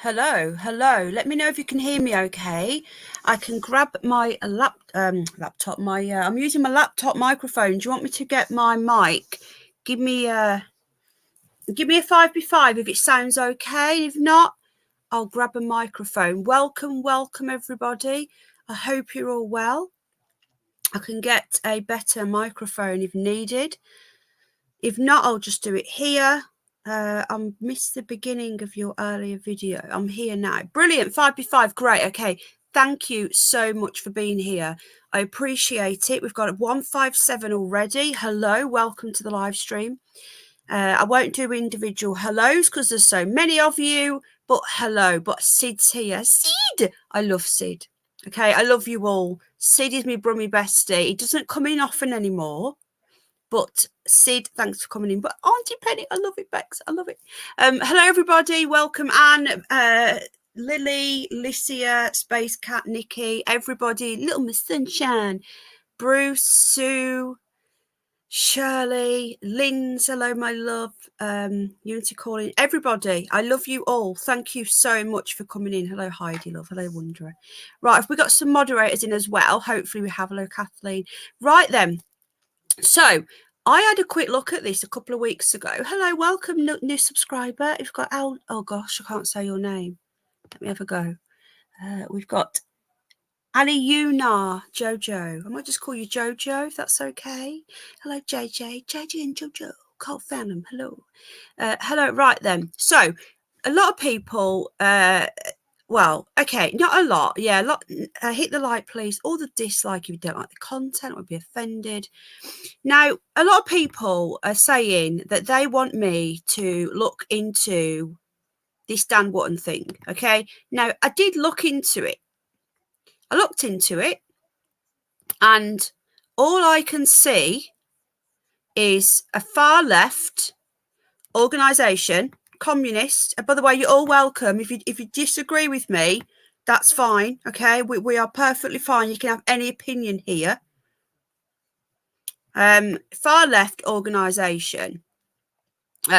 Hello. Let me know if you can hear me okay. I can grab my laptop. I'm using my laptop microphone. Do you want me to get my mic? Give me a 5x5 if it sounds okay. If not, I'll grab a microphone. Welcome everybody. I hope you're all well. I can get a better microphone if needed. If not, I'll just do it here. I missed the beginning of your earlier video. I'm here now. Brilliant. 5x5. Great. Okay. Thank you so much for being here. I appreciate it. We've got 157 already. Hello. Welcome to the live stream. I won't do individual hellos because there's so many of you, but hello. But Sid's here. Sid! I love Sid. Okay. I love you all. Sid is my brummy bestie. He doesn't come in often anymore. But Sid, thanks for coming in. But Auntie Penny, I love it, Bex. I love it. Hello, everybody. Welcome, Anne, Lily, Licia, Space Cat, Nikki, everybody. Little Miss Sunshine, Bruce, Sue, Shirley, Linz. Hello, my love. Unity calling. Everybody, I love you all. Thank you so much for coming in. Hello, Heidi, love. Hello, Wanderer. Right, if we got some moderators in as well, hopefully we have. Hello, Kathleen. Right then. So I had a quick look at this a couple of weeks ago. Hello, welcome, new subscriber. We've got oh gosh, I can't say your name. Let me have a go. We've got Ali Yunar, Jojo. I might just call you Jojo if that's okay. Hello, JJ and Jojo. Cult Phantom. Hello. Hello. Right then. So a lot of people. Well, okay, not a lot. Yeah, a lot. Hit the like, please. Or the dislike if you don't like the content, would be offended. Now, a lot of people are saying that they want me to look into this Dan Wootton thing. Okay. Now, I did look into it. I looked into it, and all I can see is a far left organisation. Communist. By the way, you're all welcome. If you disagree with me, that's fine. Okay, we are perfectly fine. You can have any opinion here. Far left organisation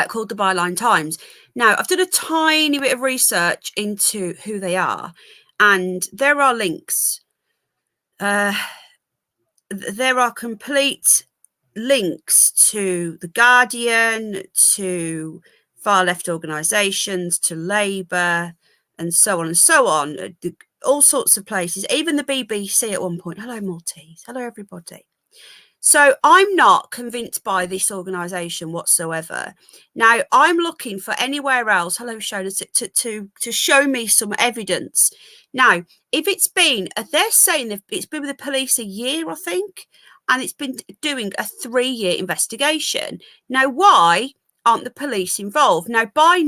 called the Byline Times. Now, I've done a tiny bit of research into who they are, and there are links. There are complete links to The Guardian, to far left organisations, to Labour, and so on and so on. All sorts of places, even the BBC at one point. Hello, Maltese. Hello, everybody. So I'm not convinced by this organisation whatsoever. Now, I'm looking for anywhere else, hello, Shona, to show me some evidence. Now, if it's been, they're saying it's been with the police a year, I think, and it's been doing a 3-year investigation. Now, why aren't the police involved? Now, by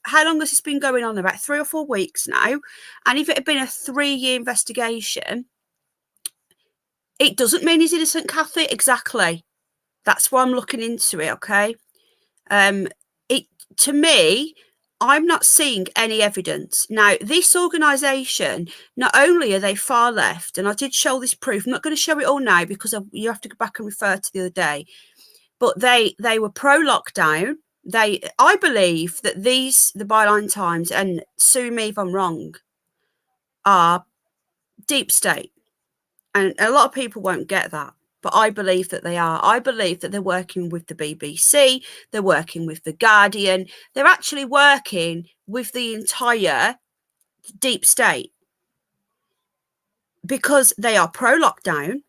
how long has this been going on? About 3 or 4 weeks now. And if it had been a 3-year investigation, it doesn't mean he's innocent, Kathy. Exactly. That's why I'm looking into it, okay? To me, I'm not seeing any evidence. Now, this organisation, not only are they far left, and I did show this proof. I'm not going to show it all now because you have to go back and refer to the other day. But they were pro-lockdown. I believe that the Byline Times, and sue me if I'm wrong, are deep state. And a lot of people won't get that, but I believe that they are. I believe that they're working with the BBC. They're working with The Guardian. They're actually working with the entire deep state because they are pro-lockdown.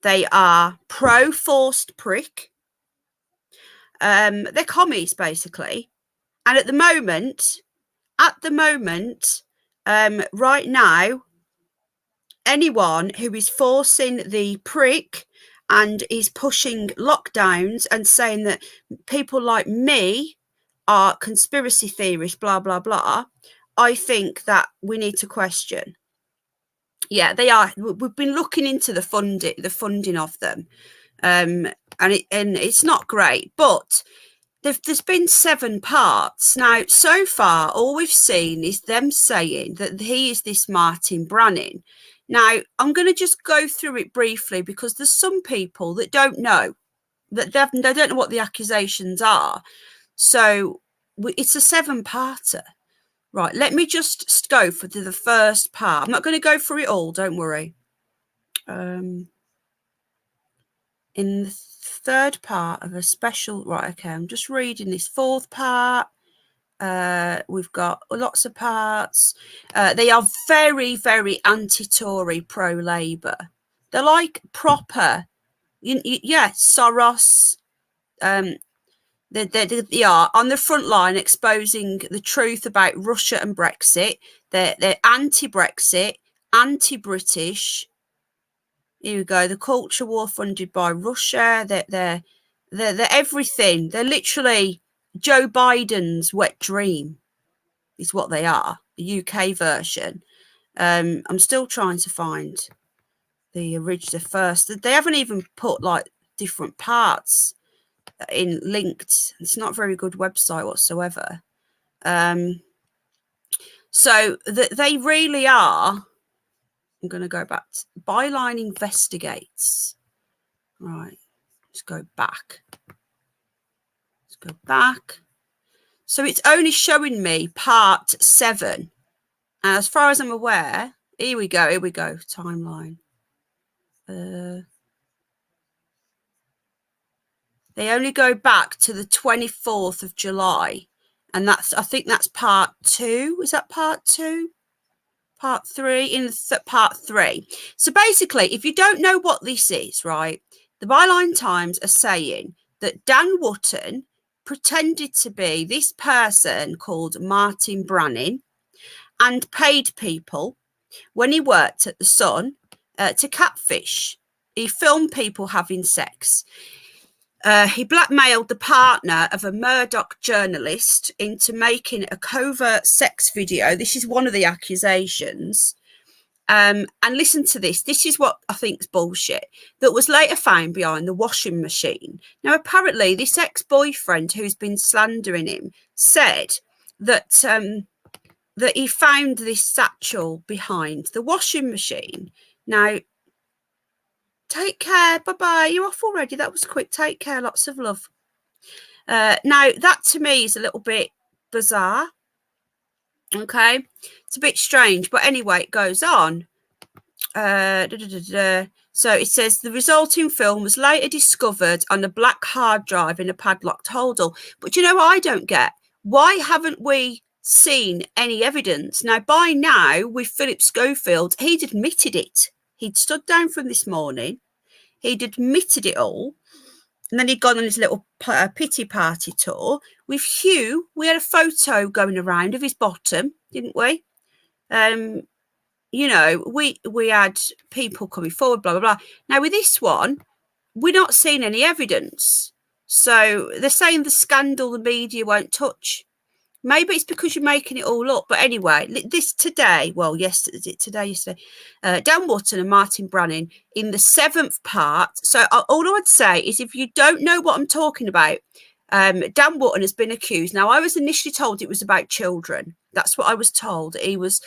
They are pro-forced prick. They're commies, basically. And at the moment, right now, anyone who is forcing the prick and is pushing lockdowns and saying that people like me are conspiracy theorists, blah, blah, blah, I think that we need to question. Yeah, they are. We've been looking into the funding of them, and it's not great, but there's been 7 parts. Now, so far, all we've seen is them saying that he is this Martin Branning. Now, I'm going to just go through it briefly because there's some people that don't know, that they don't know what the accusations are. So it's a 7-parter. Right, let me just go for the first part. I'm not going to go through it all, don't worry. In the third part of a special, right, okay, I'm just reading this fourth part. We've got lots of parts. They are very, very anti-Tory, pro-Labour. They're like proper, Soros. They are on the front line exposing the truth about Russia and Brexit. They're anti-Brexit, anti-British. Here we go. The culture war funded by Russia. They're everything. They're literally Joe Biden's wet dream is what they are. The UK version. I'm still trying to find the original first. They haven't even put like different parts in linked. It's not a very good website whatsoever. So they really are. I'm going to go back. Byline investigates. Right. Let's go back. Let's go back. So it's only showing me part 7. And as far as I'm aware, here we go. Timeline. They only go back to the 24th of July. And I think that's part 2. Is that part 2? Part 3 in part 3. So basically, if you don't know what this is, right, the Byline Times are saying that Dan Wootton pretended to be this person called Martin Branning and paid people when he worked at the Sun to catfish. He filmed people having sex. He blackmailed the partner of a Murdoch journalist into making a covert sex video. This is one of the accusations. And listen to this. This is what I think is bullshit. That was later found behind the washing machine. Now, apparently, this ex-boyfriend who's been slandering him said that that he found this satchel behind the washing machine. Now, take care. Bye-bye. You're off already. That was quick. Take care. Lots of love. Now, that to me is a little bit bizarre. Okay. It's a bit strange. But anyway, it goes on. So it says the resulting film was later discovered on a black hard drive in a padlocked holdall. But you know what I don't get? Why haven't we seen any evidence? Now, by now, with Philip Schofield, he'd admitted it. He'd stood down from this morning. He'd admitted it all. And then he'd gone on his little pity party tour. With Hugh, we had a photo going around of his bottom, didn't we? You know, we had people coming forward, blah, blah, blah. Now, with this one, we're not seeing any evidence. So they're saying the scandal the media won't touch. Maybe it's because you're making it all up. But anyway, this today, well, yesterday, Dan Wootton and Martin Branning in the 7th part. So all I would say is if you don't know what I'm talking about, Dan Wootton has been accused. Now, I was initially told it was about children. That's what I was told. He was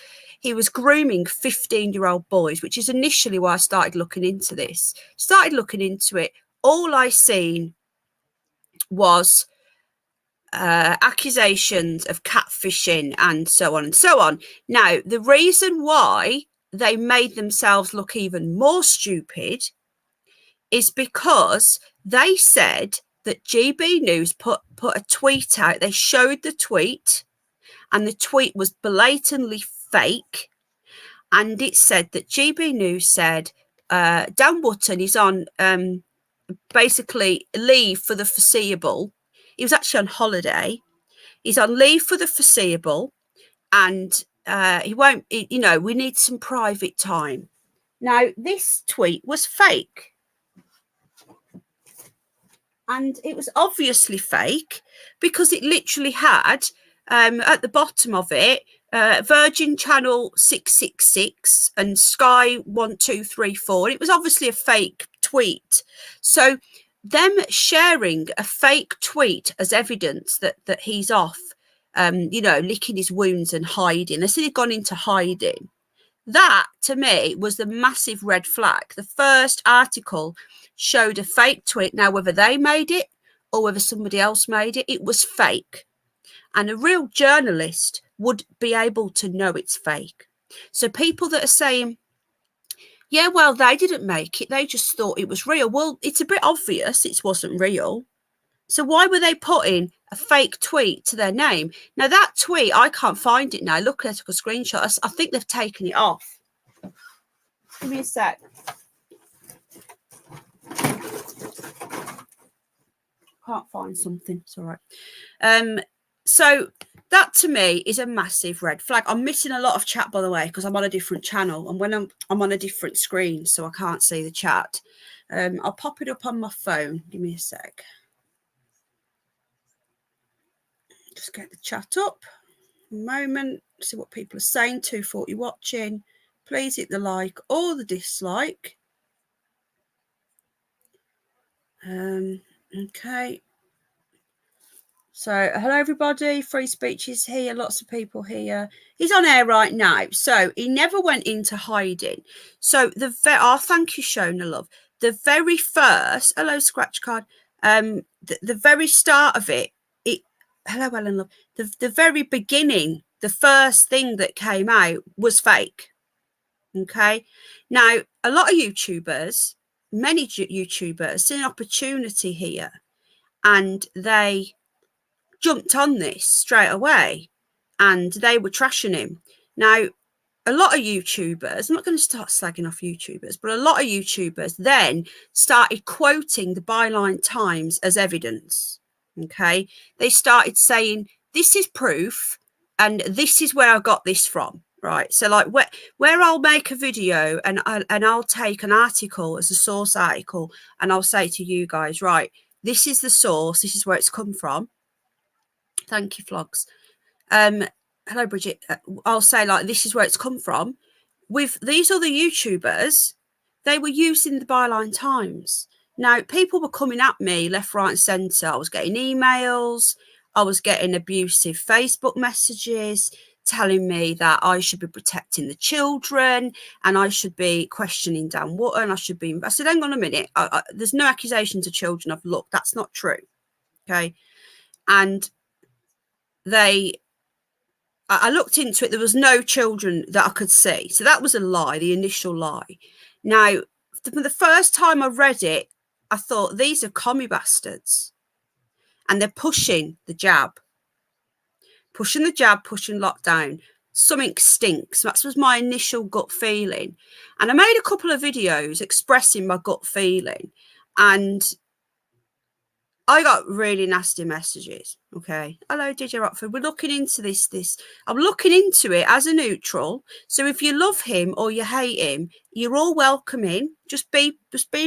grooming 15-year-old boys, which is initially why I started looking into this. Started looking into it. All I seen was accusations of catfishing and so on and so on. Now, the reason why they made themselves look even more stupid is because they said that GB News put a tweet out. They showed the tweet, and the tweet was blatantly fake. And it said that GB News said Dan Wootton is on basically leave for the foreseeable. He was actually on holiday. He's on leave for the foreseeable, and he won't, you know, we need some private time. Now, this tweet was fake. And it was obviously fake because it literally had at the bottom of it, Virgin Channel 666 and Sky 1234. It was obviously a fake tweet. So them sharing a fake tweet as evidence that he's off, you know, licking his wounds and hiding. They said he'd gone into hiding. That, to me, was the massive red flag. The first article showed a fake tweet. Now, whether they made it or whether somebody else made it, it was fake. And a real journalist would be able to know it's fake. So people that are saying, yeah, well, they didn't make it, they just thought it was real. Well, it's a bit obvious it wasn't real. So why were they putting a fake tweet to their name? Now, that tweet, I can't find it now. Look, I took a screenshot. I think they've taken it off. Give me a sec. Can't find something. It's all right. So that to me is a massive red flag. I'm missing a lot of chat, by the way, because I'm on a different channel. And when I'm on a different screen, so I can't see the chat. I'll pop it up on my phone. Give me a sec. Just get the chat up. A moment. See what people are saying. 240 watching. Please hit the like or the dislike. Okay. So, hello everybody. Free speech is here. Lots of people here. He's on air right now. So he never went into hiding. So thank you, Shona love. The very first, hello scratch card. The very start of it. Hello Ellen love. The very beginning, the first thing that came out was fake. Okay. Now a lot of YouTubers, many YouTubers, see an opportunity here, and they jumped on this straight away, and they were trashing him. Now, a lot of YouTubers, I'm not going to start slagging off YouTubers, but a lot of YouTubers then started quoting the Byline Times as evidence. Okay. They started saying, this is proof, and this is where I got this from. Right. So like where I'll make a video and I'll take an article as a source article, and I'll say to you guys, right, this is the source, this is where it's come from. Thank you, Vlogs. Hello, Bridget. I'll say like, this is where it's come from. With these other YouTubers, they were using the Byline Times. Now, people were coming at me left, right, and centre. I was getting emails. I was getting abusive Facebook messages telling me that I should be protecting the children and I should be questioning Dan Wootton. I said, hang on a minute. There's no accusation to children. I've looked. That's not true. Okay. And I looked into it. There was no children that I could see. So that was a lie, the initial lie. Now, the first time I read it, I thought, these are commie bastards. And they're pushing the jab. Pushing lockdown. Something stinks. That was my initial gut feeling. And I made a couple of videos expressing my gut feeling. And I got really nasty messages. Okay. Hello, DJ Rockford. We're looking into this. I'm looking into it as a neutral. So if you love him or you hate him, you're all welcome in. Just be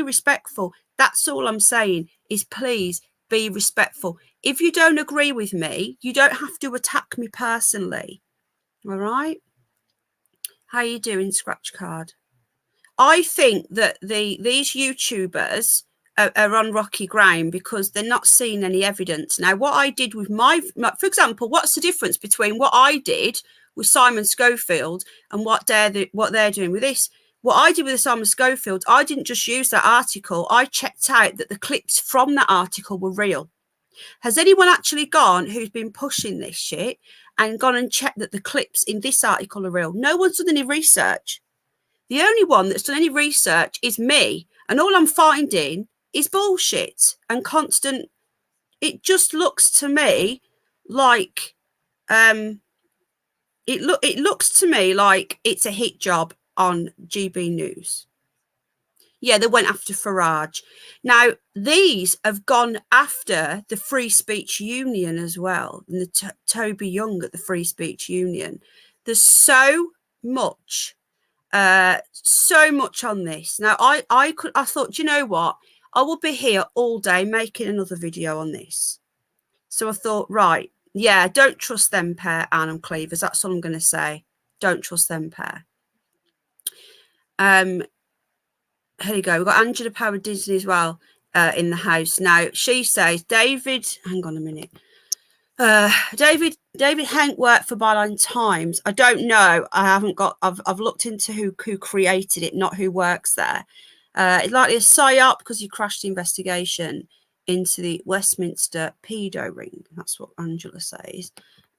respectful. That's all I'm saying is please be respectful. If you don't agree with me, you don't have to attack me personally. All right. How you doing, Scratch Card? I think that these YouTubers are on rocky ground because they're not seeing any evidence. Now, what I did with for example, what's the difference between what I did with Simon Schofield and what they're doing with this? What I did with the Simon Schofield, I didn't just use that article. I checked out that the clips from that article were real. Has anyone actually gone who's been pushing this shit and gone and checked that the clips in this article are real? No one's done any research. The only one that's done any research is me. And all I'm finding is bullshit and constant. It just looks to me like it looks to me like it's a hit job on GB News. Yeah, they went after Farage. Now, these have gone after the Free Speech Union as well, and the Toby Young at the Free Speech Union. There's so much on this. Now, I thought, you know what? I will be here all day making another video on this. So I thought, right, yeah, don't trust them pair, Anne and Cleavers. That's all I'm going to say. Don't trust them pair. Here you go. We've got Angela Power Disney as well in the house. Now, she says, David, hang on a minute. David Hank worked for Byline Times. I don't know. I've looked into who created it, not who works there. It's likely a psyop because he crashed the investigation into the Westminster pedo ring. That's what Angela says.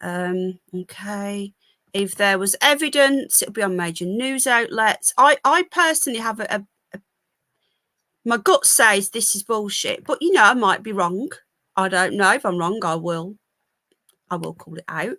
Okay. If there was evidence, it'll be on major news outlets. I personally have my gut says this is bullshit, but you know, I might be wrong. I don't know. If I'm wrong, I will call it out.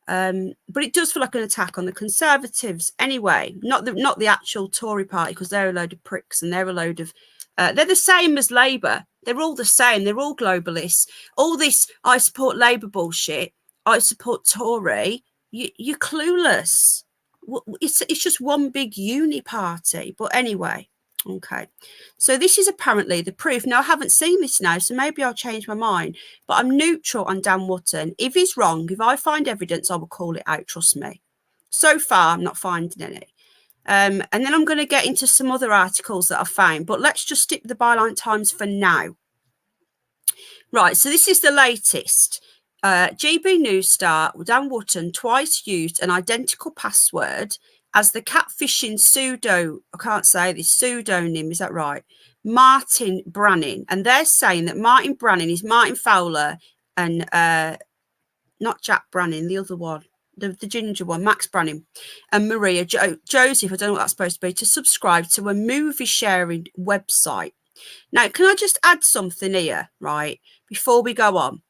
But it does feel like an attack on the Conservatives anyway, not the actual Tory party, because they're a load of pricks and they're a load of they're the same as Labour. They're all the same. They're all globalists. All this I support Labour bullshit, I support Tory. You're clueless. It's just one big uni party. But anyway, okay. So this is apparently the proof. Now, I haven't seen this now, so maybe I'll change my mind. But I'm neutral on Dan Wootton. If he's wrong, if I find evidence, I will call it out, trust me. So far, I'm not finding any. And then I'm going to get into some other articles that I found. But let's just stick with the Byline Times for now. Right, so this is the latest. GB News star Dan Wootton twice used an identical password as the catfishing pseudonym, is that right? Martin Branning. And they're saying that Martin Branning is Martin Fowler and not Jack Branning, the other one, the ginger one, Max Branning, and Maria Joseph, I don't know what that's supposed to be, to subscribe to a movie sharing website. Now, can I just add something here, right, before we go on?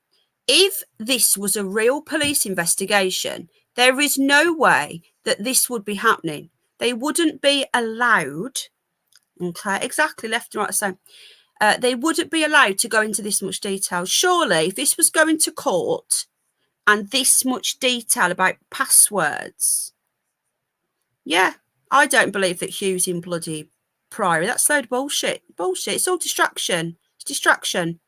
If this was a real police investigation, there is no way that this would be happening. They wouldn't be allowed, okay, exactly, left and right, so they wouldn't be allowed to go into this much detail. Surely, if this was going to court and this much detail about passwords, yeah, I don't believe that Hugh's in bloody Priory. That's load of bullshit. Bullshit. It's all distraction. It's distraction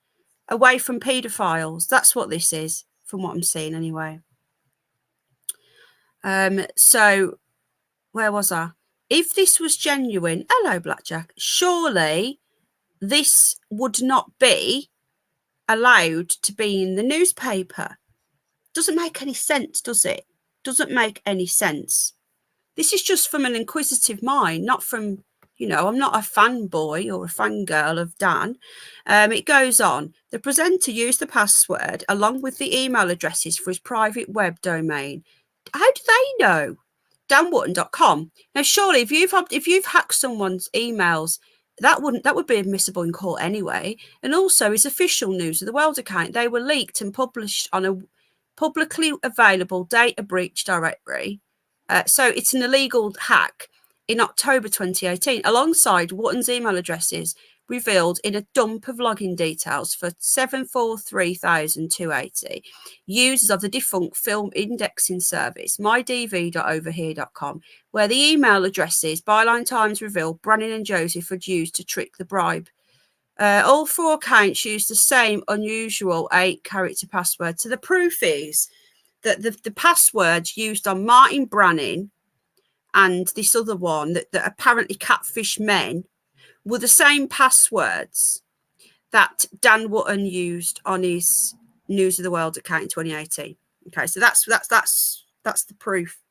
away from paedophiles. That's what this is, from what I'm seeing anyway. So where was I? If this was genuine, hello, Blackjack, surely this would not be allowed to be in the newspaper. Doesn't make any sense, does it? Doesn't make any sense. This is just from an inquisitive mind, not from, you know, I'm not a fanboy or a fangirl of Dan. It goes on. The presenter used the password along with the email addresses for his private web domain. How do they know? danwootton.com. Now, surely if you've hacked someone's emails, that would be admissible in court anyway. And also his official News of the World account, they were leaked and published on a publicly available data breach directory. So it's an illegal hack in October 2018, alongside Wootton's email addresses revealed in a dump of login details for 743,280 users of the defunct film indexing service mydv.overhere.com, where the email addresses Byline Times revealed Branning and Joseph had used to trick the bribe. All four accounts used the same unusual 8-character password. So the proof is that the passwords used on Martin Branning and this other one that apparently catfish men were the same passwords that Dan Wootton used on his News of the World account in 2018. Okay, so that's the proof.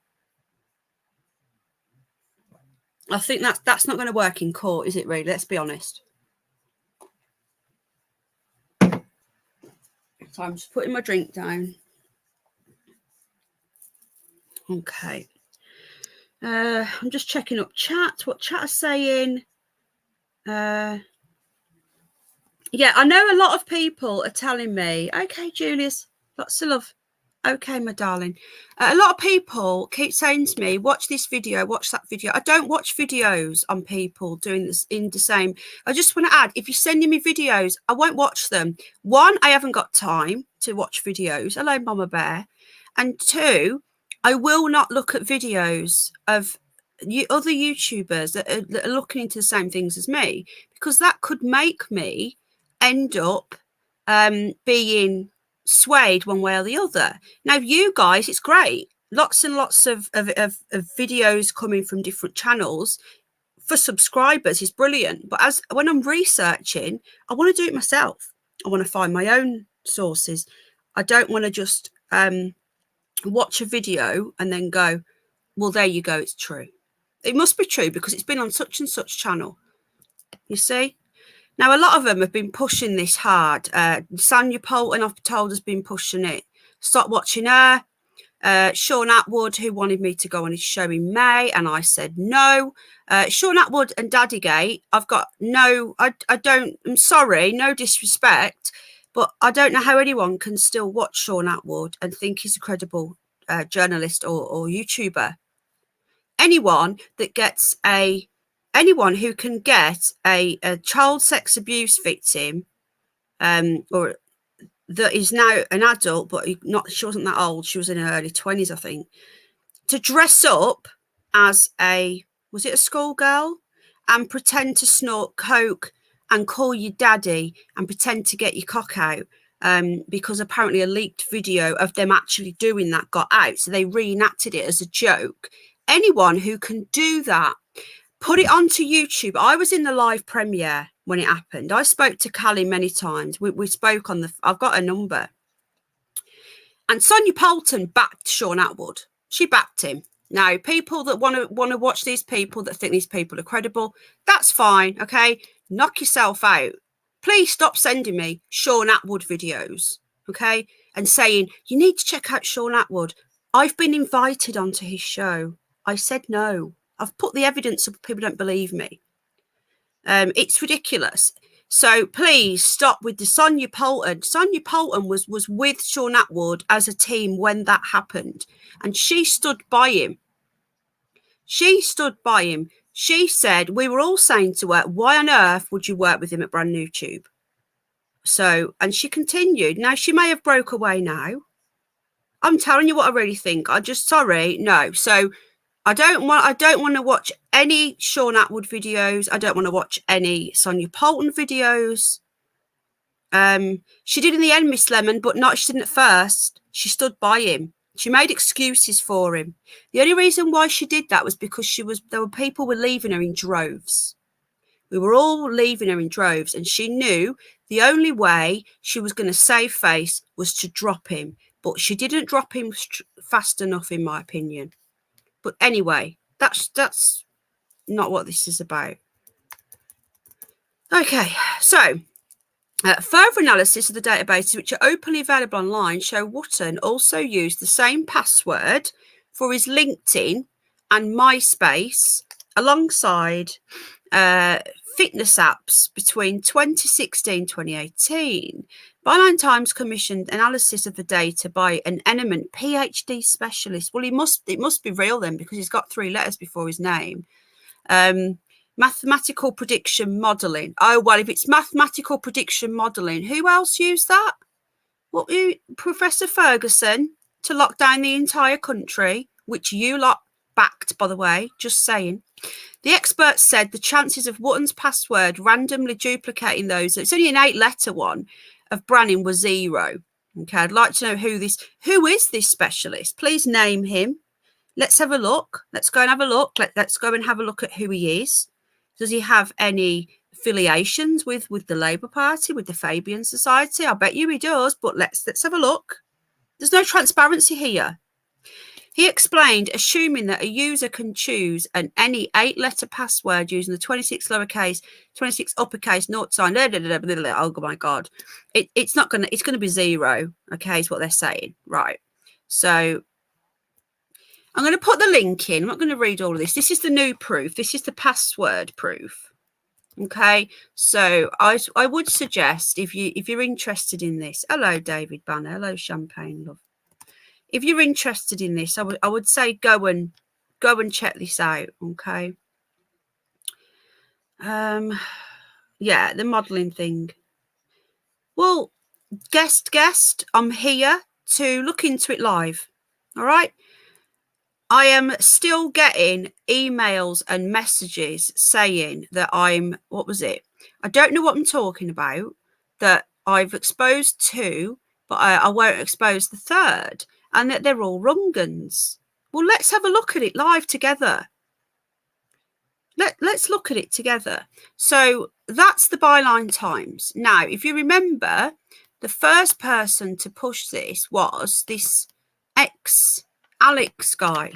I think that's not going to work in court, is it really? Let's be honest. So I'm just putting my drink down. Okay. I'm just checking up chat, what chat is saying. Yeah, I know a lot of people are telling me, okay, Julius, lots of love. Okay, my darling. A lot of people keep saying to me, watch this video, watch that video. I don't watch videos on people doing this in the same. I just want to add, if you're sending me videos, I won't watch them. One, I haven't got time to watch videos. Hello, Mama Bear. And two, I will not look at videos of other YouTubers that are looking into the same things as me, because that could make me end up being swayed one way or the other. Now, you guys, it's great. Lots and lots of videos coming from different channels for subscribers is brilliant. But when I'm researching, I want to do it myself. I want to find my own sources. I don't want to just watch a video and then go, well, there you go, it's true. It must be true because it's been on such and such channel. You see? Now, a lot of them have been pushing this hard. Sonia Poulton, I've told, has been pushing it. Stop watching her. Sean Atwood, who wanted me to go on his show in May, and I said no. Sean Atwood and Daddygate, I've got no, I don't, I'm sorry, no disrespect, but I don't know how anyone can still watch Sean Atwood and think he's a credible journalist or YouTuber. Anyone who can get a child sex abuse victim, or that is now an adult, but she wasn't that old, she was in her early 20s, I think, to dress up as was it a schoolgirl, and pretend to snort coke and call you daddy and pretend to get your cock out, because apparently a leaked video of them actually doing that got out, so they reenacted it as a joke. Anyone who can do that, put it onto YouTube. I was in the live premiere when it happened. I spoke to Callie many times. We spoke on I've got a number. And Sonia Poulton backed Sean Atwood. She backed him. Now, people that want to watch these people, that think these people are credible, that's fine, okay? Knock yourself out. Please stop sending me Sean Atwood videos, okay? And saying, you need to check out Sean Atwood. I've been invited onto his show. I said no. I've put the evidence up. People don't believe me. It's ridiculous. So please stop with the Sonia Poulton. Sonia Poulton was with Sean Atwood as a team when that happened. And she stood by him. She stood by him. She said, we were all saying to her, why on earth would you work with him at Brand New Tube? So, and she continued. Now, she may have broke away now. I'm telling you what I really think. Sorry, no. So I don't want to watch any Sean Atwood videos. I don't want to watch any Sonia Poulton videos. She did in the end, Miss Lemon, but she didn't at first. She stood by him. She made excuses for him. The only reason why she did that was because people were leaving her in droves. We were all leaving her in droves, and she knew the only way she was going to save face was to drop him. But she didn't drop him fast enough, in my opinion. But anyway, that's not what this is about. Okay, so further analysis of the databases which are openly available online show Wootton also used the same password for his LinkedIn and MySpace alongside fitness apps between 2016 2018. Byline Times commissioned analysis of the data by an eminent PhD specialist. Well, it must be real then, because he's got 3 letters before his name. Mathematical prediction modelling. Oh, well, if it's mathematical prediction modelling, who else used that? Well, Professor Ferguson, to lock down the entire country, which you lot backed, by the way, just saying. The experts said the chances of Wootton's password randomly duplicating those, it's only an 8-letter one, of Branning was 0. Okay, I'd like to know who is this specialist? Please name him. Let's have a look. Let's go and have a look. Let's go and have a look at who he is. Does he have any affiliations with the Labour Party, with the Fabian Society? I bet you he does, but let's have a look. There's no transparency here. He explained, assuming that a user can choose any 8-letter password using the 26 lowercase, 26 uppercase, naught sign, oh my God. It's going to be 0, okay, is what they're saying. Right. So I'm going to put the link in. I'm not going to read all of this. This is the new proof. This is the password proof. Okay. So I would suggest if you're interested in this. Hello, David Banner. Hello, Champagne Love. If you're interested in this, I would say go and check this out. Okay. Yeah, the modelling thing. Well, guest, I'm here to look into it live. All right. I am still getting emails and messages saying that what was it? I don't know what I'm talking about, that I've exposed 2, but I won't expose the 3rd, and that they're all wrong-uns. Well, let's have a look at it live together. Let's look at it together. So that's the Byline Times. Now, if you remember, the first person to push this was this Alex guy.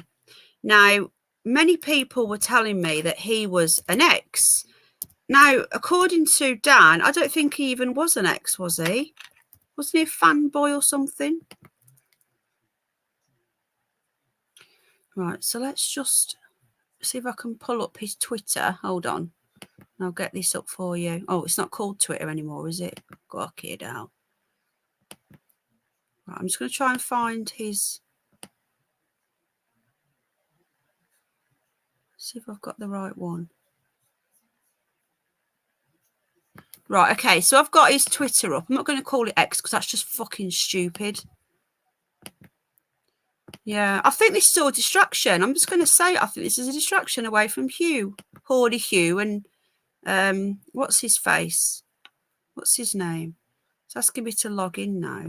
Now, many people were telling me that he was an ex. Now, according to Dan, I don't think he even was an ex, was he? Wasn't he a fanboy or something? Right, so let's just see if I can pull up his Twitter. Hold on. I'll get this up for you. Oh, it's not called Twitter anymore, is it? Got a kid out. Right, I'm just going to try and find his... See if I've got the right one. Right, okay, so I've got his Twitter up. I'm not going to call it X because that's just fucking stupid. Yeah, I think this is all distraction. I'm just going to say I think this is a distraction away from Hugh. Hordy Hugh and what's his face? What's his name? It's asking me to log in now.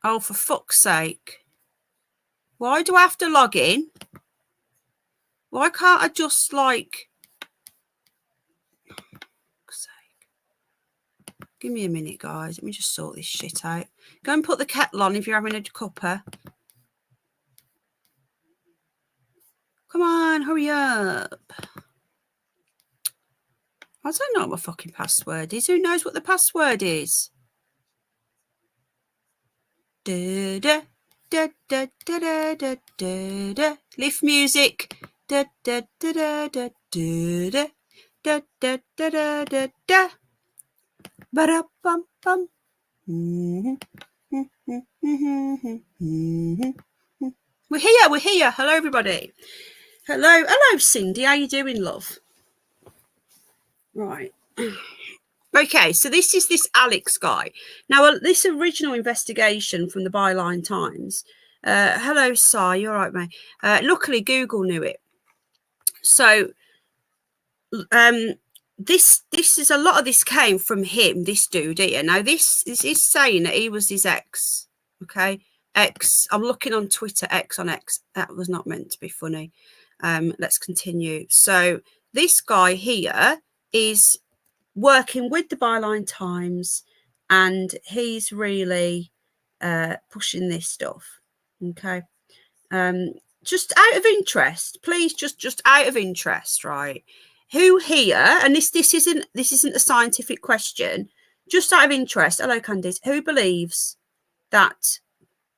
Oh, for fuck's sake. Why do I have to log in? Why can't I just, like... Give me a minute, guys. Let me just sort this shit out. Go and put the kettle on if you're having a cuppa. Come on, hurry up. I don't know what my fucking password is. Who knows what the password is? Da da da da da da da da. Lift music. Da da da da da da da da da da da da. Ba bum bum. We're here. We're here. Hello, everybody. Hello, Cindy. How you doing, love? Right. Okay, so this is this Alex guy. Now, this original investigation from the Byline Times. Hello, Si. You're right, mate. Luckily, Google knew it. So, this is a lot of this came from him. This dude here. Now, this is saying that he was his ex. Okay, X. I'm looking on Twitter. X on X. That was not meant to be funny. Let's continue. So, this guy here is working with the Byline Times, and he's really pushing this stuff. Okay, just out of interest, please, just out of interest, right? Who here, and this isn't a scientific question, just out of interest. Hello, Candice. Who believes that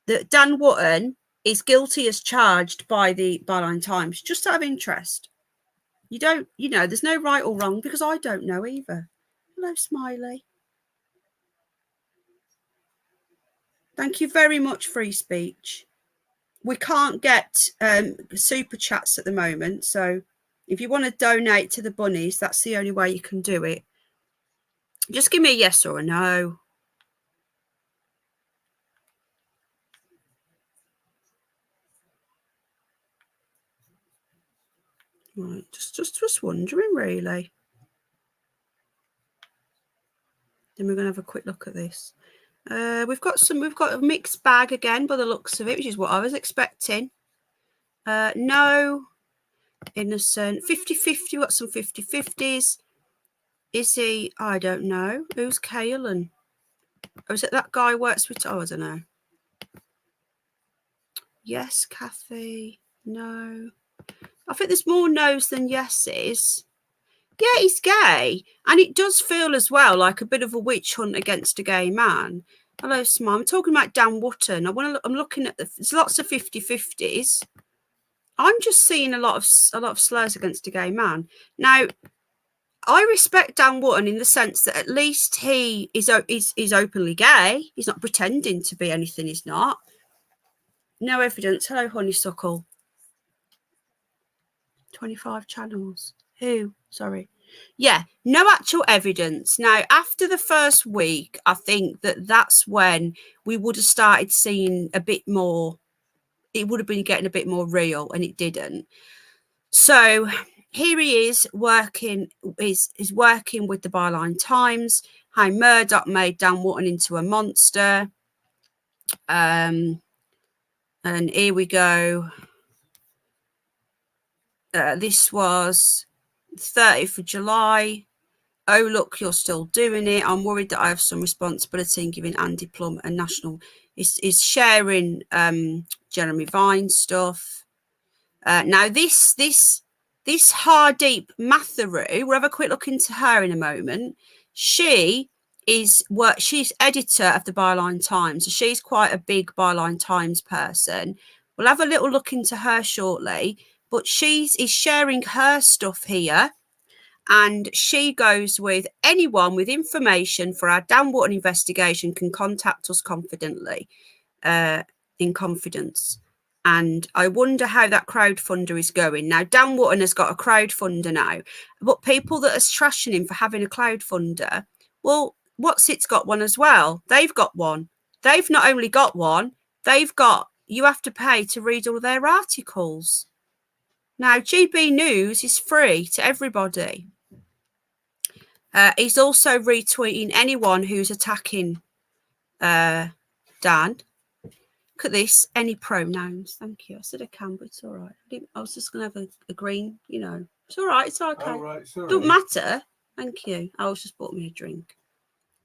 Dan Wootton is guilty as charged by the Byline Times? Just out of interest. You don't, there's no right or wrong, because I don't know either. Hello, Smiley. Thank you very much, Free Speech. We can't get super chats at the moment, so if you want to donate to the bunnies, that's the only way you can do it. Just give me a yes or a no. Right, just wondering, really. Then we're going to have a quick look at this. We've got a mixed bag again by the looks of it, which is what I was expecting. No, innocent, 50-50, got some 50-50s. Is he? I don't know. Who's Kaelan? Oh, is it that guy works with? Oh, I don't know. Yes, Kathy. No. I think there's more no's than yeses. Yeah, he's gay. And it does feel as well like a bit of a witch hunt against a gay man. Hello, Smile. I'm talking about Dan Wootton. I'm looking at there's lots of 50-50s. I'm just seeing a lot of slurs against a gay man. Now, I respect Dan Wootton in the sense that at least he is openly gay. He's not pretending to be anything he's not. No evidence. Hello, Honeysuckle. 25 channels. Who? Sorry. Yeah, no actual evidence. Now, after the first week, I think that's when we would have started seeing a bit more. It would have been getting a bit more real, and it didn't. So here he is working. Is working with the Byline Times. How Murdoch made Dan Wootton into a monster. And here we go. This was 30th of July. Oh, look, you're still doing it. I'm worried that I have some responsibility in giving Andy Plum a national... is sharing Jeremy Vine stuff. Now, this Hardeep Matharu, we'll have a quick look into her in a moment. She is what she's editor of the Byline Times. So she's quite a big Byline Times person. We'll have a little look into her shortly, but is sharing her stuff here. And she goes with anyone with information for our Dan Wootton investigation can contact us confidently, in confidence. And I wonder how that crowdfunder is going. Now, Dan Wootton has got a crowdfunder now, but people that are trashing him for having a crowdfunder, well, What's It's got one as well. They've got one. They've not only got one, you have to pay to read all their articles. Now, GB News is free to everybody. He's also retweeting anyone who's attacking Dan. Look at this. Any pronouns. Thank you. I said I can, but it's all right. I was just going to have a green, It's all right. It's okay. All right, sorry. Don't matter. Thank you. I was just bought me a drink.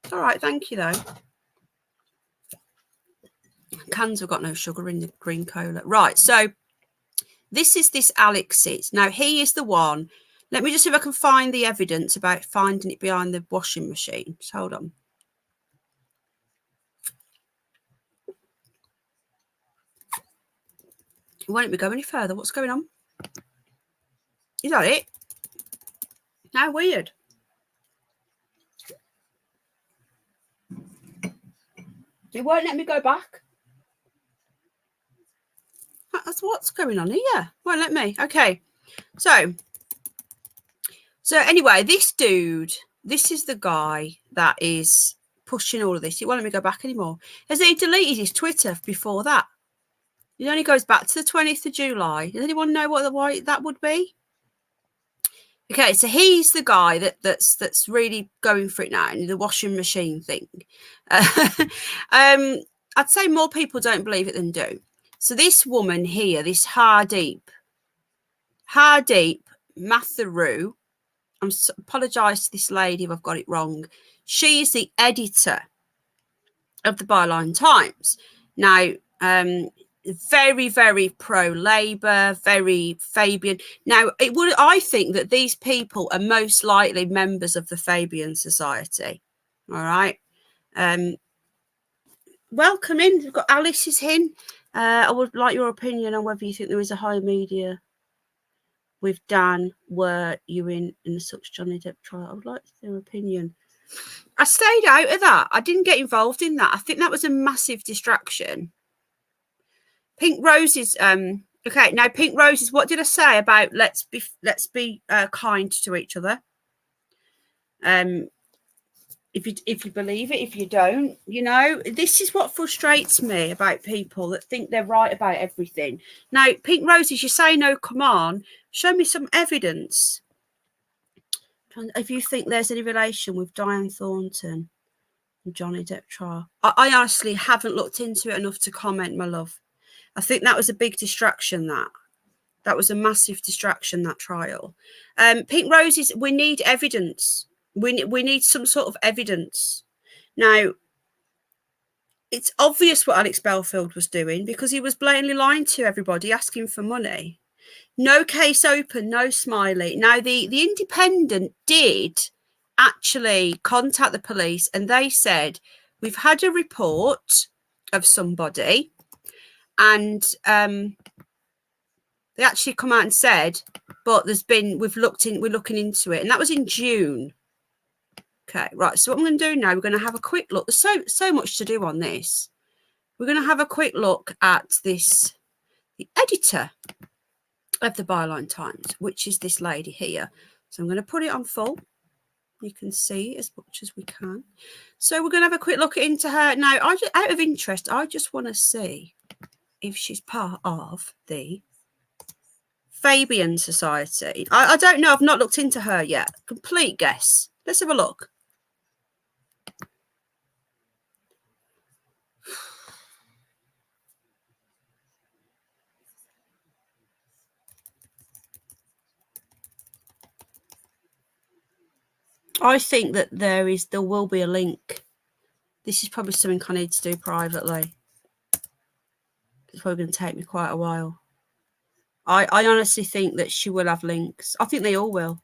It's all right. Thank you, though. Cans have got no sugar in the green cola. Right. So this is this Alex's. Now, he is the one. Let me just see if I can find the evidence about finding it behind the washing machine. Just hold on. Why don't we go any further? What's going on? Is that it? How weird. It won't let me go back. That's what's going on here. Won't let me. Okay. So anyway, this dude, this is the guy that is pushing all of this. He won't let me go back anymore. Has he deleted his Twitter before that? It only goes back to the 20th of July. Does anyone know why that would be? Okay, so he's the guy that's really going for it now, the washing machine thing. I'd say more people don't believe it than do. So this woman here, this Hardeep Matharu, I apologise to this lady if I've got it wrong. She is the editor of the Byline Times. Now, very, very pro-Labour, very Fabian. Now, I think that these people are most likely members of the Fabian Society. All right. Welcome in. We've got Alice is in. I would like your opinion on whether you think there is a high media with Dan were you in the such Johnny Depp trial. I would like your opinion. I stayed out of that. I didn't get involved in that. I think that was a massive distraction. Pink Roses. Okay, now Pink Roses. What did I say about let's be kind to each other? If you believe it, if you don't, this is what frustrates me about people that think they're right about everything. Now, Pink Roses, you say no, come on, show me some evidence. If you think there's any relation with Diane Thornton and Johnny Depp trial. I honestly haven't looked into it enough to comment, my love. I think that was a big distraction, that was a massive distraction, that trial. Pink Roses, we need evidence. We need some sort of evidence. Now, it's obvious what Alex Belfield was doing because he was blatantly lying to everybody, asking for money. No case open, no Smiley. Now, the Independent did actually contact the police and they said, we've had a report of somebody and they actually come out and said, but we're looking into it. And that was in June. Okay, right. So what I'm going to do now, we're going to have a quick look. There's so much to do on this. We're going to have a quick look at this, the editor of the Byline Times, which is this lady here. So I'm going to put it on full. You can see as much as we can. So we're going to have a quick look into her. Now, out of interest, I just want to see if she's part of the Fabian Society. I don't know. I've not looked into her yet. Complete guess. Let's have a look. I think that there will be a link. This is probably something I need to do privately. It's probably going to take me quite a while. I honestly think that she will have links. I think they all will.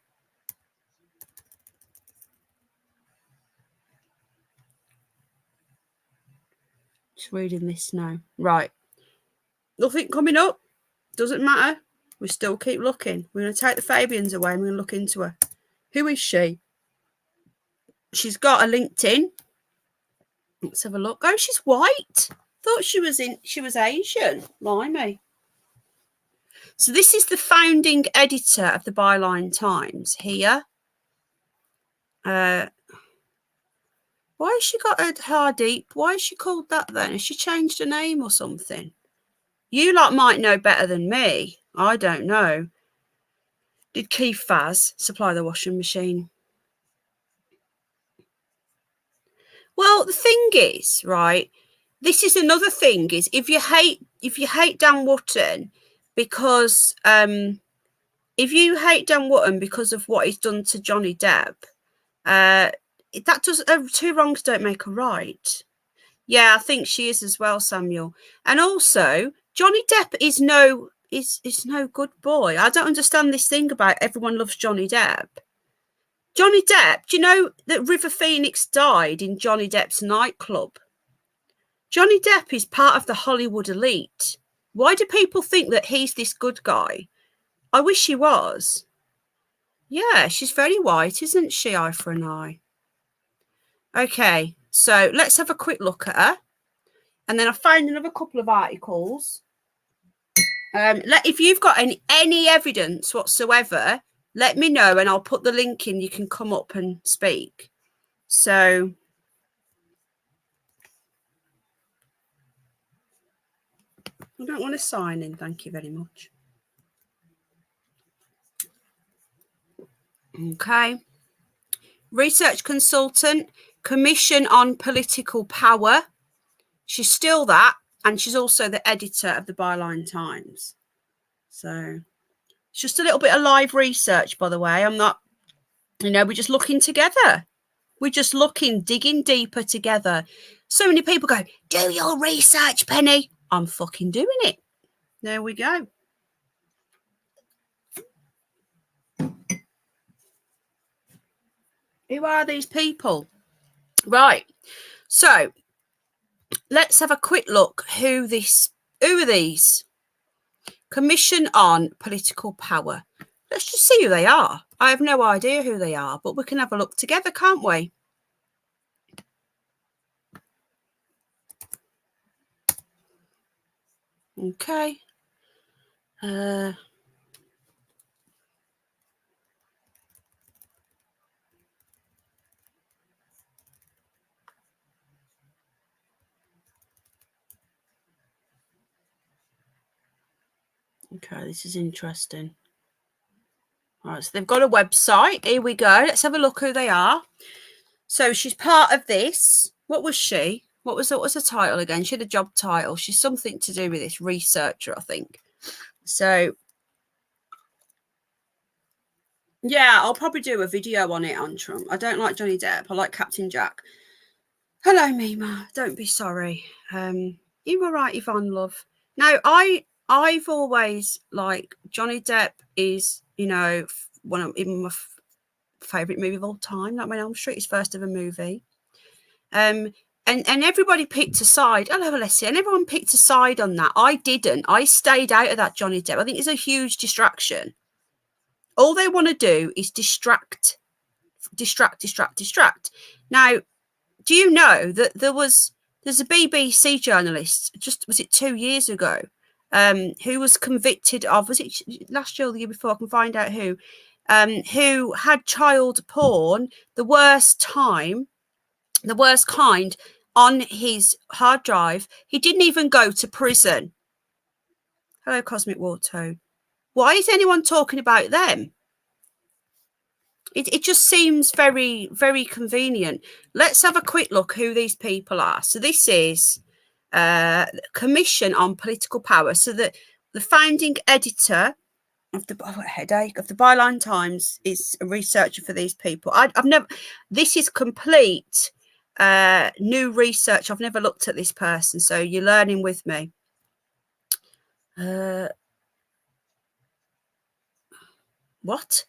Just reading this now. Right. Nothing coming up. Doesn't matter. We still keep looking. We're going to take the Fabians away and we're going to look into her. Who is she? She's got a LinkedIn. Let's have a look. Oh, she's white. Thought she was Asian. Blimey. So this is the founding editor of the Byline Times here. Why has she got her hair deep? Why is she called that then? Has she changed her name or something? You lot might know better than me. I don't know. Did Keith Faz supply the washing machine? Well, the thing is, right, this is another thing, is if you hate Dan Wootton because if you hate Dan Wootton because of what he's done to Johnny Depp, that does two wrongs don't make a right. Yeah, I think she is as well, Samuel. And also, Johnny Depp is no good boy. I don't understand this thing about everyone loves Johnny Depp. Johnny Depp, do you know that River Phoenix died in Johnny Depp's nightclub? Johnny Depp is part of the Hollywood elite. Why do people think that he's this good guy? I wish he was. Yeah, she's very white, isn't she, eye for an eye? Okay, so let's have a quick look at her. And then I found another couple of articles. If you've got any evidence whatsoever, let me know and I'll put the link in. You can come up and speak. So I don't want to sign in. Thank you very much. Okay. Research consultant, Commission on Political Power. She's still that. And she's also the editor of the Byline Times. So it's just a little bit of live research, by the way. I'm not, we're just looking together. We're just digging deeper together. So many people go, do your research, Penny. I'm fucking doing it. There we go. Who are these people? Right. So let's have a quick look. Who are these? Commission on Political Power. Let's just see who they are. I have no idea who they are, but we can have a look together, can't we? Okay. Okay, this is interesting. All right, so they've got a website. Here we go. Let's have a look who they are. So she's part of this. What was she? What was the title again? She had a job title. She's something to do with this, researcher, I think. So yeah, I'll probably do a video on it on Trump. I don't like Johnny Depp. I like Captain Jack. Hello, Mima. Don't be sorry. You were right, Yvonne, love. Now, I've always Johnny Depp is, one of my favourite movie of all time. Nightmare on Elm Street, his first ever movie. And everybody picked a side. Hello, Alessia. And everyone picked a side on that. I didn't. I stayed out of that Johnny Depp. I think it's a huge distraction. All they want to do is distract. Now, do you know that there's a BBC journalist, was it 2 years ago, who was convicted of, was it last year or the year before? I can find out who had child porn, the worst kind, on his hard drive. He didn't even go to prison. Hello, Cosmic War Toad. Why is anyone talking about them? It just seems very, very convenient. Let's have a quick look who these people are. So this is Commission on Political Power. So the founding editor of the Byline Times is a researcher for these people. This is complete new research. I've never looked at this person, so you're learning with me. What?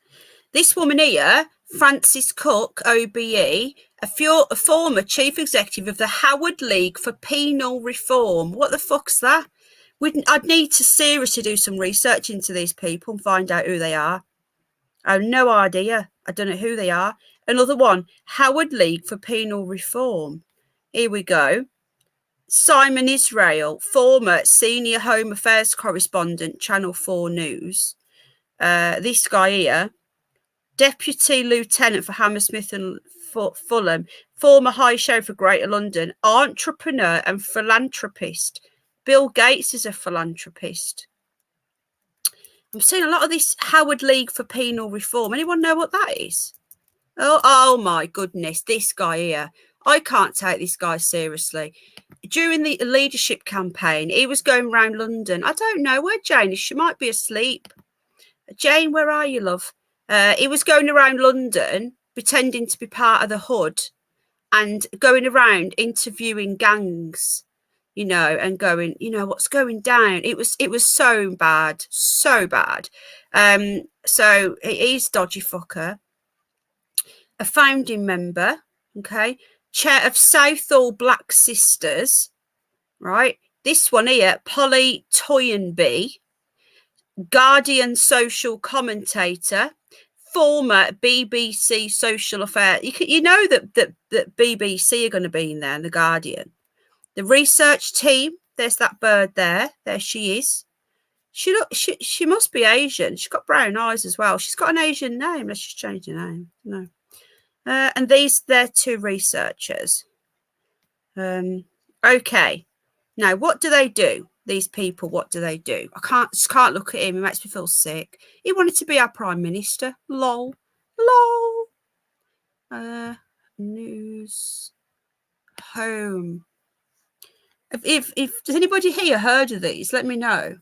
This woman here, Frances Cook, OBE, a former chief executive of the Howard League for Penal Reform. What the fuck's that? I'd need to seriously do some research into these people and find out who they are. I have no idea. I don't know who they are. Another one, Howard League for Penal Reform. Here we go. Simon Israel, former senior Home Affairs correspondent, Channel 4 News. This guy here, Deputy Lieutenant for Hammersmith and Fulham, former High Sheriff of Greater London, entrepreneur and philanthropist. Bill Gates is a philanthropist. I'm seeing a lot of this Howard League for Penal Reform. Anyone know what that is? Oh my goodness, this guy here. I can't take this guy seriously. During the leadership campaign, he was going around London. I don't know where Jane is. She might be asleep. Jane, where are you, love? He was going around London, pretending to be part of the hood and going around interviewing gangs, you know, and going, you know, what's going down. It was so bad, so bad. So he's dodgy fucker. A founding member, okay, chair of Southall Black Sisters, right? This one here, Polly Toynbee, Guardian social commentator, former BBC social affairs. You know that BBC are going to be in there, and the Guardian. The research team. There's that bird there. There she is. She must be Asian. She's got brown eyes as well. She's got an Asian name. Let's just change her name. No. And they're two researchers. Okay. Now, what do they do? These people, what do they do? I just can't look at him. He makes me feel sick. He wanted to be our Prime Minister. Lol. News. Home. If does anybody here heard of these? Let me know.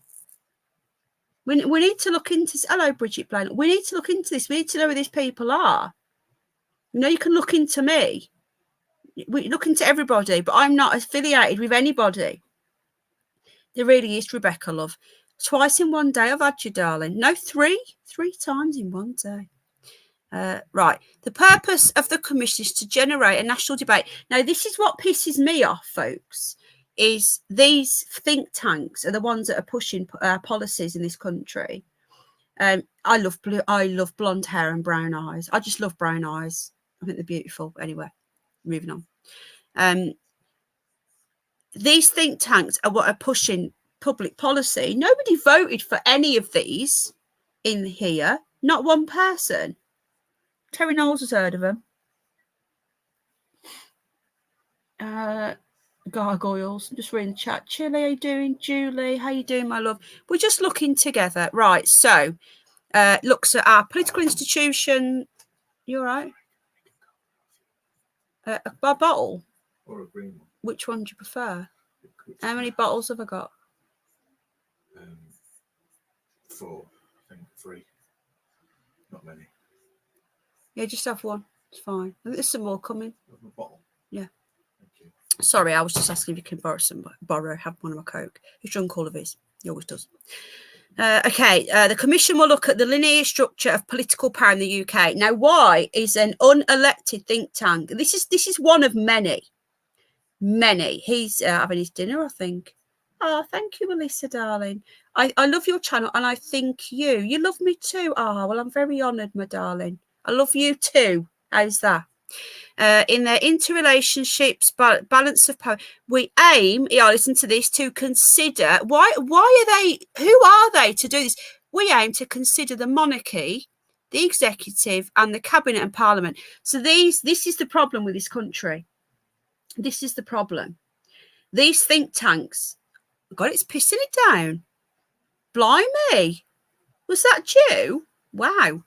We need to look into this. Hello, Bridget Blaine. We need to look into this. We need to know who these people are. You know, you can look into me. We look into everybody, but I'm not affiliated with anybody. There really is, Rebecca, love. Twice in one day I've had you, darling. No, three times in one day. Right. The purpose of the commission is to generate a national debate. Now, this is what pisses me off, folks, is these think tanks are the ones that are pushing policies in this country. I love blonde hair and brown eyes. I just love brown eyes. I think they're beautiful. Anyway, moving on. These think tanks are what are pushing public policy. Nobody voted for any of these in here. Not one person. Terry Knowles has heard of them. Gargoyles. I'm just reading the chat. Chile, how you doing? Julie, how you doing, my love? We're just looking together. Right, so looks at our political institution. You all right? A bottle? Or a green one. Which one do you prefer? How many bottles have I got? 4, I think 3. Not many. Yeah, just have one. It's fine. I think there's some more coming. A bottle? Yeah. Thank you. Sorry, I was just asking if you can have one of my Coke. He's drunk all of his. He always does. Okay, the commission will look at the linear structure of political power in the UK. Now, why is an unelected think tank? This is one of many. He's having his dinner, I think. Oh, thank you, Melissa, darling. I love your channel, and I think you love me too. Oh, well, I'm very honoured, my darling. I love you too. How's that? In their interrelationships, balance of power, we aim, listen to this, to consider why are they, who are they to do this? We aim to consider the monarchy, the executive, and the cabinet and parliament. So this is the problem with this country. This is the problem. These think tanks, God, it's pissing it down. Blimey. Was that you? Wow.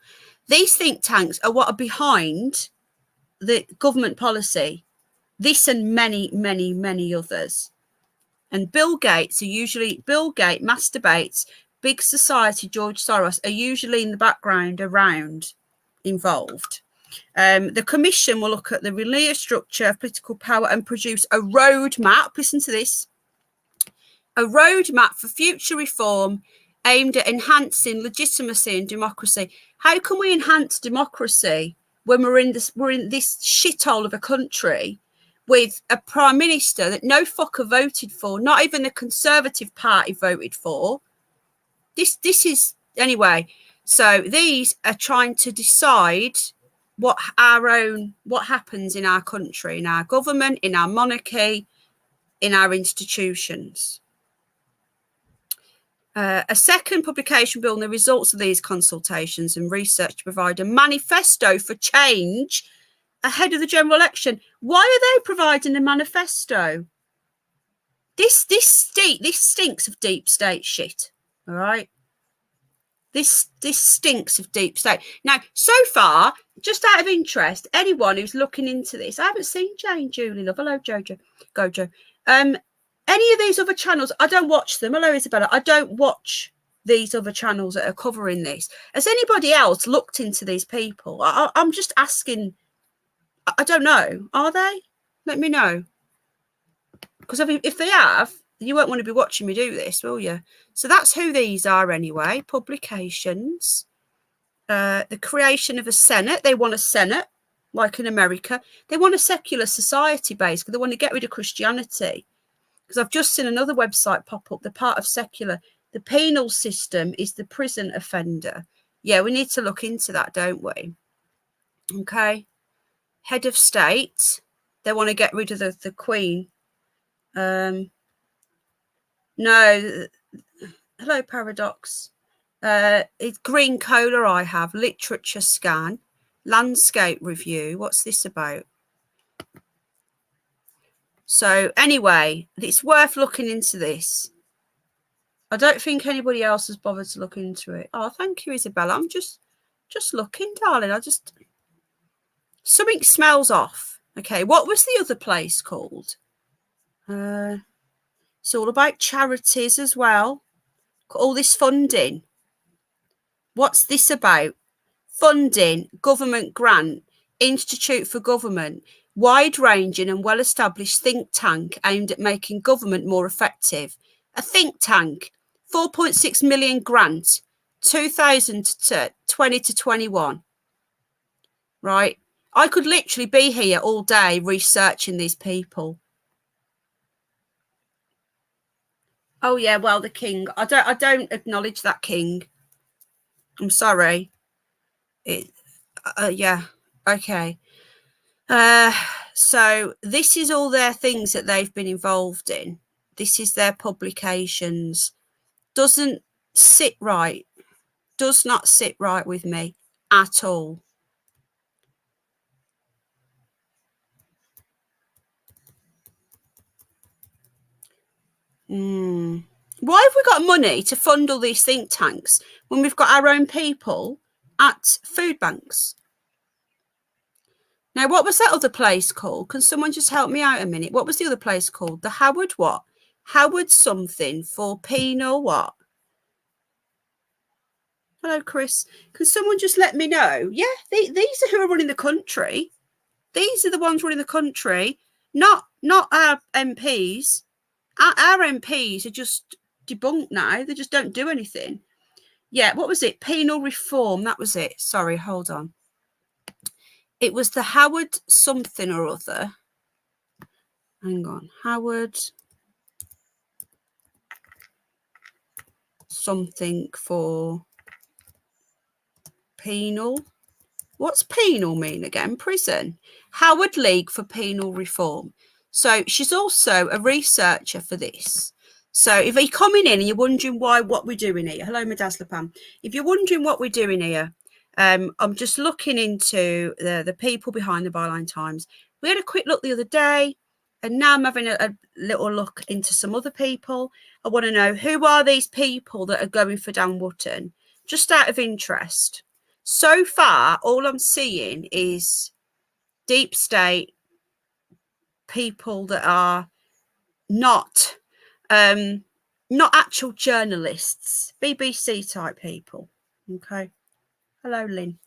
These think tanks are what are behind the government policy. This and many, many, many others. And Bill Gates, masturbates, big society, George Soros are usually in the background around involved. The commission will look at the linear structure of political power and produce a roadmap. Listen to this. A roadmap for future reform aimed at enhancing legitimacy and democracy. How can we enhance democracy when we're in this shithole of a country with a prime minister that no fucker voted for, not even the Conservative Party voted for. This is anyway. So these are trying to decide what happens in our country, in our government, in our monarchy, in our institutions. A second publication building the results of these consultations and research to provide a manifesto for change ahead of the general election. Why are they providing a manifesto? This stinks of deep state shit. All right. This stinks of deep state. Now, so far, just out of interest, anyone who's looking into this, I haven't seen Jane, Julie, love. Hello, Jojo. Gojo. Any of these other channels, I don't watch them. Hello, Isabella. I don't watch these other channels that are covering this. Has anybody else looked into these people? I'm just asking. I don't know. Are they? Let me know. Because if they have, you won't want to be watching me do this, will you? So that's who these are anyway. Publications. The creation of a Senate. They want a Senate, like in America. They want a secular society, basically. They want to get rid of Christianity. Because I've just seen another website pop up, the part of secular. The penal system is the prison offender. Yeah, we need to look into that, don't we? Okay. Head of state. They want to get rid of the Queen. No. Hello, Paradox. It's green cola I have. Literature scan. Landscape review. What's this about? So anyway, it's worth looking into this. I don't think anybody else has bothered to look into it. Oh, thank you, Isabella. I'm just looking, darling. Something smells off. Okay, what was the other place called? It's all about charities as well. All this funding. What's this about? Funding, government grant, Institute for Government, wide-ranging and well-established think tank aimed at making government more effective. A think tank, 4.6 million grant, 2020 to 21. Right? I could literally be here all day researching these people. Oh yeah, well, the king. I don't acknowledge that king. I'm sorry. Yeah. Okay. So this is all their things that they've been involved in. This is their publications. Doesn't sit right. Does not sit right with me at all. Why have we got money to fund all these think tanks when we've got our own people at food banks? Now, what was that other place called? Can someone just help me out a minute? What was the other place called? The Howard what? Howard something for penal what? Hello, Chris. Can someone just let me know? Yeah, these are who are running the country. These are the ones running the country, not our MPs. Our MPs are just debunked now. They just don't do anything. Yeah, what was it? Penal reform. That was it. Sorry, hold on. It was the Howard something or other. Hang on. Howard something for penal. What's penal mean again? Prison. Howard League for Penal Reform. So she's also a researcher for this. So if you're coming in and you're wondering what we're doing here. Hello, Madazzler Pam. If you're wondering what we're doing here, I'm just looking into the people behind the Byline Times. We had a quick look the other day, and now I'm having a little look into some other people. I want to know, who are these people that are going for Dan Wootton? Just out of interest. So far, all I'm seeing is deep state people that are not actual journalists, BBC type people. Okay. Hello, Lynn.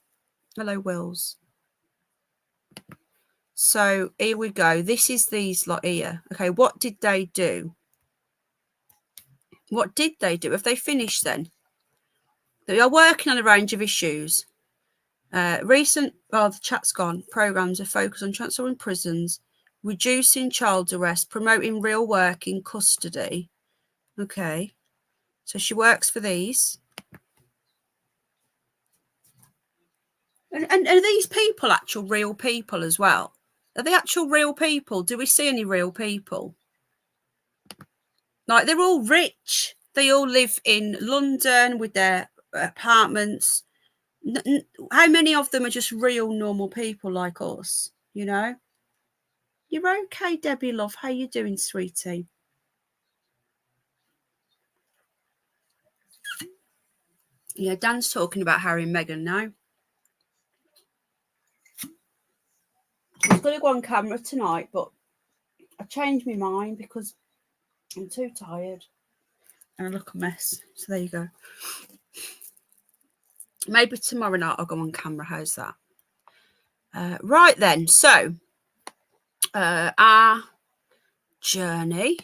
Hello, Wills. So here we go. This is these lot here. Okay, what did they do? What did they do? Have they finished then? They are working on a range of issues. The chat's gone. Programs are focused on transforming prisons, reducing child arrest, promoting real work in custody. Okay. So she works for these. And are these people actual real people as well? Are they actual real people? Do we see any real people? Like, they're all rich. They all live in London with their apartments. How many of them are just real normal people like us, you know? You're okay, Debbie love. How you doing, sweetie? Yeah, Dan's talking about Harry and Meghan now. I was going to go on camera tonight, but I changed my mind because I'm too tired and I look a mess. So there you go. Maybe tomorrow night I'll go on camera. How's that? Right then. So our journey.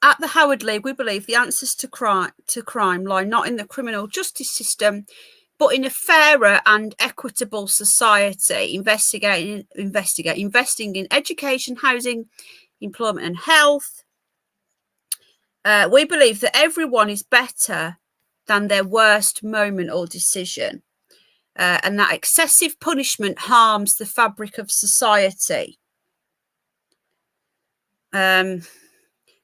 At the Howard League, we believe the answers to crime lie not in the criminal justice system, but in a fairer and equitable society, investing in education, housing, employment and health. We believe that everyone is better than their worst moment or decision, and that excessive punishment harms the fabric of society.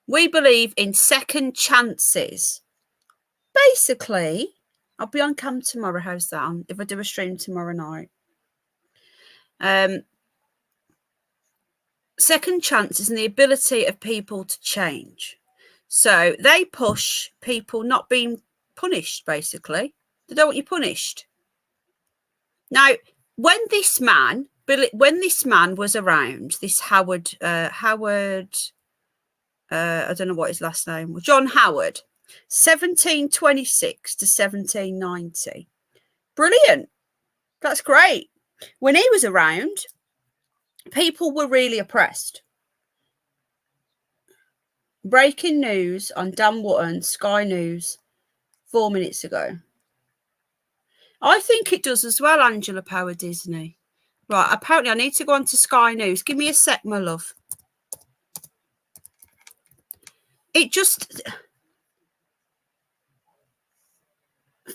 We believe in second chances. Basically, I'll be on cam tomorrow. How's that? If I do a stream tomorrow night. Second chances and the ability of people to change. So they push people not being punished, basically. They don't want you punished. Now, when this man was around, this Howard, I don't know what his last name was, John Howard, 1726 to 1790. Brilliant. That's great. When he was around, people were really oppressed. Breaking news on Dan Wootton, Sky News, 4 minutes ago. I think it does as well, Angela Power Disney. Right, apparently I need to go on to Sky News. Give me a sec, my love. It just...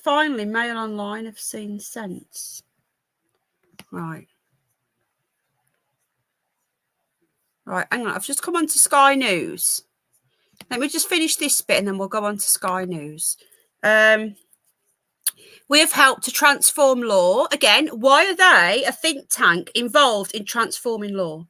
Finally, Mail Online have seen sense. Right. Right, hang on. I've just come on to Sky News. Let me just finish this bit and then we'll go on to Sky News. We have helped to transform law. Again, why are they, a think tank, involved in transforming law?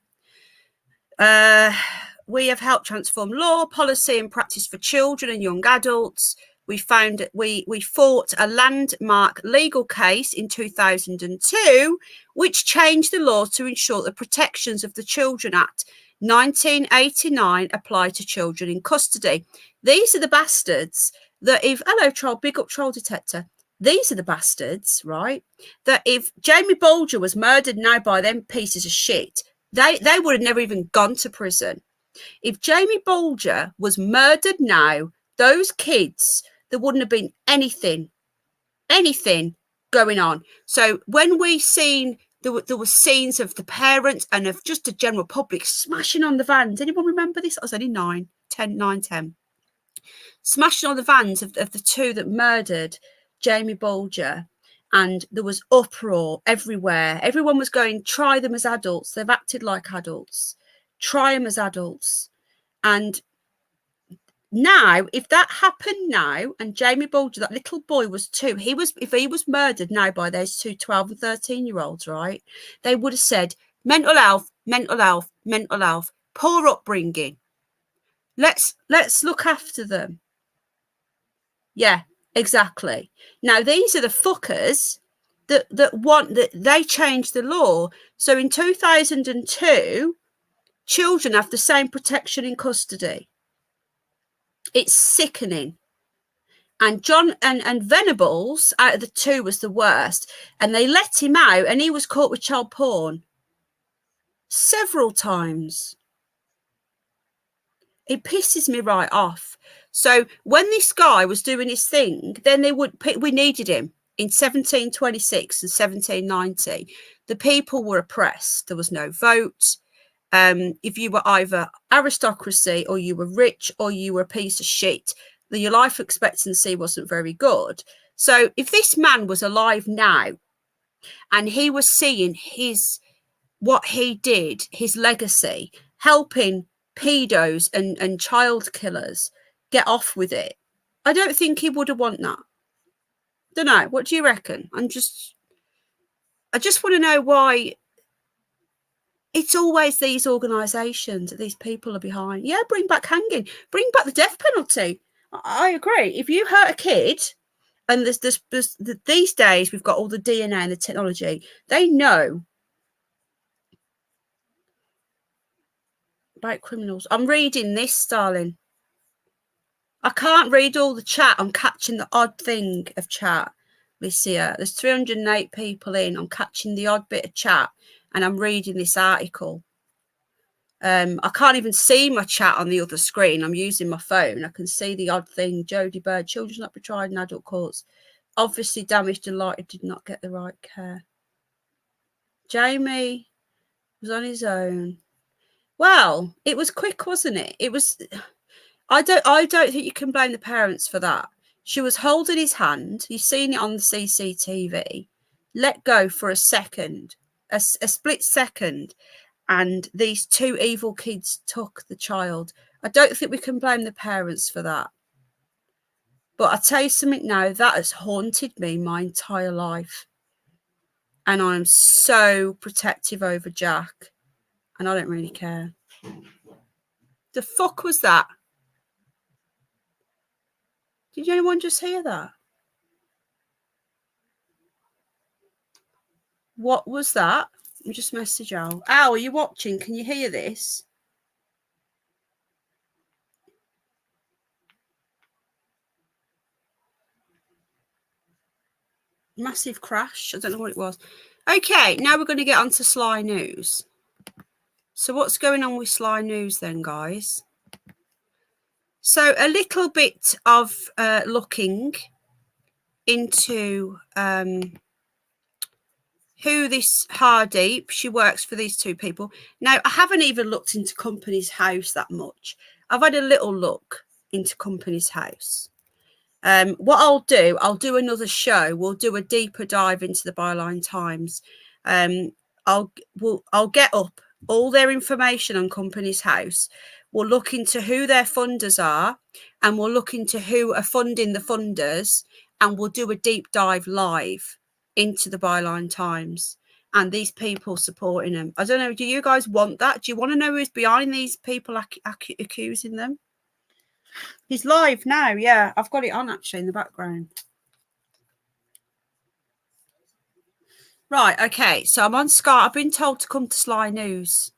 We have helped transform law, policy and practice for children and young adults. We fought a landmark legal case in 2002, which changed the law to ensure the protections of the Children Act 1989 apply to children in custody. These are the bastards that if, hello troll, big up troll detector. These are the bastards, right? That if Jamie Bolger was murdered now by them pieces of shit, they would have never even gone to prison. If Jamie Bolger was murdered now, those kids, there wouldn't have been anything going on. So when we seen, there were scenes of the parents and of just the general public smashing on the vans. Anyone remember this? I was only 9, 10. Smashing on the vans of the two that murdered Jamie Bolger. And there was uproar everywhere. Everyone was going, try them as adults. They've acted like adults. Try them as adults. And now, if that happened now, and Jamie Bolger, that little boy was 2, if he was murdered now by those two 12 and 13-year-olds, right, they would have said, mental health, poor upbringing. Let's look after them. Yeah, exactly. Now, these are the fuckers that want that they changed the law. So in 2002, children have the same protection in custody. It's sickening. And John and Venables, out of the two, was the worst. And they let him out and he was caught with child porn several times. It pisses me right off. So when this guy was doing his thing, then we needed him. in 1726 and 1790, the people were oppressed. There was no vote. If you were either aristocracy or you were rich or you were a piece of shit, your life expectancy wasn't very good. So if this man was alive now and he was seeing what he did, his legacy, helping pedos and child killers get off with it, I don't think he would have wanted that. Don't know. What do you reckon? I just want to know why it's always these organisations that these people are behind. Yeah, bring back hanging, bring back the death penalty. I agree. If you hurt a kid, and there's these days we've got all the DNA and the technology, they know about criminals. I'm reading this, darling. I can't read all the chat. I'm catching the odd thing of chat. Lucia, there's 308 people in. I'm catching the odd bit of chat, and I'm reading this article. I can't even see my chat on the other screen. I'm using my phone. I can see the odd thing. Jodie Bird, children not be tried in adult courts. Obviously damaged and lighted, did not get the right care. Jamie was on his own. Well, it was quick, wasn't it? It was. I don't think you can blame the parents for that. She was holding his hand. You've seen it on the CCTV. Let go for a second, a split second, and these two evil kids took the child. I don't think we can blame the parents for that. But I'll tell you something now, that has haunted me my entire life. And I'm so protective over Jack. And I don't really care. The fuck was that? Did anyone just hear that? What was that? Let me just message Al. Al, are you watching? Can you hear this? Massive crash. I don't know what it was. Okay, now we're going to get on to Sly News. So what's going on with Sly News then, guys? So a little bit of looking into who this Hardeep, she works for these two people. Now, I haven't even looked into Company's House that much. I've had a little look into Company's House. What I'll do another show. We'll do a deeper dive into the Byline Times. I'll get up all their information on Company's House. We'll look into who their funders are, and we'll look into who are funding the funders, and we'll do a deep dive live into the Byline Times and these people supporting them. I don't know. Do you guys want that? Do you want to know who's behind these people accusing them? He's live now. Yeah, I've got it on actually in the background. Right. Okay. So I'm on Sky. I've been told to come to Sly News.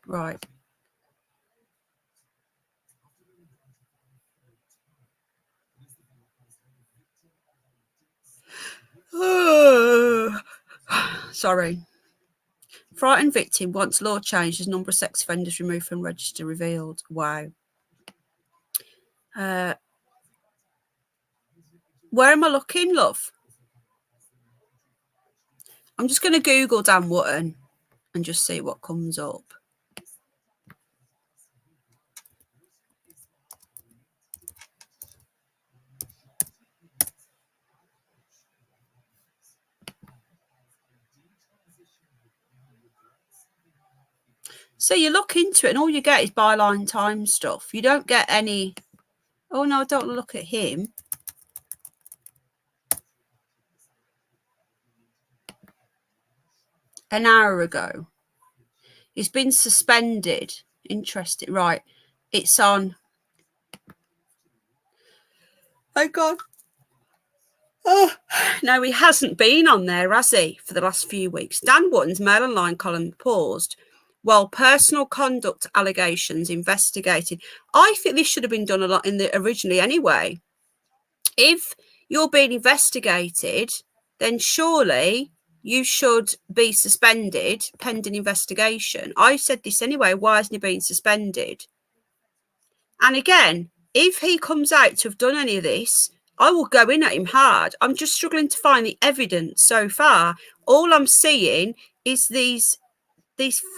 Right. Sorry. Frightened victim wants law changed as number of sex offenders removed from register revealed. Wow. Where am I looking, love? I'm just going to Google Dan Wootton and just see what comes up. So you look into it and all you get is Byline Times stuff. You don't get any... Oh, no, I don't look at him. An hour ago. He's been suspended. Interesting. Right. It's on... Oh, God. Oh, no, he hasn't been on there, has he, for the last few weeks? Dan Wootton's Mail Online column paused while personal conduct allegations investigated. I think this should have been done a lot originally anyway. If you're being investigated, then surely you should be suspended pending investigation. I said this anyway. Why hasn't he been suspended? And again, if he comes out to have done any of this, I will go in at him hard. I'm just struggling to find the evidence so far. All I'm seeing is these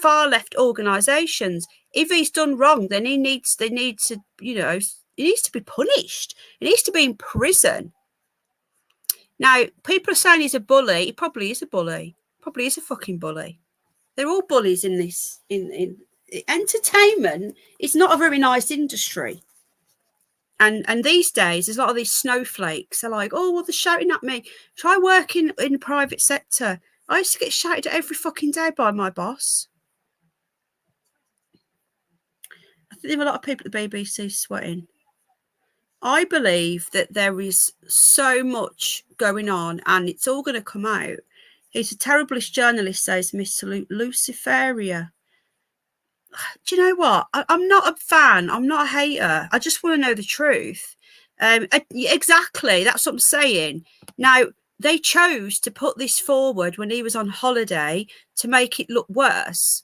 far left organisations. If he's done wrong, then they need to, he needs to be punished. He needs to be in prison. Now, people are saying he's a bully. He probably is a bully. Probably is a fucking bully. They're all bullies in this. In entertainment is not a very nice industry. And these days, there's a lot of these snowflakes. They're like, oh, well, they're shouting at me. Try working in the private sector. I used to get shouted at every fucking day by my boss. I think there are a lot of people at the BBC sweating. I believe that there is so much going on and it's all going to come out. He's a terriblest journalist, says Miss Luciferia. Do you know what? I'm not a fan. I'm not a hater. I just want to know the truth. Exactly. That's what I'm saying. Now, they chose to put this forward when he was on holiday to make it look worse.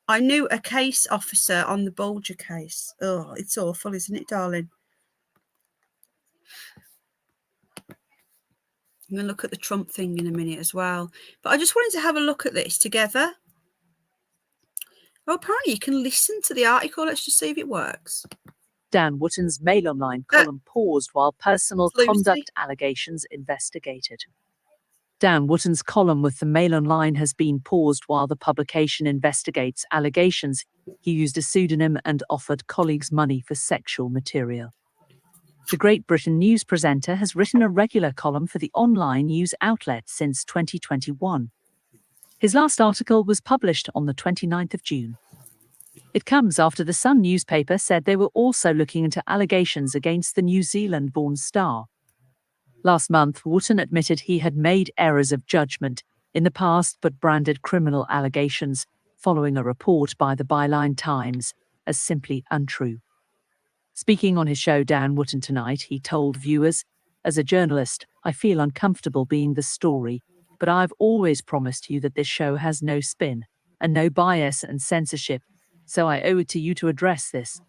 I knew a case officer on the Bulger case. Oh, it's awful, isn't it, darling? I'm going to look at the Trump thing in a minute as well. But I just wanted to have a look at this together. Well, apparently you can listen to the article. Let's just see if it works. Dan Wootton's Mail Online column paused while personal conduct allegations investigated. Dan Wootton's column with the Mail Online has been paused while the publication investigates allegations he used a pseudonym and offered colleagues money for sexual material. The Great Britain news presenter has written a regular column for the online news outlet since 2021. His last article was published on the 29th of June. It comes after the Sun newspaper said they were also looking into allegations against the New Zealand-born star. Last month, Wootton admitted he had made errors of judgment in the past but branded criminal allegations following a report by the Byline Times as simply untrue. Speaking on his show Dan Wootton Tonight, he told viewers, "As a journalist, I feel uncomfortable being the story, but I've always promised you that this show has no spin and no bias and censorship, so I owe it to you to address this."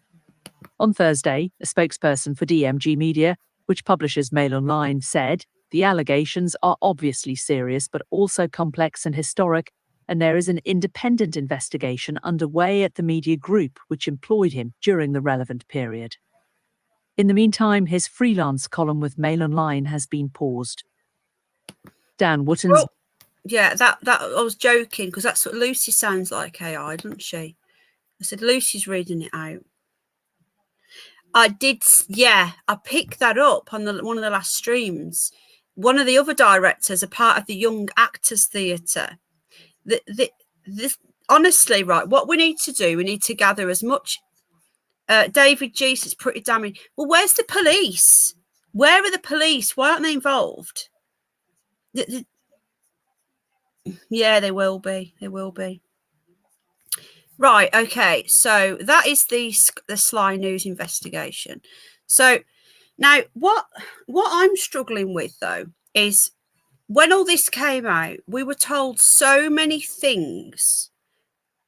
On Thursday, a spokesperson for DMG Media, which publishes Mail Online, said, "The allegations are obviously serious but also complex and historic, and there is an independent investigation underway at the media group which employed him during the relevant period." In the meantime, his freelance column with Mail Online has been paused. Dan Wootton's... Well, yeah, that I was joking because that's what Lucy sounds like AI, doesn't she? I said, Lucy's reading it out. I did, yeah, I picked that up on one of the last streams. One of the other directors, a part of the Young Actors Theatre. Honestly, right, what we need to do, we need to gather as much. David G says pretty damning. Well, where's the police? Where are the police? Why aren't they involved? Yeah, they will be. They will be. Right, okay, so that is the Sly News investigation. So now what I'm struggling with, though, is when all this came out, we were told so many things.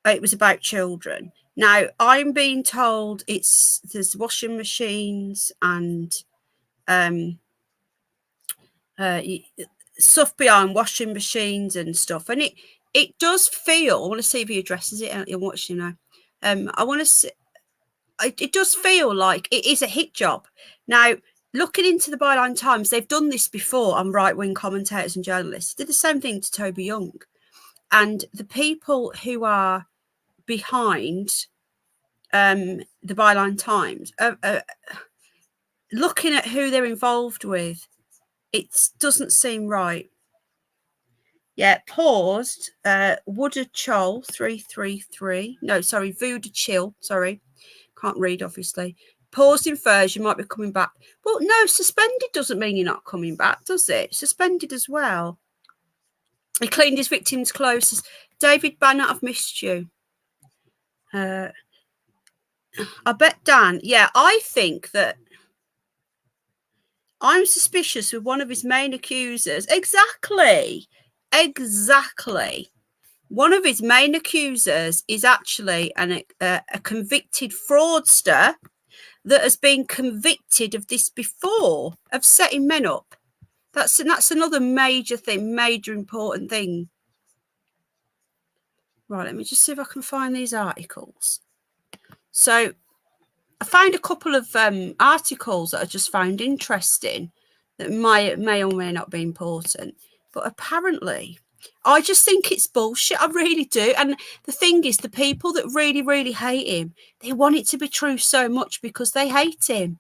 It was about children. Now I'm being told there's washing machines and stuff behind washing machines and stuff, and it does feel. I want to see if he addresses it. You're watching now. I want to see. It does feel like it is a hit job. Now, looking into the Byline Times, they've done this before on right-wing commentators and journalists. Did the same thing to Toby Young, and the people who are behind the Byline Times, looking at who they're involved with, it doesn't seem right. Yeah, paused. Wooda Chol 333. No, sorry, Voodoo Chill. Sorry, can't read obviously. Paused in Furs. You might be coming back. Well, no, suspended doesn't mean you're not coming back, does it? Suspended as well. He cleaned his victims' clothes. David Banner, I've missed you. I bet Dan. Yeah, I think that I'm suspicious with one of his main accusers. Exactly. One of his main accusers is actually a convicted fraudster that has been convicted of this before, of setting men up. That's another major thing, major important thing. Right, let me just see if I can find these articles. So I found a couple of articles that I just found interesting that may or may not be important. But apparently, I just think it's bullshit. I really do. And the thing is, the people that really, really hate him, they want it to be true so much because they hate him.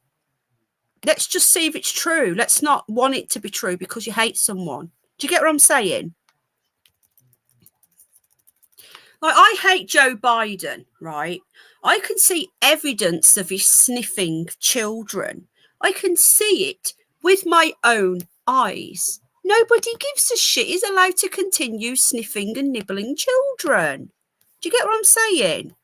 Let's just see if it's true. Let's not want it to be true because you hate someone. Do you get what I'm saying? Like, I hate Joe Biden, right? I can see evidence of his sniffing children. I can see it with my own eyes. Nobody gives a shit. He's allowed to continue sniffing and nibbling children. Do you get what I'm saying?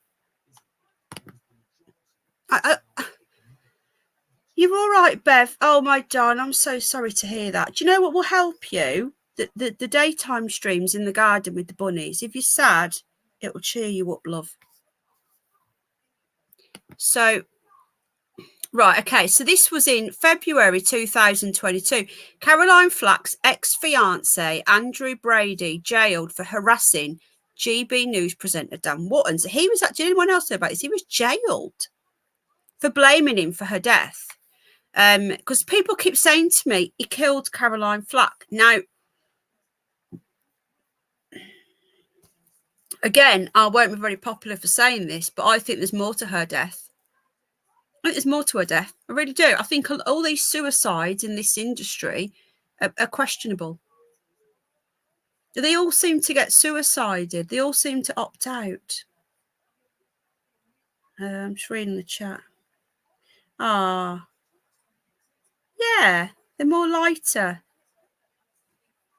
You're all right, Bev. Oh, my darling, I'm so sorry to hear that. Do you know what will help you? The daytime streams in the garden with the bunnies. If you're sad, it will cheer you up, love. So, right, okay. So this was in February 2022. Caroline Flack's ex-fiance, Andrew Brady, jailed for harassing GB News presenter Dan Wootton. So he was actually, anyone else know about this? He was jailed for blaming him for her death. Because people keep saying to me, he killed Caroline Flack. Now, again, I won't be very popular for saying this, but I think there's more to her death. I think there's more to her death. I really do. I think all these suicides in this industry are questionable. They all seem to get suicided. They all seem to opt out. I'm just reading the chat. Yeah, they're more lighter.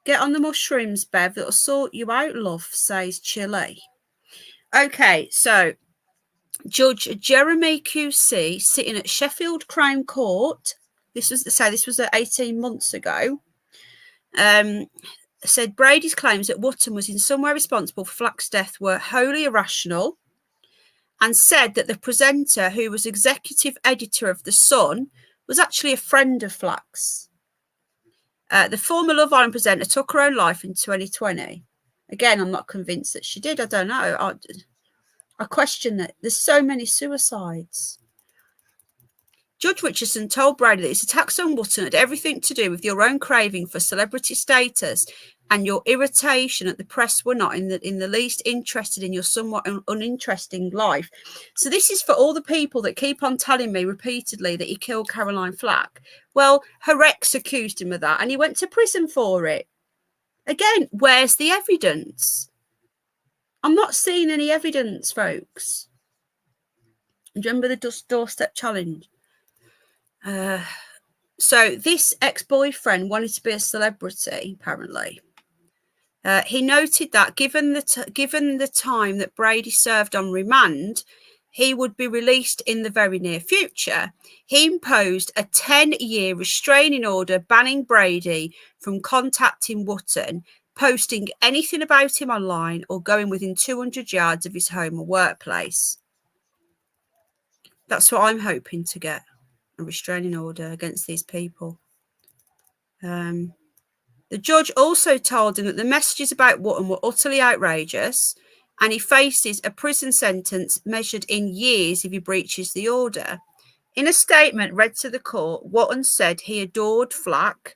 Get on the mushrooms, Bev. It'll sort you out, love, says Chile. Okay, so Judge Jeremy QC, sitting at Sheffield Crown Court, this was 18 months ago, said Brady's claims that Wootton was in some way responsible for Flack's death were wholly irrational, and said that the presenter, who was executive editor of The Sun, was actually a friend of Flack's. The former Love Island presenter took her own life in 2020. Again, I'm not convinced that she did. I don't know. I question that. There's so many suicides. Judge Richardson told Brady that his attacks on Wootton had everything to do with your own craving for celebrity status and your irritation at the press were not in the least interested in your somewhat uninteresting life. So this is for all the people that keep on telling me repeatedly that he killed Caroline Flack. Well, her ex accused him of that and he went to prison for it. Again, where's the evidence? I'm not seeing any evidence, folks. Do you remember the doorstep challenge? So this ex-boyfriend wanted to be a celebrity, apparently. He noted that given the time that Brady served on remand, he would be released in the very near future. He imposed a 10-year restraining order banning Brady from contacting Wootton, posting anything about him online, or going within 200 yards of his home or workplace. That's what I'm hoping to get, a restraining order against these people. The judge also told him that the messages about Wootton were utterly outrageous and he faces a prison sentence measured in years if he breaches the order. In a statement read to the court, Wootton said he adored Flack.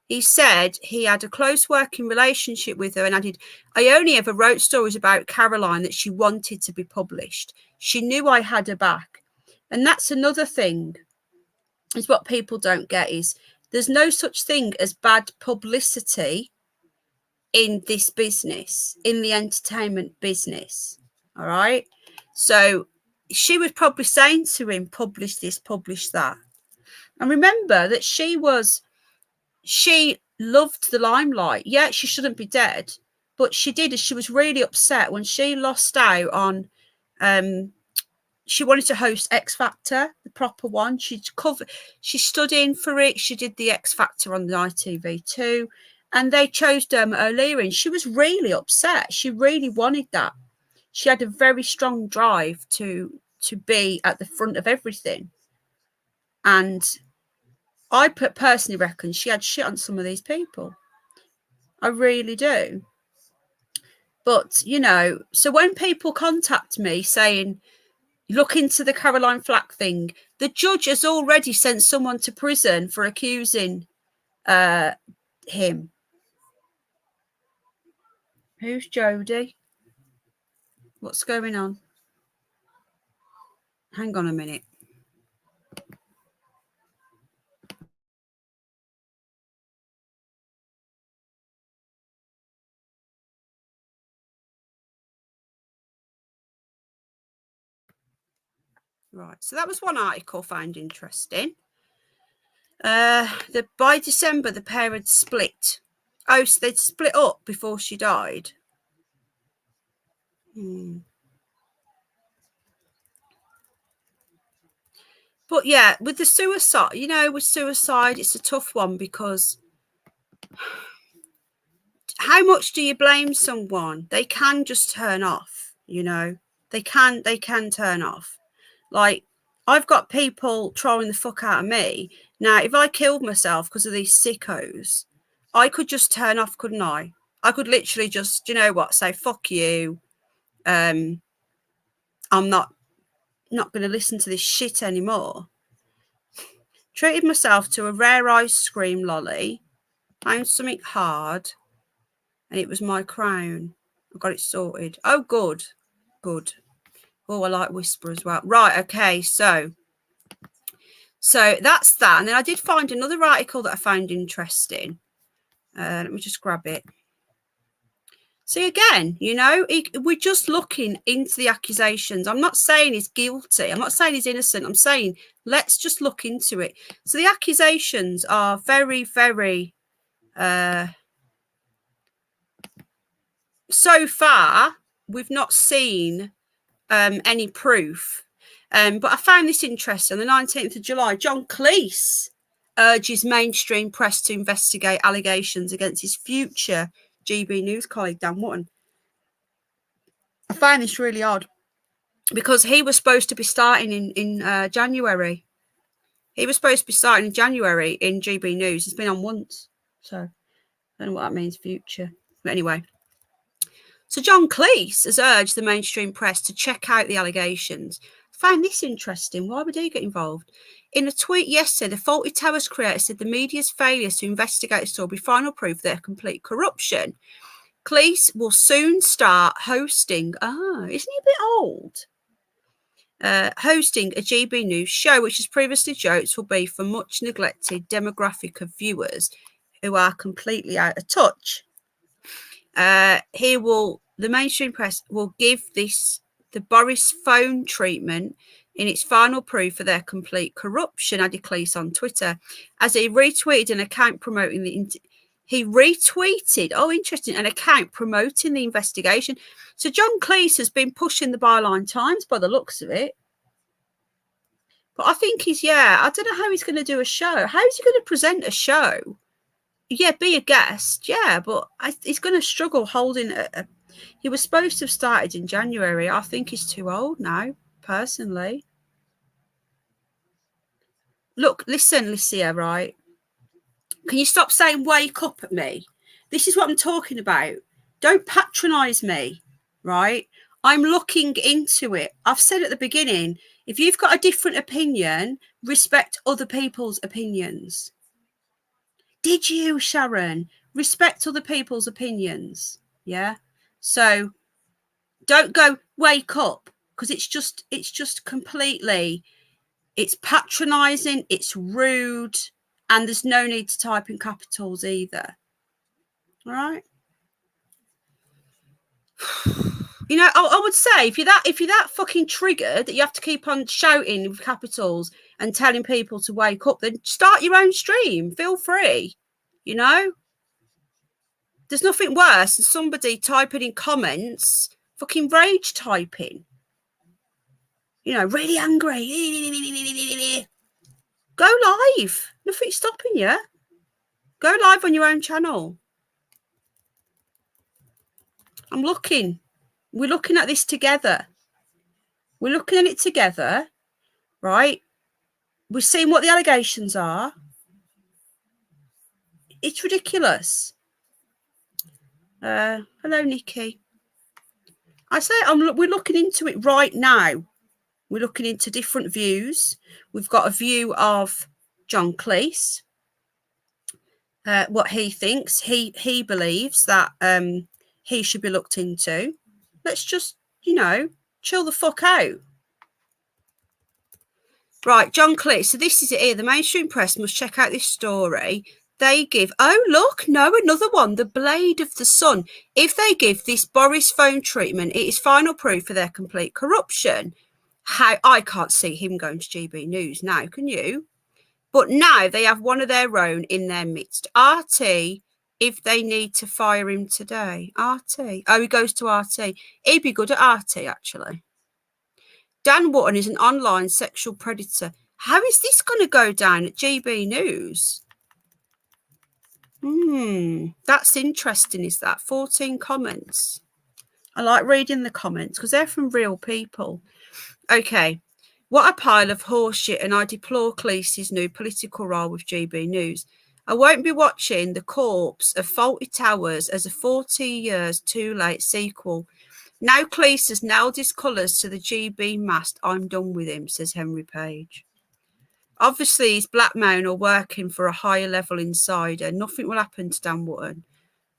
He said he had a close working relationship with her and added, I only ever wrote stories about Caroline that she wanted to be published. She knew I had her back. And that's another thing, is what people don't get is there's no such thing as bad publicity in this business, in the entertainment business. All right. So she was probably saying to him, publish this, publish that. And remember that she loved the limelight. Yeah, she shouldn't be dead, but she did. She was really upset when she lost out on, she wanted to host X Factor, the proper one. She stood in for it. She did the X Factor on the ITV2, and they chose Dermot O'Leary. She was really upset. She really wanted that. She had a very strong drive to be at the front of everything. And I personally reckon she had shit on some of these people. I really do. But, you know, so when people contact me saying, look into the Caroline Flack thing, the judge has already sent someone to prison for accusing him. Who's Jodie? What's going on? Hang on a minute. Right, so that was one article I found interesting. By December, the pair had split. Oh, so they'd split up before she died. But yeah, with the suicide, you know, with suicide, it's a tough one because how much do you blame someone? They can just turn off, you know. They can turn off. Like, I've got people trolling the fuck out of me. Now, if I killed myself because of these sickos, I could just turn off, couldn't I? I could literally just, you know what, say, fuck you. I'm not going to listen to this shit anymore. Treated myself to a rare ice cream lolly. Found something hard. And it was my crown. I got it sorted. Oh, good. Good. Oh, I like Whisper as well. Right, okay, so that's that. And then I did find another article that I found interesting. Let me just grab it. See, again, you know, we're just looking into the accusations. I'm not saying he's guilty. I'm not saying he's innocent. I'm saying let's just look into it. So the accusations are very, very... so far, we've not seen any proof. But I found this interesting. On the 19th of July, John Cleese urges mainstream press to investigate allegations against his future GB News colleague, Dan Wootton. I find this really odd because he was supposed to be starting in January. He was supposed to be starting in January in GB News. He's been on once. So I don't know what that means, future. But anyway. So John Cleese has urged the mainstream press to check out the allegations. I find this interesting. Why would he get involved? In a tweet yesterday, the Faulty Towers creator said the media's failures to investigate the story will be final proof of their complete corruption. Cleese will soon start hosting... isn't he a bit old? Hosting a GB News show, which as previously joked will be for much neglected demographic of viewers who are completely out of touch. The mainstream press will give this the Boris phone treatment in its final proof of their complete corruption, added Cleese on Twitter, as he retweeted an account promoting an account promoting the investigation. So John Cleese has been pushing the Byline Times by the looks of it. But I think I don't know how he's going to do a show. How is he going to present a show? Yeah, be a guest. Yeah, but he's going to struggle holding he was supposed to have started in January. I think he's too old now, personally. Look, listen, Lucia, right? Can you stop saying wake up at me? This is what I'm talking about. Don't patronise me, right? I'm looking into it. I've said at the beginning, if you've got a different opinion, respect other people's opinions. Did you, Sharon? Respect other people's opinions. Yeah. So don't go wake up, because it's just completely, it's patronising, it's rude, and there's no need to type in capitals either. All right. You know, I would say if you're that fucking triggered that you have to keep on shouting with capitals and telling people to wake up, then start your own stream. Feel free. You know, there's nothing worse than somebody typing in comments, fucking rage typing. You know, really angry. Go live. Nothing's stopping you. Go live on your own channel. I'm looking. We're looking at this together. We're looking at it together, right? we've seen what the allegations are. It's ridiculous. Hello, Nikki. I say we're looking into it right now. We're looking into different views. We've got a view of John Cleese, what he thinks. He believes that he should be looked into. Let's just, chill the fuck out. Right, John Cleese. So this is it here. The mainstream press must check out this story. They give, another one, the Blade of the Sun. If they give this Boris phone treatment, it is final proof of their complete corruption. I can't see him going to GB News now, can you? But now they have one of their own in their midst. RT, if they need to fire him today. RT. Oh, he goes to RT. He'd be good at RT, actually. Dan Wootton is an online sexual predator. How is this going to go down at GB News? That's interesting, is that? 14 comments. I like reading the comments because they're from real people. Okay. What a pile of horseshit, and I deplore Cleese's new political role with GB News. I won't be watching The Corpse of Faulty Towers as a 40 years too late sequel. Now Cleese has nailed his colours to the GB mast. I'm done with him, says Henry Page. Obviously, he's blackmailed or working for a higher level insider. Nothing will happen to Dan Wootton.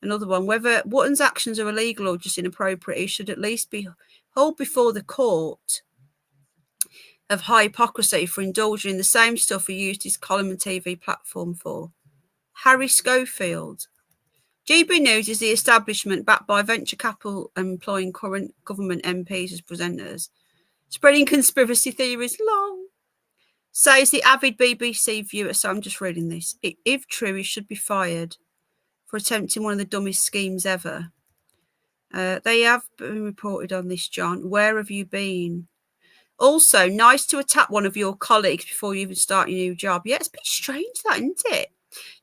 Another one, whether Wootton's actions are illegal or just inappropriate, he should at least be held before the court of high hypocrisy for indulging in the same stuff he used his column and TV platform for. Harry Schofield. GB News is the establishment backed by venture capital employing current government MPs as presenters, spreading conspiracy theories. Long. Says the avid BBC viewer. So I'm just reading this. If true, he should be fired for attempting one of the dumbest schemes ever. They have been reported on this, John. Where have you been? Also, nice to attack one of your colleagues before you even start your new job. Yeah, it's a bit strange, that, isn't it?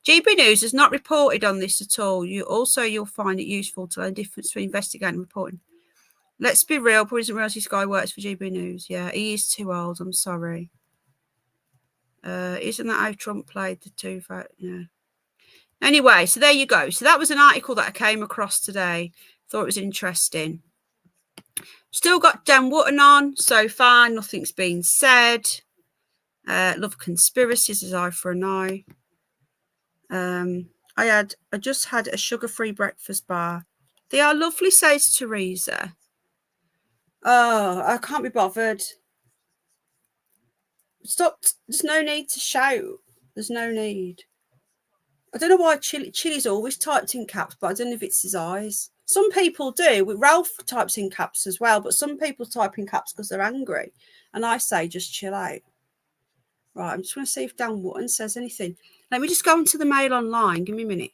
GB News has not reported on this at all. You'll find it useful to learn the difference between investigating and reporting. Let's be real. Probably doesn't realise this guy works for GB News. Yeah, he is too old. I'm sorry. Isn't that how Trump played the two? Yeah. Anyway, so there you go. So that was an article that I came across today. Thought it was interesting. Still got Dan Wootton on so far. Nothing's been said. Love conspiracies as eye for an eye. I just had a sugar-free breakfast bar. They are lovely, says Teresa. Oh, I can't be bothered. Stop. There's no need to shout. There's no need. I don't know why Chili's always typed in caps, but I don't know if it's his eyes. Some people do. Ralph types in caps as well, but some people type in caps because they're angry. And I say, just chill out. Right, I'm just going to see if Dan Wootton says anything. Let me just go into the Mail Online. Give me a minute.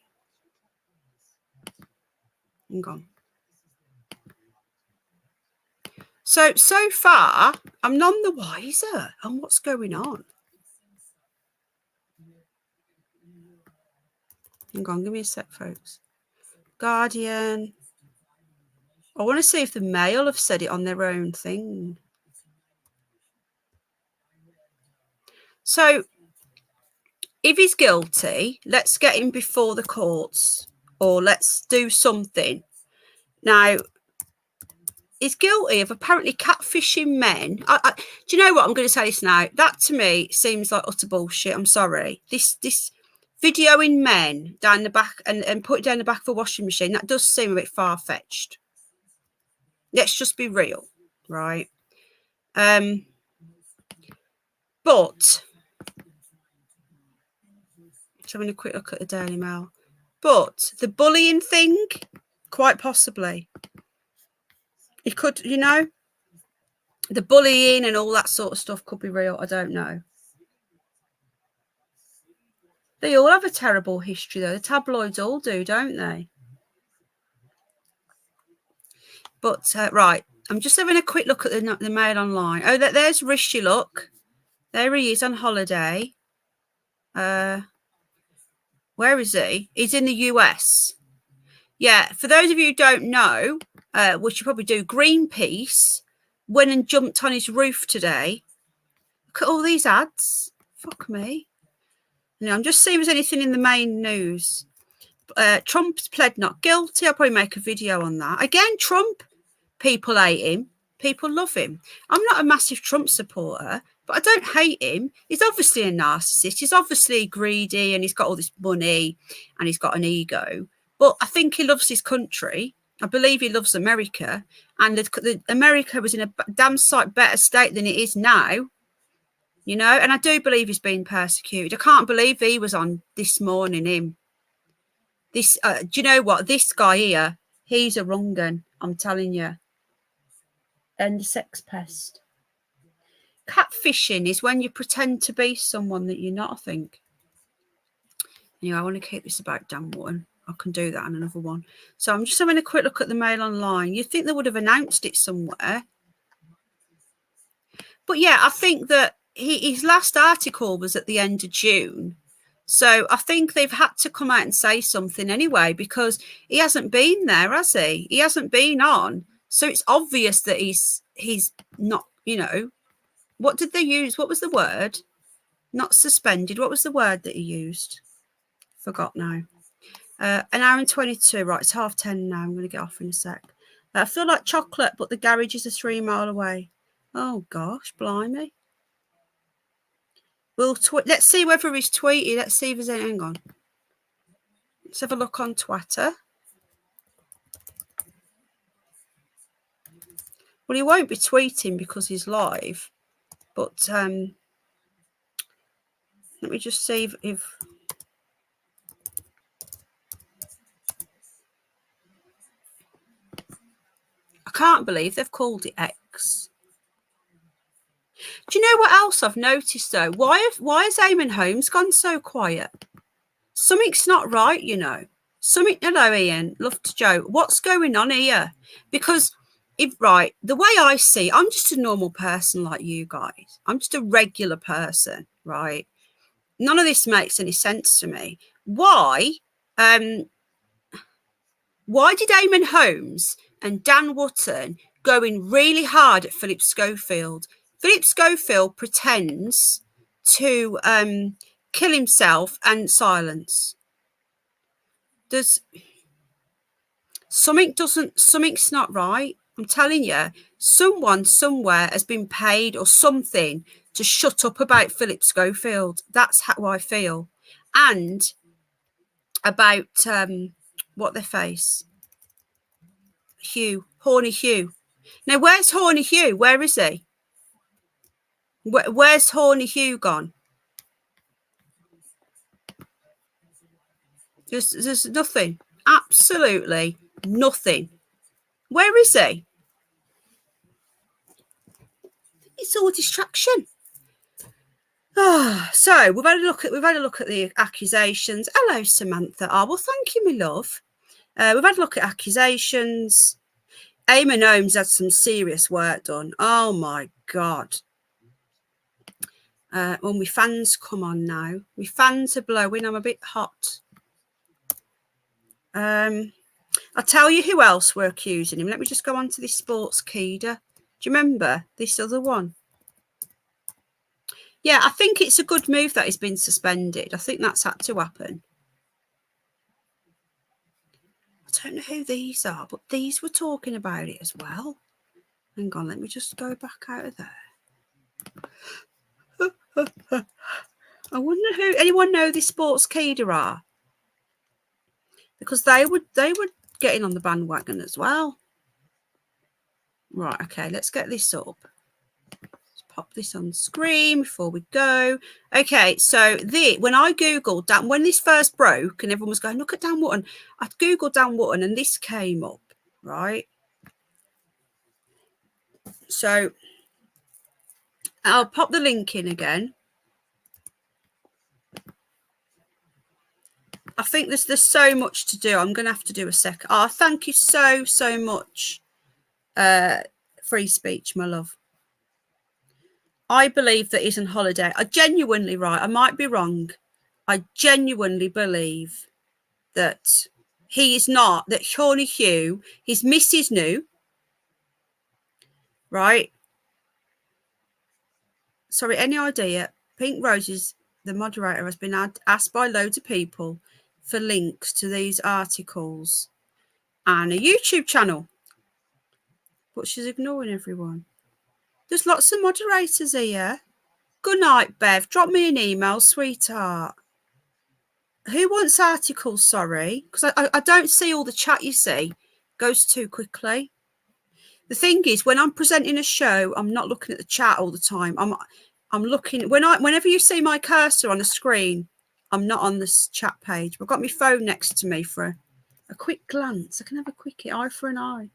Hang on. So far, I'm none the wiser on what's going on. Hang on, give me a sec, folks. Guardian. I want to see if the Mail have said it on their own thing. So, if he's guilty, let's get him before the courts, or let's do something. Now, he's guilty of apparently catfishing men. Do you know what? I'm going to say this now. That to me seems like utter bullshit. I'm sorry. This videoing men down the back and put it down the back of a washing machine, that does seem a bit far-fetched. Let's just be real, right? But just having a quick look at the Daily Mail. But the bullying thing, quite possibly. It could, the bullying and all that sort of stuff could be real. I don't know. They all have a terrible history, though. The tabloids all do, don't they? But, right, I'm just having a quick look at the Mail Online. Oh, there's Rishi, look. There he is on holiday. Where is he? He's in the US. Yeah, for those of you who don't know, which you probably do, Greenpeace went and jumped on his roof today. Look at all these ads Fuck me. Now, I'm just seeing if there's anything in the main news. Trump's pled not guilty. I'll probably make a video on that. Again, Trump, people hate him. People love him. I'm not a massive Trump supporter, but I don't hate him. He's obviously a narcissist. He's obviously greedy and he's got all this money and he's got an ego. But I think he loves his country. I believe he loves America. And America was in a damn sight better state than it is now. You know, and I do believe he's being persecuted. I can't believe he was on This Morning, him. This, do you know what? This guy here, he's a wrong un, I'm telling you. And a sex pest. Catfishing is when you pretend to be someone that you're not, I think. Anyway, I want to keep this about Dan Wootton. I can do that on another one. So I'm just having a quick look at the Mail Online. You'd think they would have announced it somewhere. But yeah, I think that his last article was at the end of June. So I think they've had to come out and say something anyway, because he hasn't been there, has he? He hasn't been on. So it's obvious that he's not, you know, what did they use? What was the word? Not suspended. What was the word that he used? Forgot now. An hour and 22. Right, it's 10:30 now. I'm going to get off in a sec. I feel like chocolate, but the garage is 3 miles away. Oh, gosh, blimey. Let's see whether he's tweeted. Let's see if there's any. Hang on. Let's have a look on Twitter. Well, he won't be tweeting because he's live. But let me just see if I can't believe they've called it X. Do you know what else I've noticed though? Why has Eamon Holmes gone so quiet? Something's not right, you know. Hello, Ian. Love to joke. What's going on here? Because the way I see, I'm just a normal person like you guys. I'm just a regular person, right? None of this makes any sense to me. Why did Eamon Holmes and Dan Wootton go in really hard at Philip Schofield? Philip Schofield pretends to kill himself and silence. Something's not right. I'm telling you, someone somewhere has been paid or something to shut up about Philip Schofield. That's how I feel. And about what they face. Horny Hugh. Now, where's Horny Hugh? Where is he? Where's Horny Hugh gone? There's nothing. Absolutely nothing. Where is he? It's all distraction. So we've had a look at the accusations. Hello, Samantha. Well, thank you, my love. We've had a look at accusations. Eamon Holmes had some serious work done. Oh my God. Well, my fans come on now. My fans are blowing. I'm a bit hot. I'll tell you who else we're accusing him. Let me just go on to this Sports Keeda. Do you remember this other one? Yeah, I think it's a good move that he's been suspended. I think that's had to happen. I don't know who these are, but these were talking about it as well. Hang on, let me just go back out of there. I wonder who. Anyone know the Sports Keeda are? Because they were getting on the bandwagon as well. Right, okay, let's get this up. Let's pop this on screen before we go. Okay, so when I Googled that, when this first broke and everyone was going, look at Dan Wootton, I Googled Dan Wootton and this came up, right? So I'll pop the link in again. I think there's so much to do. I'm going to have to do a second. Thank you so much. Free speech, my love. I believe that he's on holiday. I genuinely, right, I might be wrong. I genuinely believe that he is not, that Horny Hugh, his missus knew, right? Sorry, any idea? Pink Roses, the moderator, has been asked by loads of people for links to these articles and a YouTube channel, but she's ignoring everyone. There's lots of moderators here. Good night, Bev. Drop me an email, sweetheart. Who wants articles? Sorry, because I don't see all the chat. You see, goes too quickly. The thing is, when I'm presenting a show, I'm not looking at the chat all the time. I'm looking whenever you see my cursor on the screen, I'm not on this chat page. I've got my phone next to me for a quick glance. I can have a quickie, eye for an eye.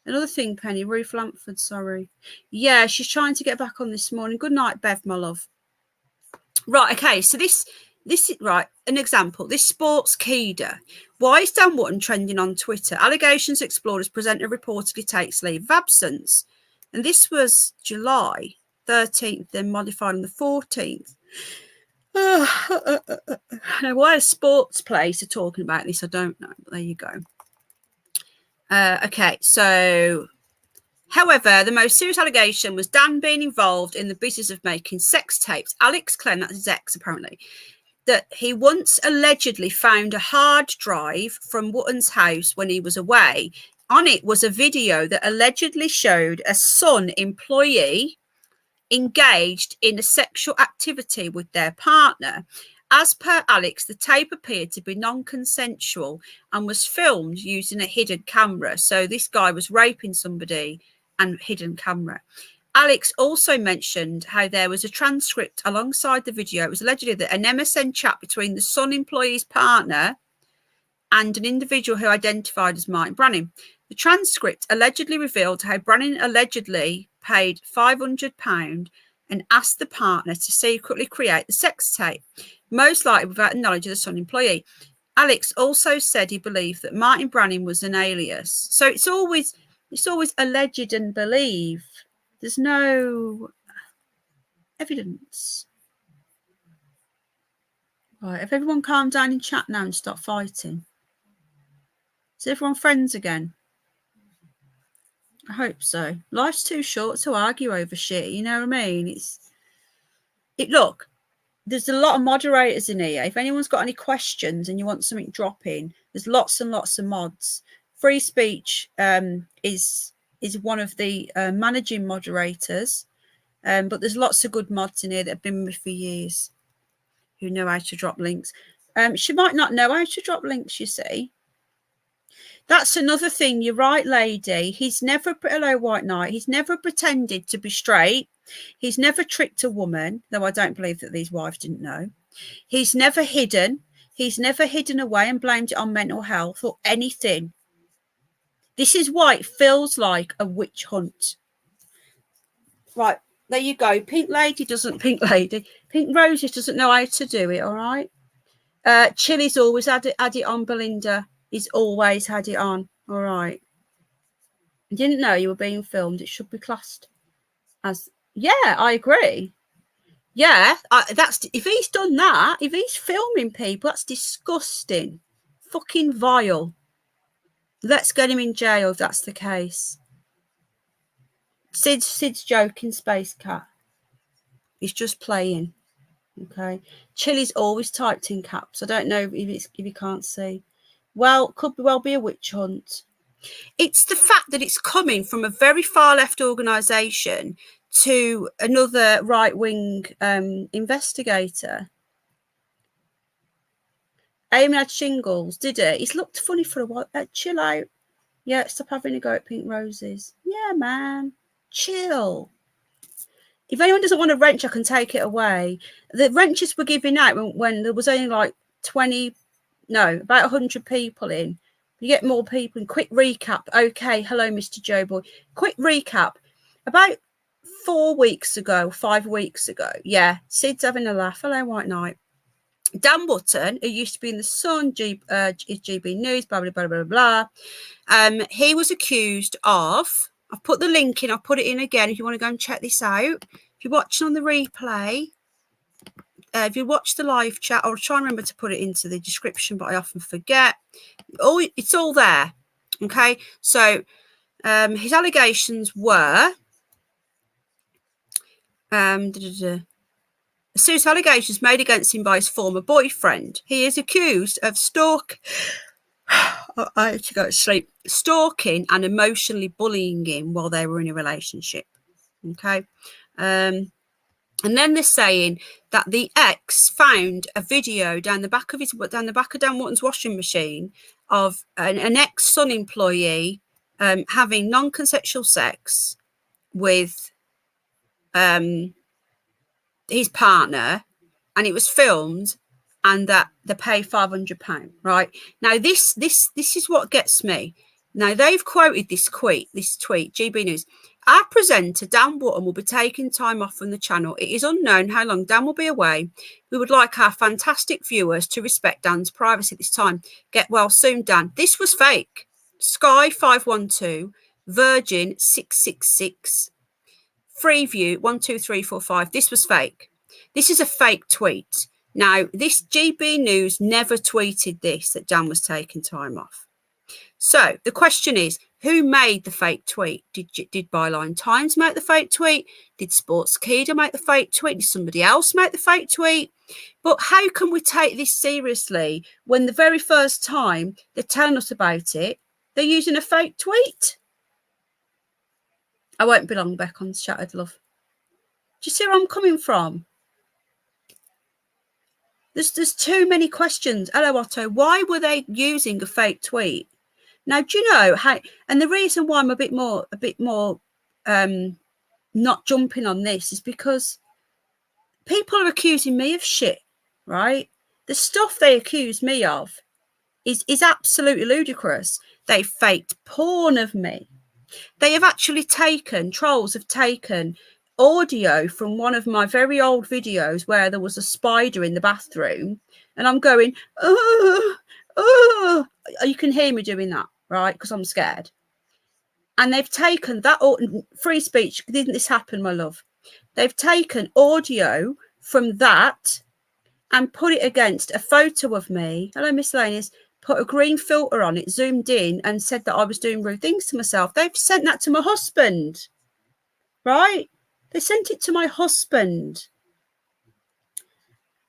Another thing, Penny, Ruth Lampford, sorry. Yeah, she's trying to get back on this morning. Good night, Bev, my love. Right, okay, so this is, right, an example. This sports keeder. Why is Dan Wootton trending on Twitter? Allegations explored as presenter reportedly takes leave of absence. And this was July 13th, then modified on the 14th. Now, why a sports place are talking about this, I don't know. But there you go. Okay, so, however, the most serious allegation was Dan being involved in the business of making sex tapes. Alex claimed, that's his ex apparently, that he once allegedly found a hard drive from Wootton's house when he was away. On it was a video that allegedly showed a Sun employee engaged in a sexual activity with their partner. As per Alex, the tape appeared to be non-consensual and was filmed using a hidden camera. So this guy was raping somebody and hidden camera. Alex also mentioned how there was a transcript alongside the video. It was allegedly that an MSN chat between the Sun employee's partner and an individual who identified as Martin Branning. The transcript allegedly revealed how Branning allegedly paid £500 and asked the partner to secretly create the sex tape, most likely without the knowledge of the Sun employee. Alex also said he believed that Martin Branning was an alias. So it's always alleged and believed. There's no evidence. Right, if everyone calm down in chat now and stop fighting. Is everyone friends again? I hope so. Life's too short to argue over shit, you know what I mean? Look, there's a lot of moderators in here. If anyone's got any questions and you want something dropping, there's lots and lots of mods. Free speech is one of the managing moderators, but there's lots of good mods in here that have been with me for years who know how to drop links. She might not know how to drop links, you see. That's another thing. You're right, lady. He's never, hello, White Knight. He's never pretended to be straight. He's never tricked a woman, though I don't believe that these wives didn't know. He's never hidden. He's never hidden away and blamed it on mental health or anything. This is why it feels like a witch hunt. Right, there you go. Pink Roses doesn't know how to do it, all right? Chili's always had it on, Belinda. He's always had it on, all right? I didn't know you were being filmed. It should be classed as... Yeah, I agree. Yeah, that's if he's done that, if he's filming people, that's disgusting. Fucking vile. Let's get him in jail if that's the case. Sid's joking, Space Cat. He's just playing. Okay. Chili's always typed in caps. I don't know if you can't see. Well, could well be a witch hunt. It's the fact that it's coming from a very far left organisation to another right-wing investigator. Eamon had shingles, did it? He's looked funny for a while. Chill out. Yeah, stop having a go at Pink Roses. Yeah, man. Chill. If anyone doesn't want a wrench, I can take it away. The wrenches were giving out when there was only like about 100 people in. You get more people in. Quick recap. Okay, hello, Mr. Joe Boy. Quick recap. About 5 weeks ago, yeah, Sid's having a laugh. Hello, White Knight. Dan Wootton, who used to be in the Sun, GB News, blah, blah, blah, blah, blah. He was accused of, I've put the link in, I'll put it in again if you want to go and check this out. If you're watching on the replay, if you watch the live chat, I'll try and remember to put it into the description, but I often forget. It's all there. Okay, so his allegations were serious allegations made against him by his former boyfriend. He is accused of I actually got to sleep. Stalking and emotionally bullying him while they were in a relationship. Okay. And then they're saying that the ex found a video down the back of Dan Wootton's washing machine of an ex-Sun employee having non-consensual sex with his partner, and it was filmed, and that they pay £500. Right now, this is what gets me. Now they've quoted this tweet. GB News. Our presenter Dan Wootton will be taking time off from the channel. It is unknown how long Dan will be away. We would like our fantastic viewers to respect Dan's privacy at this time. Get well soon, Dan. This was fake. Sky 512, Virgin 666. Freeview 12345. This was fake. This is a fake tweet. Now, this GB News never tweeted this, that Dan was taking time off. So the question is, who made the fake tweet? Did Byline Times make the fake tweet? Did Sportskeeda make the fake tweet? Did somebody else make the fake tweet? But how can we take this seriously when the very first time they're telling us about it, they're using a fake tweet? I won't be long, Beck, on Shattered Love. Do you see where I'm coming from? There's too many questions. Hello, Otto. Why were they using a fake tweet? Now, do you know how? And the reason why I'm a bit more not jumping on this is because people are accusing me of shit, right? The stuff they accuse me of is absolutely ludicrous. They faked porn of me. They have actually trolls have taken audio from one of my very old videos where there was a spider in the bathroom, and I'm going, oh, you can hear me doing that, right? Because I'm scared. And they've taken that free speech. Didn't this happen, my love? They've taken audio from that and put it against a photo of me. Hello, miscellaneous. Put a green filter on it, zoomed in, and said that I was doing rude things to myself. They've sent that to my husband, right? They sent it to my husband.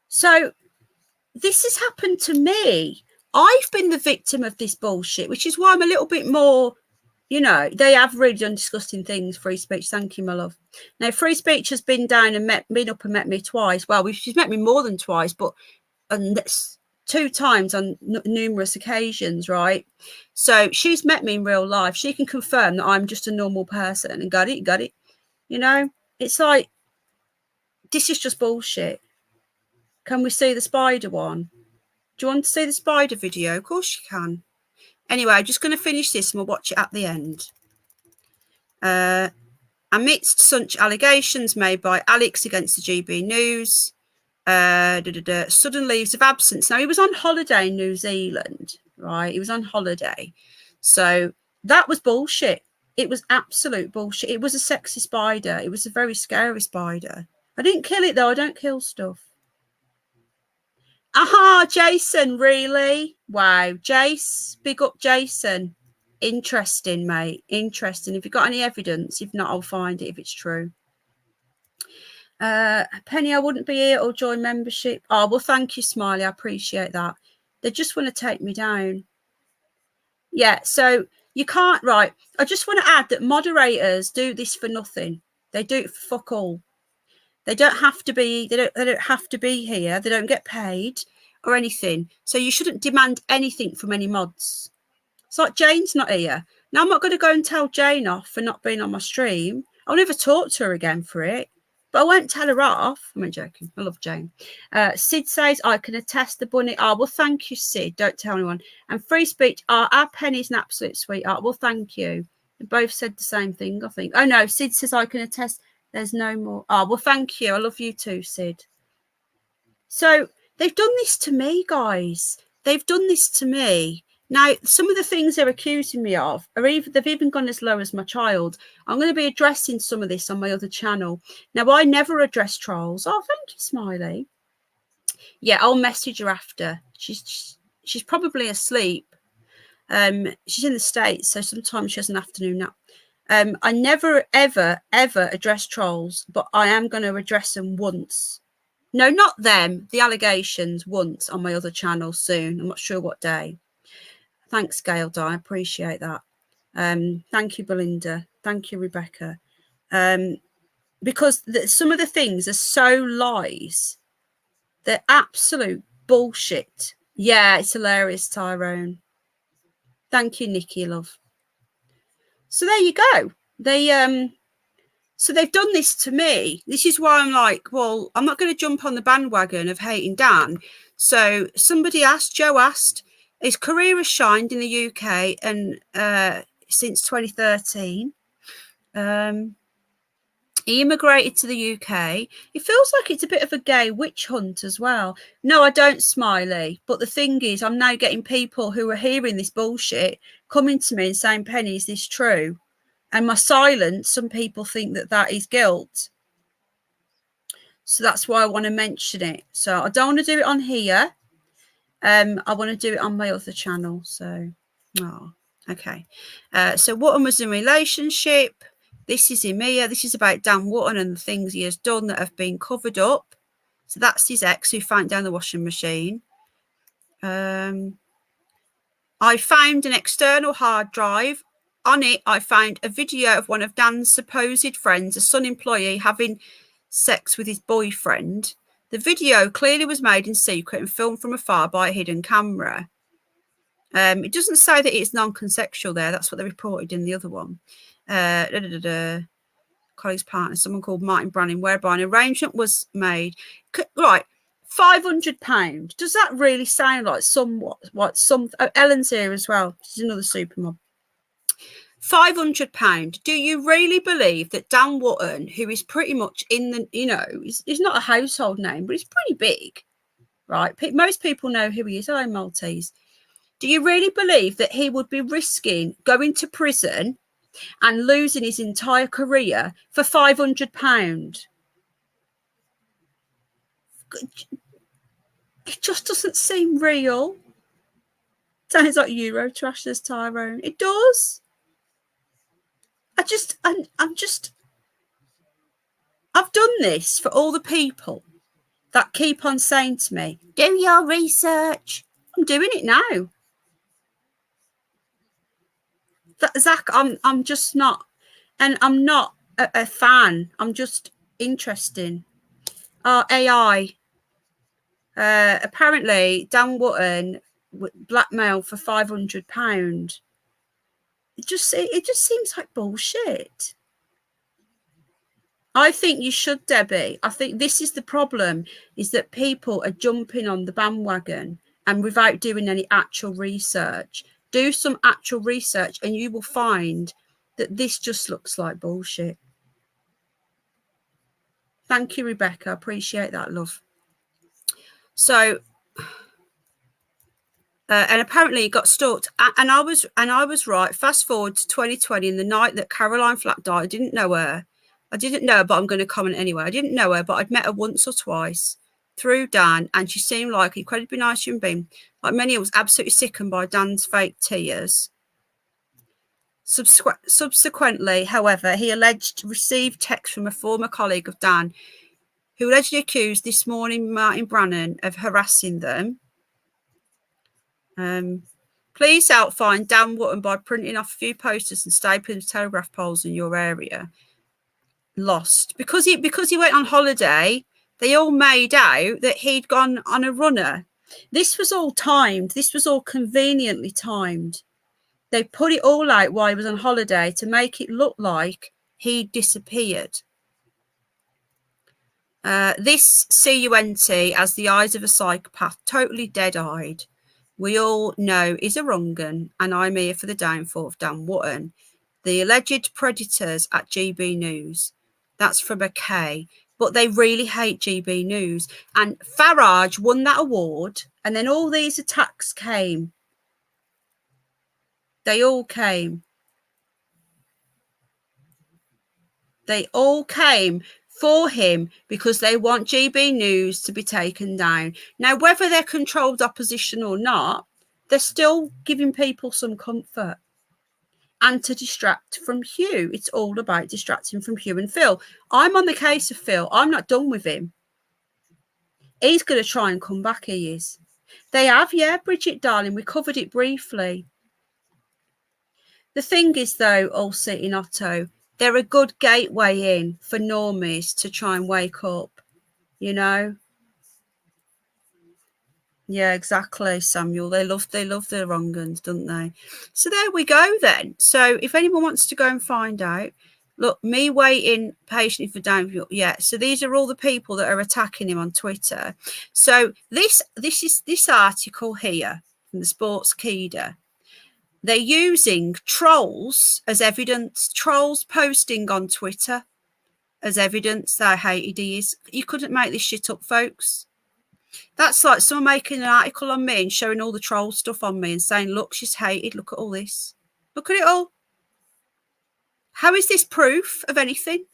So this has happened to me. I've been the victim of this bullshit, which is why I'm a little bit more, you know, they have really done disgusting things, free speech. Thank you, my love. Now, free speech has been down and been up and met me twice. Well, she's met me more than twice, but and that's 2 times on numerous occasions, right? So she's met me in real life. She can confirm that I'm just a normal person and got it. You know, it's like, this is just bullshit. Can we see the spider one? Do you want to see the spider video? Of course you can. Anyway, I'm just going to finish this and we'll watch it at the end. Amidst such allegations made by Alex against the GB News, sudden leaves of absence. Now, he was on holiday in New Zealand, right? He was on holiday. So that was bullshit. It was absolute bullshit. It was a sexy spider. It was a very scary spider. I didn't kill it, though. I don't kill stuff. Aha, Jason, really? Wow. Jace, big up Jason. Interesting, mate. Interesting. If you've got any evidence, if not, I'll find it if it's true. Penny, I wouldn't be here or join membership. Oh, well, thank you, Smiley. I appreciate that. They just want to take me down. Yeah, so you can't, right. I just want to add that moderators do this for nothing. They do it for fuck all. They don't have to be, they don't have to be here. They don't get paid or anything. So you shouldn't demand anything from any mods. It's like Jane's not here. Now I'm not going to go and tell Jane off for not being on my stream. I'll never talk to her again for it. But I won't tell her off. I'm joking. I love Jane. Sid says, I can attest the bunny. Oh, well, thank you, Sid. Don't tell anyone. And free speech. Our Penny's an absolute sweetheart. Well, thank you. They both said the same thing, I think. Oh, no. Sid says, I can attest. There's no more. Oh, well, thank you. I love you too, Sid. So they've done this to me, guys. They've done this to me. Now, some of the things they're accusing me of are they've even gone as low as my child. I'm going to be addressing some of this on my other channel. Now, I never address trolls. Oh, thank you, Smiley. Yeah, I'll message her after. She's probably asleep. She's in the States, so sometimes she has an afternoon nap. I never, ever, ever address trolls, but I am going to address them once. No, not them. The allegations once on my other channel soon. I'm not sure what day. Thanks, Gail. I appreciate that. Thank you, Belinda. Thank you, Rebecca. Because some of the things are so lies. They're absolute bullshit. Yeah, it's hilarious, Tyrone. Thank you, Nikki, love. So there you go. So they've done this to me. This is why I'm like, well, I'm not going to jump on the bandwagon of hating Dan. So somebody asked, Joe asked, his career has shined in the UK and since 2013. He immigrated to the UK. It feels like it's a bit of a gay witch hunt as well. No, I don't, Smiley. But the thing is, I'm now getting people who are hearing this bullshit coming to me and saying, Penny, is this true? And my silence, some people think that that is guilt. So that's why I want to mention it. So I don't want to do it on here. I want to do it on my other channel. So, okay. So Wootton was in a relationship. This is Emir. This is about Dan Wootton and the things he has done that have been covered up. So that's his ex who found down the washing machine. I found an external hard drive. On it, I found a video of one of Dan's supposed friends, a Sun employee, having sex with his boyfriend. The video clearly was made in secret and filmed from afar by a hidden camera. It doesn't say that it's non-consensual there. That's what they reported in the other one. Colleague's partner, someone called Martin Branning, whereby an arrangement was made. Right, £500. Does that really sound like somewhat? Ellen's here as well. She's another super mom. £500. Do you really believe that Dan Wootton, who is pretty much in the, he's not a household name, but he's pretty big, right? Most people know who he is. Hello, Maltese. Do you really believe that he would be risking going to prison and losing his entire career for £500? It just doesn't seem real. Sounds like Euro trash, says Tyrone. It does. I've done this for all the people that keep on saying to me, do your research. I'm doing it now. Zach, I'm just not, and I'm not a fan. I'm just interesting. AI. Apparently, Dan Wootton blackmailed for £500. It just seems like bullshit. I think you should, Debbie. I think this is the problem, is that people are jumping on the bandwagon and without doing any actual research. Do some actual research and you will find that this just looks like bullshit. Thank you, Rebecca. I appreciate that, love. So, and apparently it got stalked. And I was right. Fast forward to 2020, in the night that Caroline Flack died. I didn't know her, but I'm going to comment anyway. I didn't know her, but I'd met her once or twice through Dan, and she seemed like an incredibly nice human being. Like many, I was absolutely sickened by Dan's fake tears. Subsequently, however, he alleged received text from a former colleague of Dan, who allegedly accused this morning Martin Brannan of harassing them. Please help find Dan Wootton by printing off a few posters and stapling telegraph poles in your area. Lost because he went on holiday. They all made out that he'd gone on a runner. This was all timed. This was all conveniently timed. They put it all out while he was on holiday to make it look like he disappeared. This CUNT, as the eyes of a psychopath, totally dead-eyed, we all know is a wrong 'un, and I'm here for the downfall of Dan Wootton. The alleged predators at GB News. That's from a K. But they really hate GB News. And Farage won that award, and then all these attacks came. They all came. They all came for him because they want GB News to be taken down. Now, whether they're controlled opposition or not, they're still giving people some comfort. And to distract from Hugh. It's all about distracting from Hugh and Phil. I'm on the case of Phil. I'm not done with him. He's going to try and come back, he is. They have, yeah, Bridget, darling. We covered it briefly. The thing is, though, also in Otto, they're a good gateway in for normies to try and wake up, you know? Yeah, exactly, Samuel. They love the wrong uns, don't they? So there we go then. So if anyone wants to go and find out, look, me waiting patiently for Daniel. Yeah. So these are all the people that are attacking him on Twitter. So this is this article here from the Sports Keeda. They're using trolls as evidence. Trolls posting on Twitter as evidence how hated he is. You couldn't make this shit up, folks. That's like someone making an article on me and showing all the troll stuff on me and saying, look, she's hated. Look at all this. Look at it all. How is this proof of anything?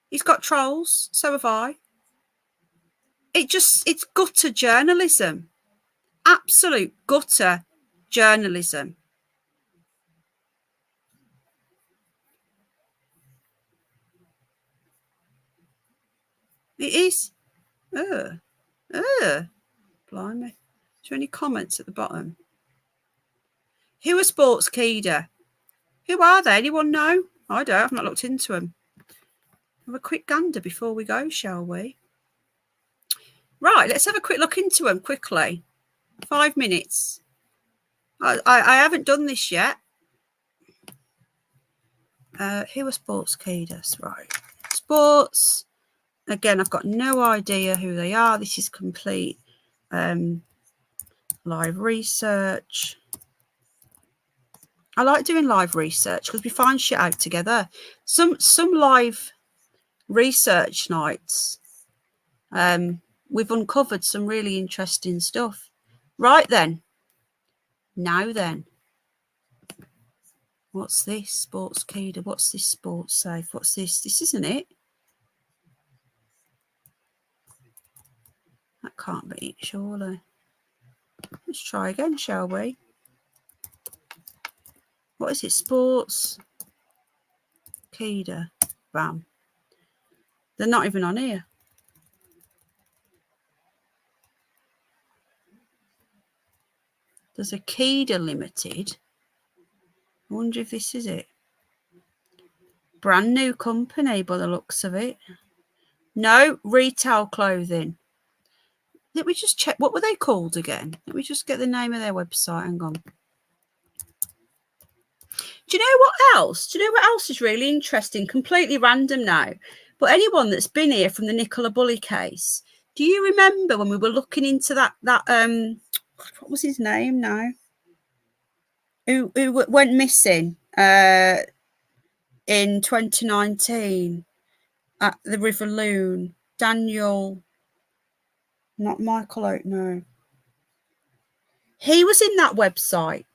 He's got trolls. So have I. It's gutter journalism. Absolute gutter journalism. It is. Blimey. Is there any comments at the bottom? Who are Sports Keeda? Who are they? Anyone know? I don't. I've not looked into them. Have a quick gander before we go, shall we? Right, let's have a quick look into them quickly. 5 minutes. I haven't done this yet. Who are Sports Keeda? Right. Sports. Again, I've got no idea who they are. This is complete live research. I like doing live research because we find shit out together. Some live research nights, we've uncovered some really interesting stuff. Right then. Now then. What's this? Sports Keeda. What's this? Sports Safe. What's this? This isn't it. That can't be it, surely. Let's try again, shall we? What is it? Sports Keeda. Bam. They're not even on here. There's a Keeda Limited. I wonder if this is it. Brand new company by the looks of it. No, retail clothing. Let me just check. What were they called again? Let me just get the name of their website. Hang on. Do you know what else? Do you know what else is really interesting? Completely random now. But anyone that's been here from the Nicola Bully case, do you remember when we were looking into that what was his name now? Who went missing in 2019 at the River Loon? Daniel, not Michael Oak, no. He was in that website.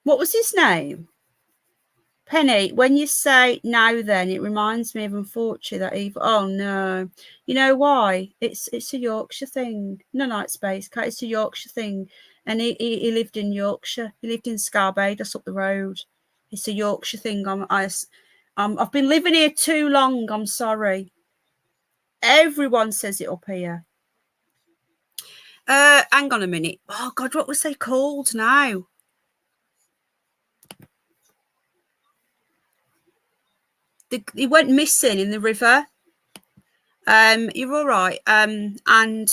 What was his name? Penny, when you say now then, it reminds me of unfortunately that evil. Oh no. You know why? It's a Yorkshire thing. No, it's Space Cat. It's a Yorkshire thing. And he lived in Yorkshire. He lived in Scarbados up the road. It's a Yorkshire thing. I've been living here too long. I'm sorry. Everyone says it up here. Hang on a minute. Oh God, what was they called now? He went missing in the river. You're all right. And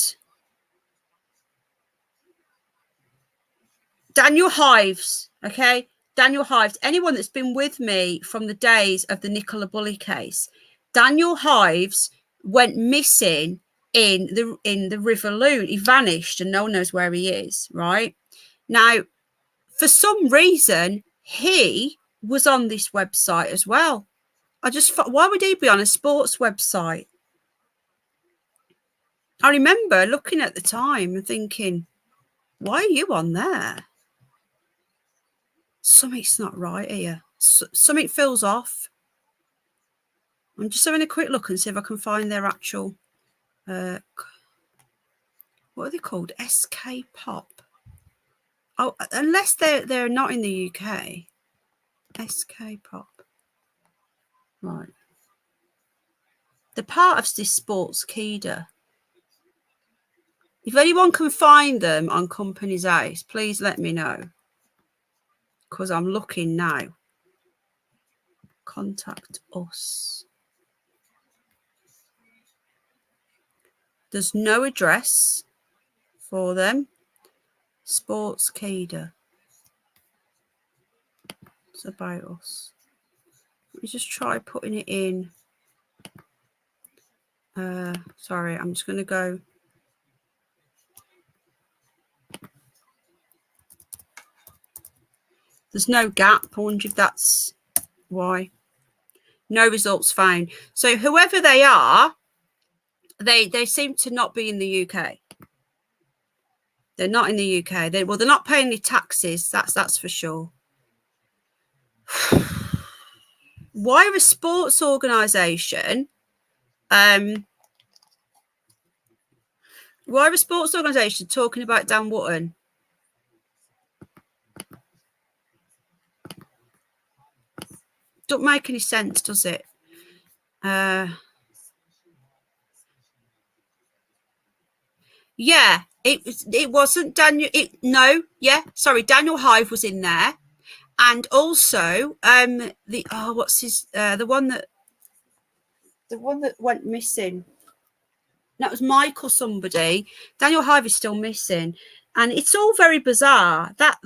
Daniel Hives, okay? Daniel Hives. Anyone that's been with me from the days of the Nicola Bully case, Daniel Hives went missing in the River Loon. He vanished and no one knows where he is, right? Now, for some reason, he was on this website as well. I just thought, why would he be on a sports website? I remember looking at the time and thinking, why are you on there? Something's not right here. Something feels off. I'm just having a quick look and see if I can find their actual, what are they called? SK Pop. Oh, unless they're not in the UK. SK Pop. Right. They're part of this Sports Keeda. If anyone can find them on Companies House, please let me know, because I'm looking now. Contact us. There's no address for them. Sports Keeda. It's about us. Let me just try putting it in. Sorry, I'm just going to go. There's no gap. I wonder if that's why. No results found. So whoever they are, they seem to not be in the UK. They're not in the UK. They're not paying any taxes. That's for sure. Why a sports organisation? Why a sports organisation talking about Dan Wootton? Don't make any sense, does it? Yeah, it wasn't Daniel. Daniel Hive was in there, and also the one that went missing. That was Michael somebody. Daniel Hive is still missing, and it's all very bizarre. That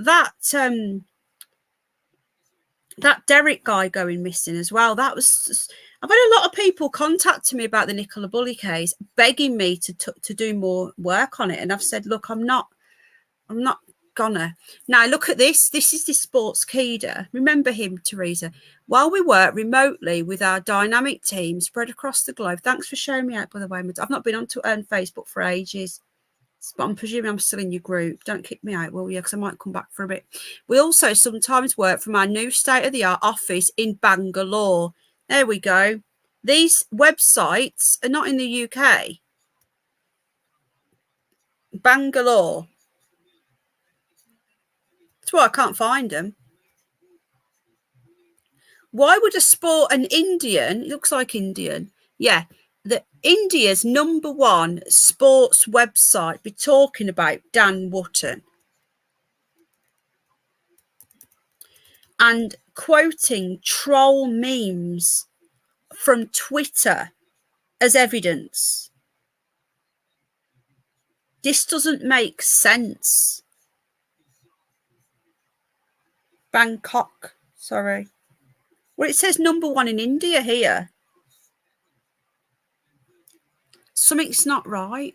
Derek guy going missing as well. That was. I've had a lot of people contacting me about the Nicola Bully case, begging me to do more work on it, and I've said, look, I'm not gonna. Now look at this. This is the Sports Keeda. Remember him, Teresa? While we work remotely with our dynamic team spread across the globe. Thanks for showing me out, by the way. I've not been on Facebook for ages, but I'm presuming I'm still in your group. Don't kick me out, will you? Because I might come back for a bit. We also sometimes work from our new state-of-the-art office in Bangalore. There we go. These websites are not in the UK. Bangalore. That's why I can't find them. Why would an Indian, it looks like Indian, yeah, India's #1 sports website be talking about Dan Wootton and quoting troll memes from Twitter as evidence? This doesn't make sense. Bangkok, sorry. Well, it says #1 in India here. Something's not right.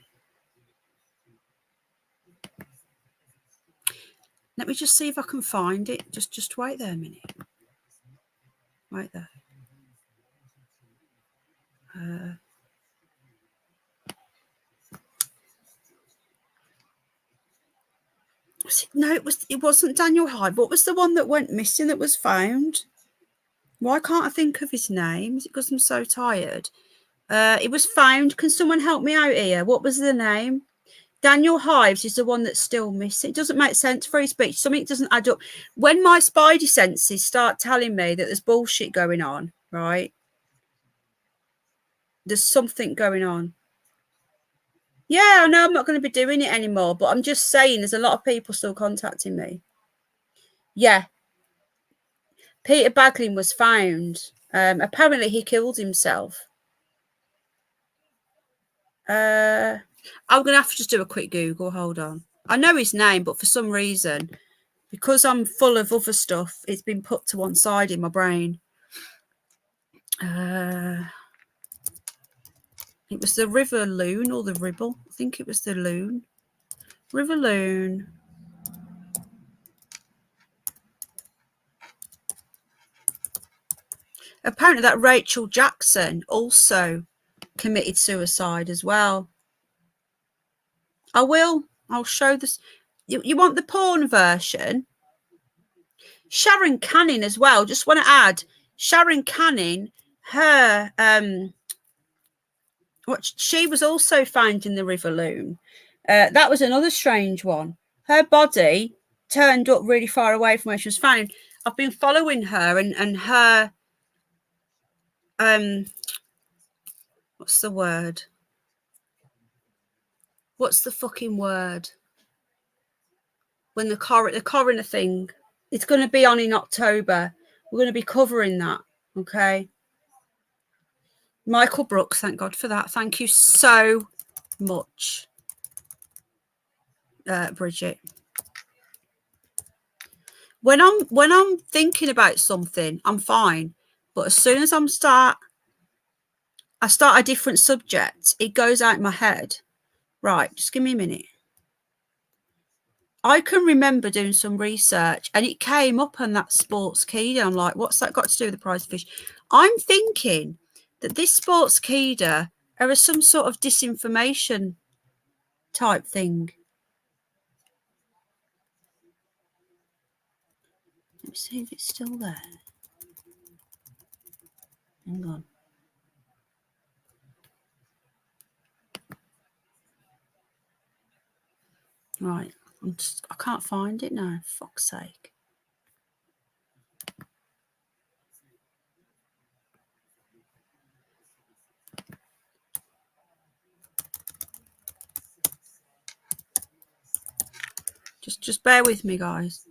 Let me just see if I can find it. Just wait there a minute. Right there. No, it wasn't Daniel Hyde. What was the one that went missing that was found? Why can't I think of his name? Is it because I'm so tired? It was found. Can someone help me out here? What was the name? Daniel Hives is the one that's still missing. It doesn't make sense for his speech. Something doesn't add up. When my spidey senses start telling me that there's bullshit going on, right? There's something going on. Yeah, I know I'm not going to be doing it anymore, but I'm just saying there's a lot of people still contacting me. Yeah. Peter Baglin was found. Apparently he killed himself. I'm going to have to just do a quick Google. Hold on. I know his name, but for some reason, because I'm full of other stuff, it's been put to one side in my brain. It was the River Loon or the Ribble. I think it was the Loon. River Loon. Apparently that Rachel Jackson also committed suicide as well. I'll show this. You want the porn version? Sharon Canning as well. Just want to add, Sharon Canning, her she was also found in the River Loon. That was another strange one. Her body turned up really far away from where she was found. I've been following her and her what's the word? What's the fucking word? When the coroner thing, it's going to be on in October. We're going to be covering that, okay? Michael Brooks, thank God for that. Thank you so much, Bridget. When I'm thinking about something, I'm fine. But as soon as I start a different subject, it goes out my head. Right, just give me a minute. I can remember doing some research and it came up on that sports keeda. I'm like, what's that got to do with the prize fish? I'm thinking that this sports keeda are some sort of disinformation type thing. Let me see if it's still there. Hang on. Right, I can't find it now. Fuck's sake. Just bear with me, guys.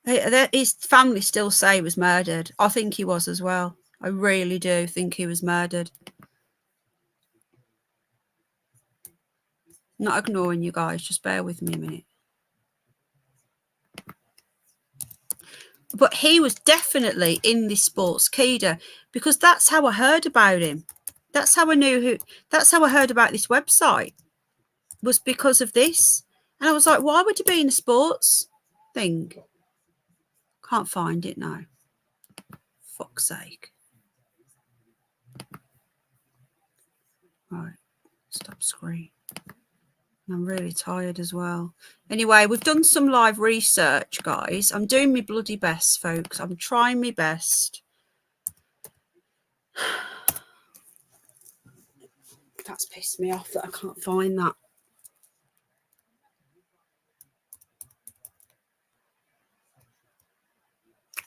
His family still say he was murdered. I think he was as well. I really do think he was murdered. I'm not ignoring you guys. Just bear with me a minute. But he was definitely in this sports keeda because that's how I heard about him. That's how I knew that's how I heard about this website, was because of this. And I was like, why would you be in a sports thing? Can't find it now. Fuck's sake. Right. Stop screen. I'm really tired as well. Anyway, we've done some live research, guys. I'm doing my bloody best, folks. I'm trying my best. That's pissed me off that I can't find that.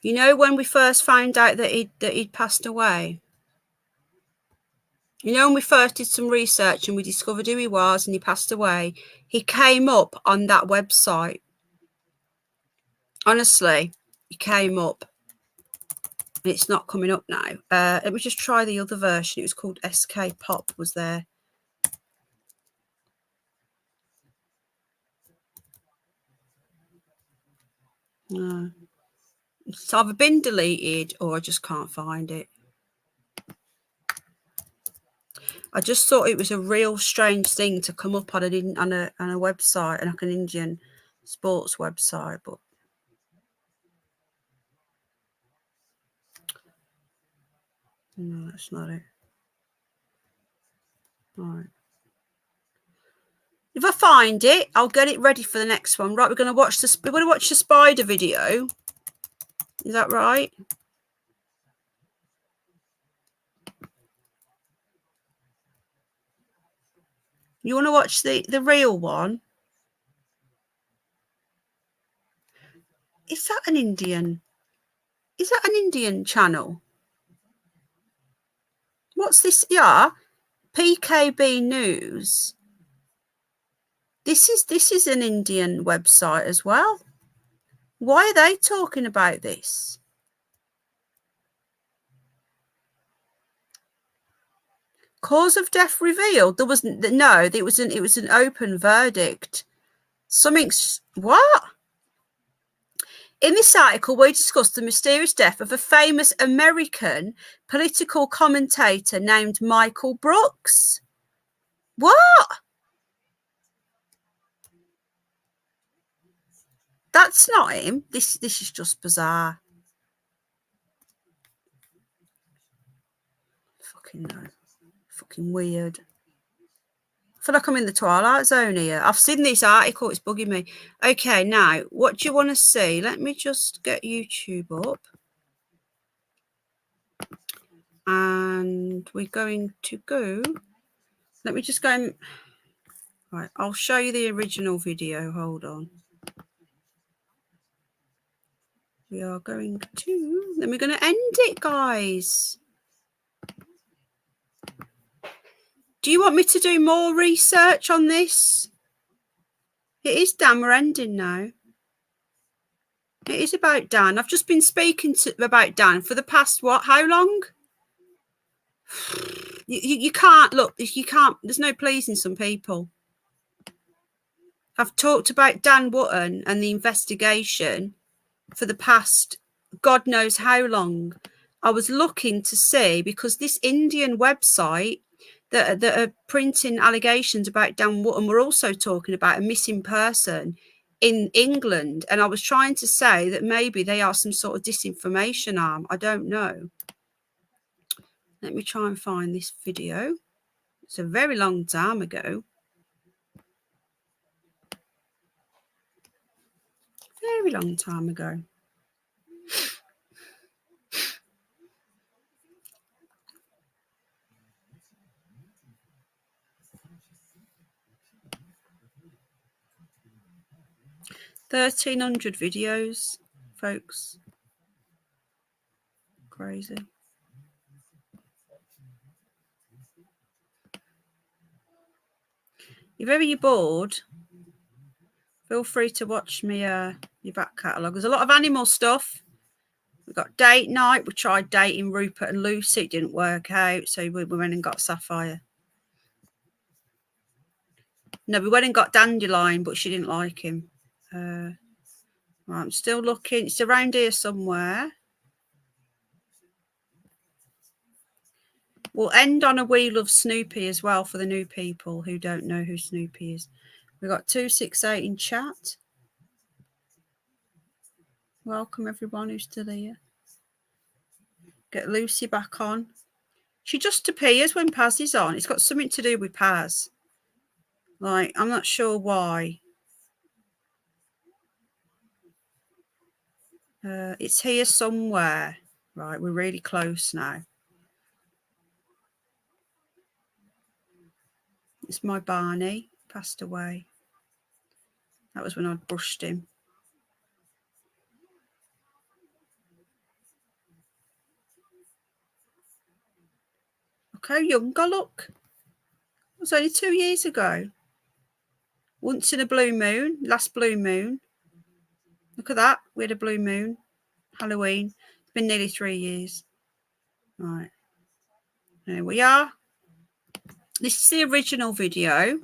You know, when we first found out that he'd passed away? You know, when we first did some research and we discovered who he was and he passed away, he came up on that website. Honestly, he came up. And it's not coming up now. Let me just try the other version. It was called SK Pop, was there. No. It's either been deleted or I just can't find it. I just thought it was a real strange thing to come up on a website, like an Indian sports website, but no, that's not it. All right. If I find it, I'll get it ready for the next one. Right, we're going to watch the spider video. Is that right? You want to watch the real one? Is that an Indian? Is that an Indian channel? What's this? Yeah, PKB News. This is an Indian website as well. Why are they talking about this? Cause of death revealed. There wasn't. No, it was an open verdict. Something's what? In this article, we discussed the mysterious death of a famous American political commentator named Michael Brooks. What? That's not him. This is just bizarre. Fucking no. Fucking weird. I feel like I'm in the Twilight Zone here. I've seen this article. It's bugging me. Okay, now, what do you want to see? Let me just get YouTube up. And we're going to go. Let me just go and... Right, I'll show you the original video. Hold on. We are going to... Then we're going to end it, guys. Do you want me to do more research on this? It is Dan. We're ending now. It is about Dan. I've just been speaking about Dan for the past, what, how long? You can't, look, you can't, there's no pleasing some people. I've talked about Dan Wootton and the investigation for the past God knows how long. I was looking to see, because this Indian website that are printing allegations about Dan Wootton were also talking about a missing person in England. And I was trying to say that maybe they are some sort of disinformation arm. I don't know. Let me try and find this video. It's a very long time ago. Very long time ago. $1,300 videos, folks. Crazy. If ever you're bored, feel free to watch me your back catalogue. There's a lot of animal stuff. We've got date night. We tried dating Rupert and Lucy. It didn't work out, so we went and got Sapphire. No, we went and got Dandelion, but she didn't like him. Right, I'm still looking. It's around here somewhere. We'll end on a We Love Snoopy as well for the new people who don't know who Snoopy is. We've got 268 in chat. Welcome everyone who's still here. Get Lucy back on. She just appears when Paz is on. It's got something to do with Paz. Like, I'm not sure why. It's here somewhere. Right, we're really close now. It's my Barney. Passed away. That was when I'd brushed him. Look how young I look. It was only 2 years ago. Once in a blue moon. Last blue moon. Look at that. We had a blue moon. Halloween. It's been nearly 3 years. Right. There we are. This is the original video.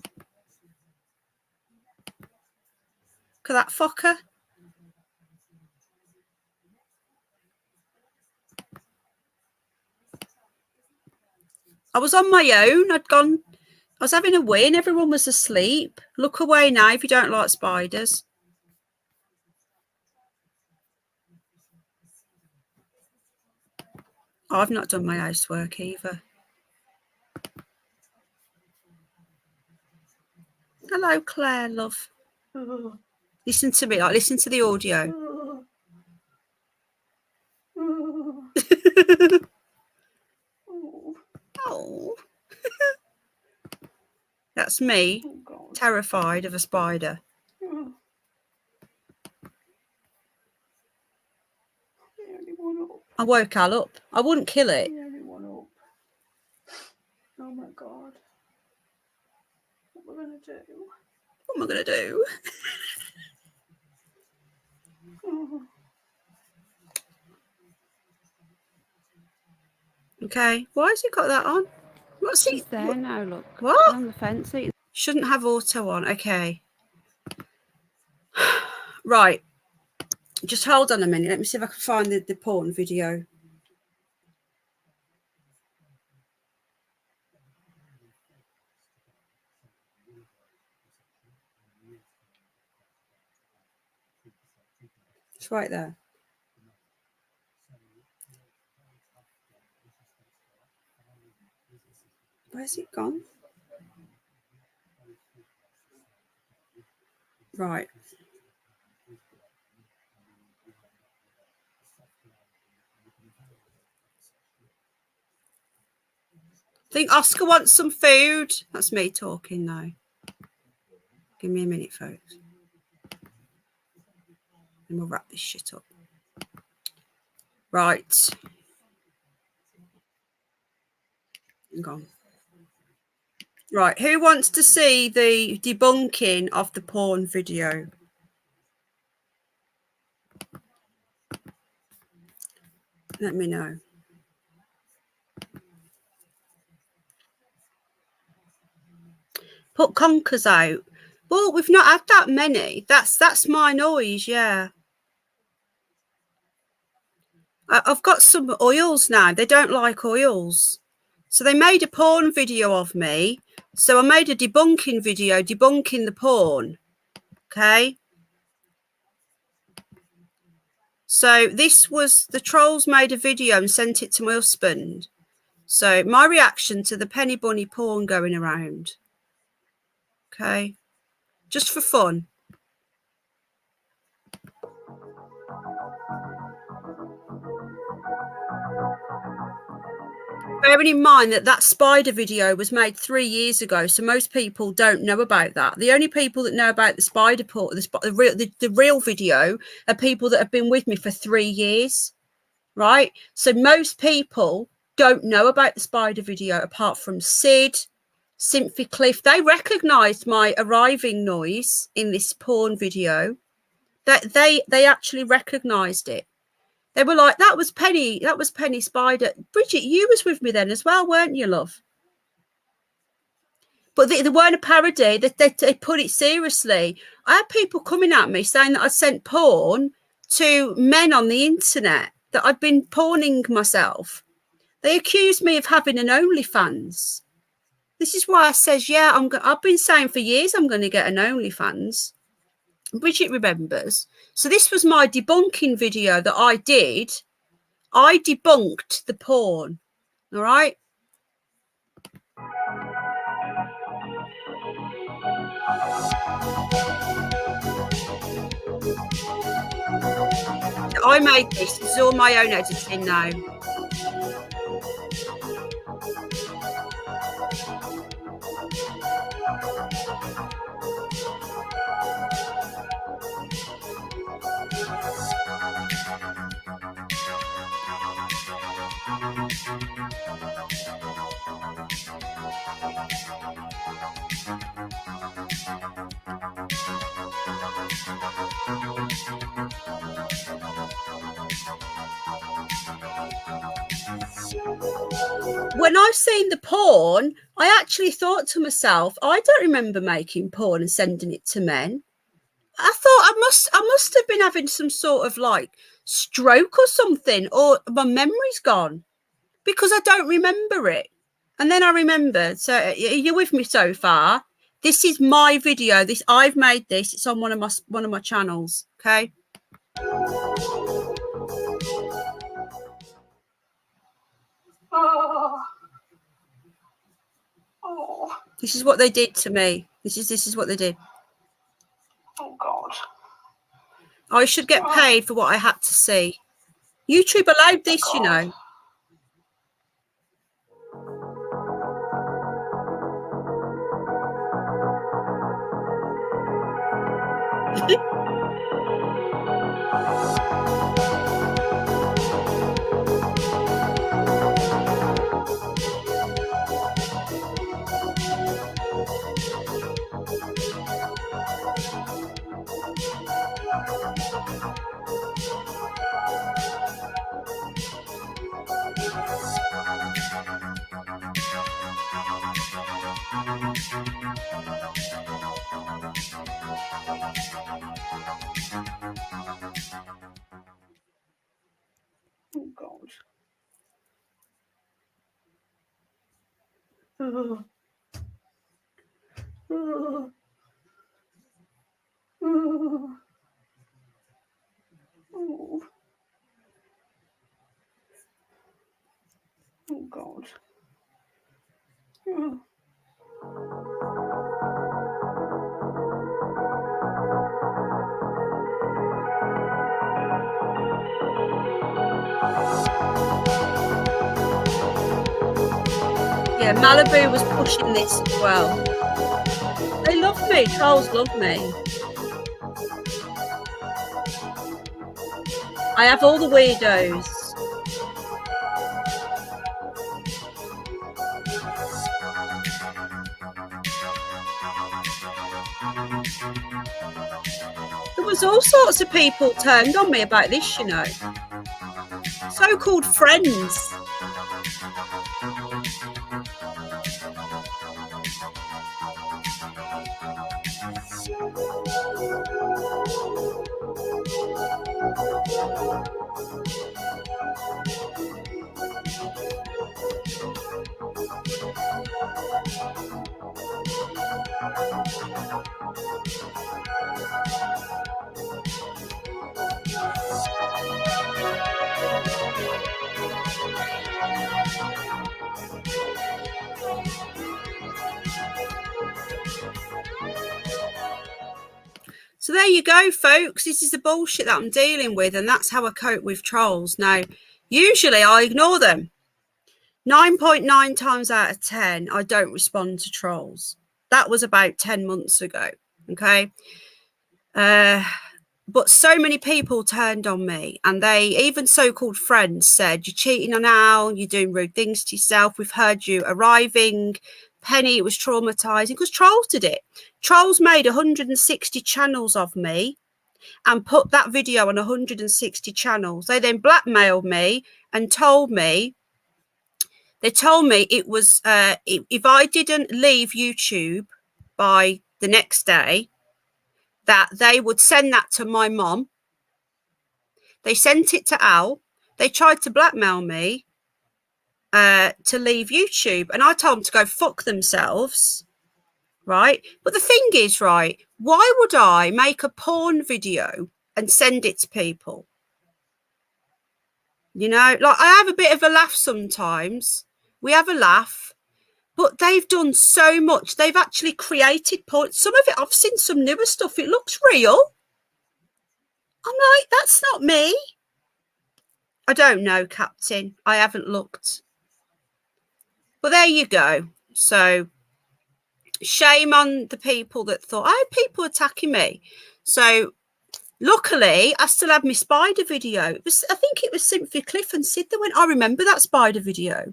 Look at that fucker. I was on my own. I was having a win. Everyone was asleep. Look away now if you don't like spiders. I've not done my housework either. Hello, Claire, love. Listen to me. Like, listen to the audio. Oh. That's me, terrified of a spider. I woke Al up. I wouldn't kill it. Oh my God. What am I going to do? What am I going to do? Okay. Why has he got that on? What's he there what? now, look. What? On the fence. Shouldn't have auto on. Okay. Right. Just hold on a minute. Let me see if I can find the porn video. It's right there. Where's it gone? Right. I think Oscar wants some food. That's me talking now. Give me a minute, folks. And we'll wrap this shit up. Right. Hang on. Right, who wants to see the debunking of the porn video? Let me know. Put conkers out. Well, we've not had that many. That's my noise, yeah. I've got some oils now. They don't like oils. So they made a porn video of me. So I made a debunking video debunking the porn. Okay. So this was, the trolls made a video and sent it to my husband. So my reaction to the penny bunny porn going around. Okay. Just for fun. Bearing in mind that that spider video was made 3 years ago, so most people don't know about that. The only people that know about the spider porn, the real video, are people that have been with me for 3 years, right? So most people don't know about the spider video apart from Sid, Symphy Cliff. They recognised my arriving noise in this porn video. That they actually recognised it. They were like, that was Penny Spider. Bridget, you was with me then as well, weren't you, love? But they weren't a parody. They put it seriously. I had people coming at me saying that I sent porn to men on the internet, that I'd been porning myself. They accused me of having an OnlyFans. This is why I says, yeah, I've been saying for years I'm going to get an OnlyFans. Bridget remembers. So this was my debunking video that I did. I debunked the porn. All right. I made this. This is all my own editing now. When I've seen the porn, I actually thought to myself, I don't remember making porn and sending it to men. I thought I must have been having some sort of like stroke or something, or my memory's gone, because I don't remember it. And then I remembered. So are you with me so far? This is my video. I've made this. It's on one of my channels. Okay. Oh. This is what they did to me. This is what they did. Oh God. I should get paid for what I had to see. YouTube allowed this, you know. Oh God. Oh. Oh. Oh. Oh. Oh God. Oh. Yeah, Malibu was pushing this as well. They love me. Trolls love me. I have all the weirdos. was all sorts of people turned on me about this, you know. So-called friends. So there you go, folks. This is the bullshit that I'm dealing with, and that's how I cope with trolls. Now, usually I ignore them. 9.9 times out of 10, I don't respond to trolls. That was about 10 months ago, okay? But so many people turned on me, and they, even so-called friends, said, you're cheating on Al, you're doing rude things to yourself, we've heard you arriving. Penny, it was traumatizing because trolls did it. Trolls made 160 channels of me and put that video on 160 channels. They then blackmailed me and told me, it was, if I didn't leave YouTube by the next day, that they would send that to my mom. They sent it to Al. They tried to blackmail me to leave YouTube. And I told them to go fuck themselves, right? But the thing is, right, why would I make a porn video and send it to people? You know, like, I have a bit of a laugh sometimes. We have a laugh. But they've done so much. They've actually created porn. Some of it, I've seen some newer stuff. It looks real. I'm like, that's not me. I don't know, Captain. I haven't looked. But there you go. So shame on the people that thought, I had people attacking me. So luckily, I still have my spider video. I think it was Cynthia Cliff and Sid that went, I remember that spider video.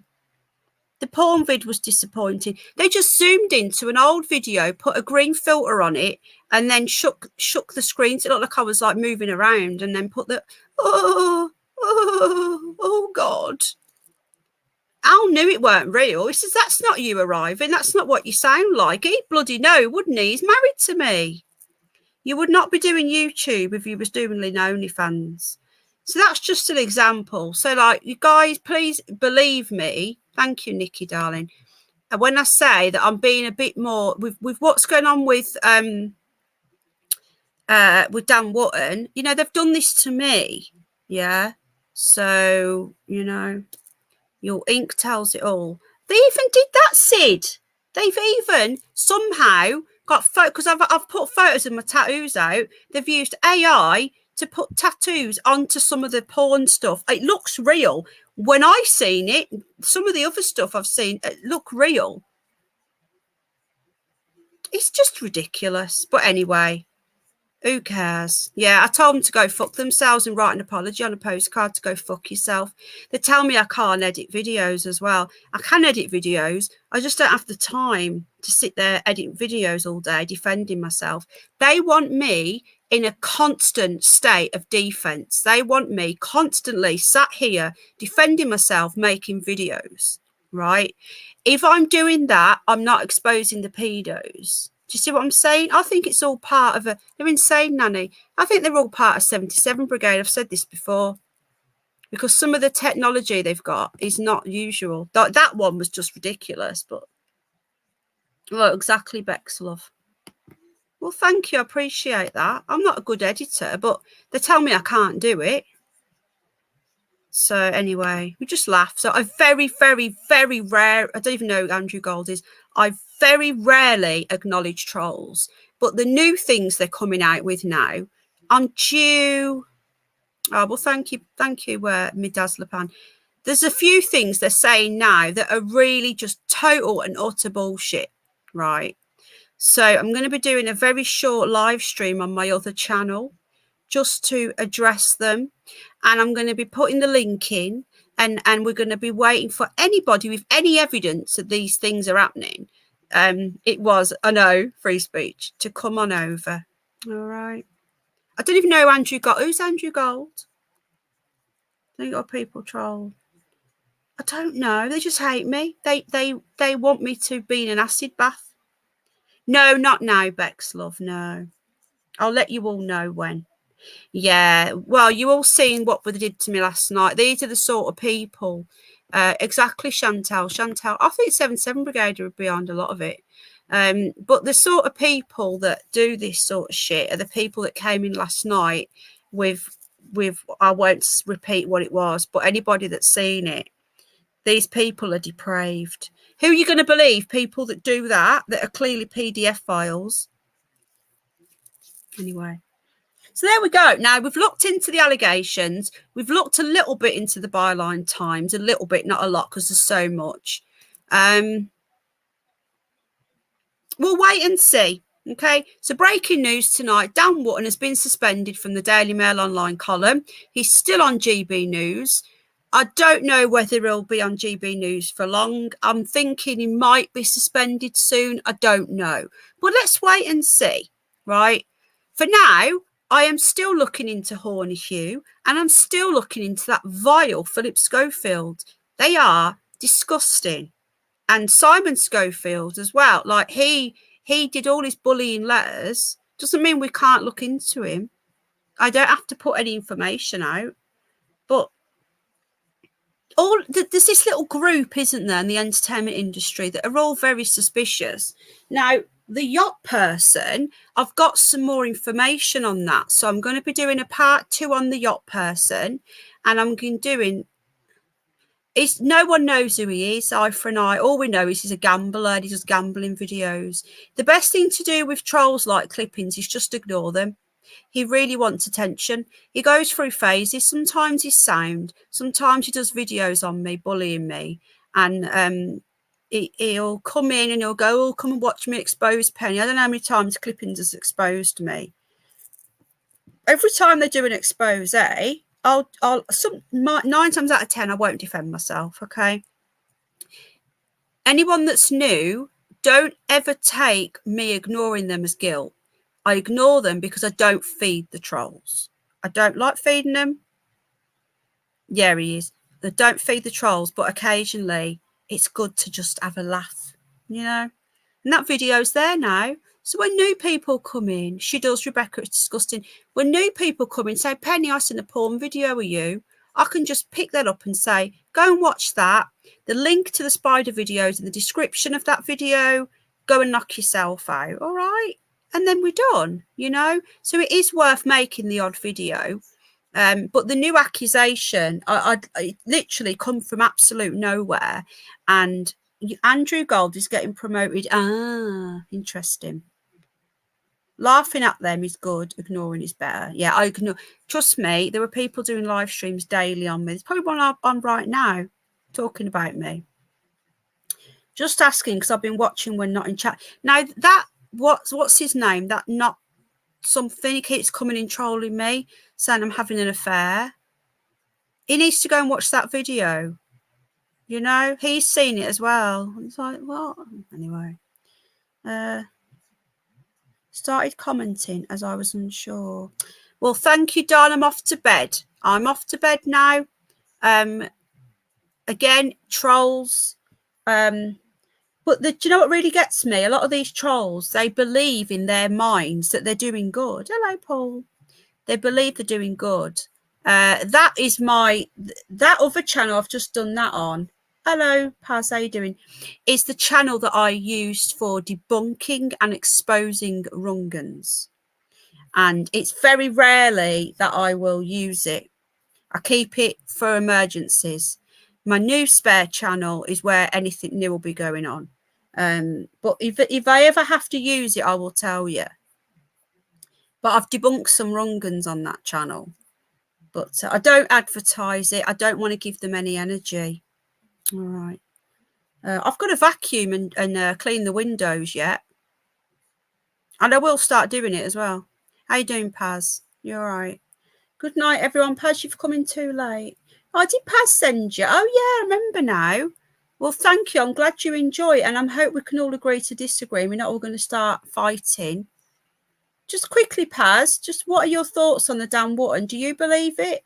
The porn vid was disappointing. They just zoomed into an old video, put a green filter on it, and then shook the screen. So it looked like I was like moving around, and then put the, oh God. Al knew it weren't real. He says, that's not you arriving. That's not what you sound like. He'd bloody know, wouldn't he? He's married to me. You would not be doing YouTube if you was doing OnlyFans. So that's just an example. So, like, you guys, please believe me. Thank you, Nikki, darling. And when I say that I'm being a bit more with what's going on with Dan Wootton, you know, they've done this to me. Yeah. So, you know, your ink tells it all. They even did that, Sid. They've even somehow got because I've put photos of my tattoos out. They've used AI to put tattoos onto some of the porn stuff. It looks real. When I seen it, some of the other stuff I've seen look real. It's just ridiculous. But anyway, who cares? Yeah, I told them to go fuck themselves and write an apology on a postcard to go fuck yourself. They tell me I can't edit videos as well. I can edit videos. I just don't have the time to sit there editing videos all day defending myself. They want me in a constant state of defense. They want me constantly sat here defending myself, making videos, right? If I'm doing that, I'm not exposing the pedos. Do you see what I'm saying? I think it's all part of they're insane, Nanny. I think they're all part of 77 Brigade. I've said this before. Because some of the technology they've got is not usual. That one was just ridiculous, but well, exactly, Bex, love. Well, thank you. I appreciate that. I'm not a good editor, but they tell me I can't do it. So anyway, we just laugh. So I very, very, very rare. I don't even know who Andrew Gold is. I very rarely acknowledge trolls. But the new things they're coming out with now, I'm due. Oh, well, thank you, Midaslapan. There's a few things they're saying now that are really just total and utter bullshit, right? So I'm going to be doing a very short live stream on my other channel just to address them. And I'm going to be putting the link in and we're going to be waiting for anybody with any evidence that these things are happening. It was, I know, free speech, to come on over. All right. I don't even know Andrew Gold. Who's Andrew Gold? They got people troll. I don't know. They just hate me. They want me to be in an acid bath. No, not now, Bex, love. No. I'll let you all know when. Yeah. Well, you all seen what they did to me last night. These are the sort of people. Exactly, Chantal. I think 77 Brigade are behind a lot of it. But the sort of people that do this sort of shit are the people that came in last night with I won't repeat what it was, but anybody that's seen it, these people are depraved. Who are you going to believe? People that do that are clearly PDF files. Anyway. So there we go. Now, we've looked into the allegations. We've looked a little bit into the Byline Times, a little bit, not a lot, because there's so much. We'll wait and see. Okay, so breaking news tonight, Dan Wootton has been suspended from the Daily Mail online column. He's still on GB News. I don't know whether he'll be on GB News for long. I'm thinking he might be suspended soon. I don't know. But let's wait and see, right? For now, I am still looking into Horny Hugh, and I'm still looking into that vile Philip Schofield. They are disgusting. And Simon Schofield as well. Like he did all his bullying letters. Doesn't mean we can't look into him. I don't have to put any information out. But there's this little group, isn't there, in the entertainment industry that are all very suspicious. Now, the yacht person, I've got some more information on that. So I'm going to be doing a part 2 on the yacht person. And I'm going to doing... no one knows who he is, eye for an eye. All we know is he's a gambler and he does gambling videos. The best thing to do with trolls like clippings is just ignore them. He really wants attention. He goes through phases. Sometimes he's sound. Sometimes he does videos on me, bullying me. And he'll come in and he'll go, oh, come and watch me expose Penny. I don't know how many times clippings has exposed me. Every time they do an expose, 9 times out of 10, I won't defend myself, okay? Anyone that's new, don't ever take me ignoring them as guilt. I ignore them because I don't feed the trolls. I don't like feeding them. Yeah, he is. I don't feed the trolls, but occasionally it's good to just have a laugh, you know? And that video's there now. So when new people come in, she does, Rebecca, it's disgusting. When new people come in, say, Penny, I seen a porn video of you. I can just pick that up and say, go and watch that. The link to the spider video is in the description of that video. Go and knock yourself out, all right? And then we're done, you know? So it is worth making the odd video. But the new accusation, I literally come from absolute nowhere. And Andrew Gold is getting promoted. Ah, interesting. Laughing at them is good. Ignoring is better. Yeah, I ignore. Trust me, there are people doing live streams daily on me. There's probably one on right now talking about me. Just asking because I've been watching when not in chat. Now that what's his name? That not something. He keeps coming in trolling me, saying I'm having an affair. He needs to go and watch that video. You know, he's seen it as well. It's like, what? Anyway. Started commenting as I was unsure. Well, thank you, Don. I'm off to bed. I'm off to bed now. Again, trolls. But do you know what really gets me? A lot of these trolls, they believe in their minds that they're doing good. Hello, Paul. They believe they're doing good. That is that other channel I've just done that on. Hello, Paz, how you doing? Is the channel that I used for debunking and exposing Rungans. And it's very rarely that I will use it. I keep it for emergencies. My new spare channel is where anything new will be going on. But if I ever have to use it, I will tell you. But I've debunked some Rungans on that channel. But I don't advertise it. I don't want to give them any energy. All right. I've got to vacuum and clean the windows yet. And I will start doing it as well. How you doing, Paz? You all right? Good night, everyone. Paz, you've come in too late. Oh, did Paz send you? Oh, yeah, I remember now. Well, thank you. I'm glad you enjoy it. And I hope we can all agree to disagree. We're not all going to start fighting. just quickly, Paz, just what are your thoughts on the Dan Wootton? Do you believe it?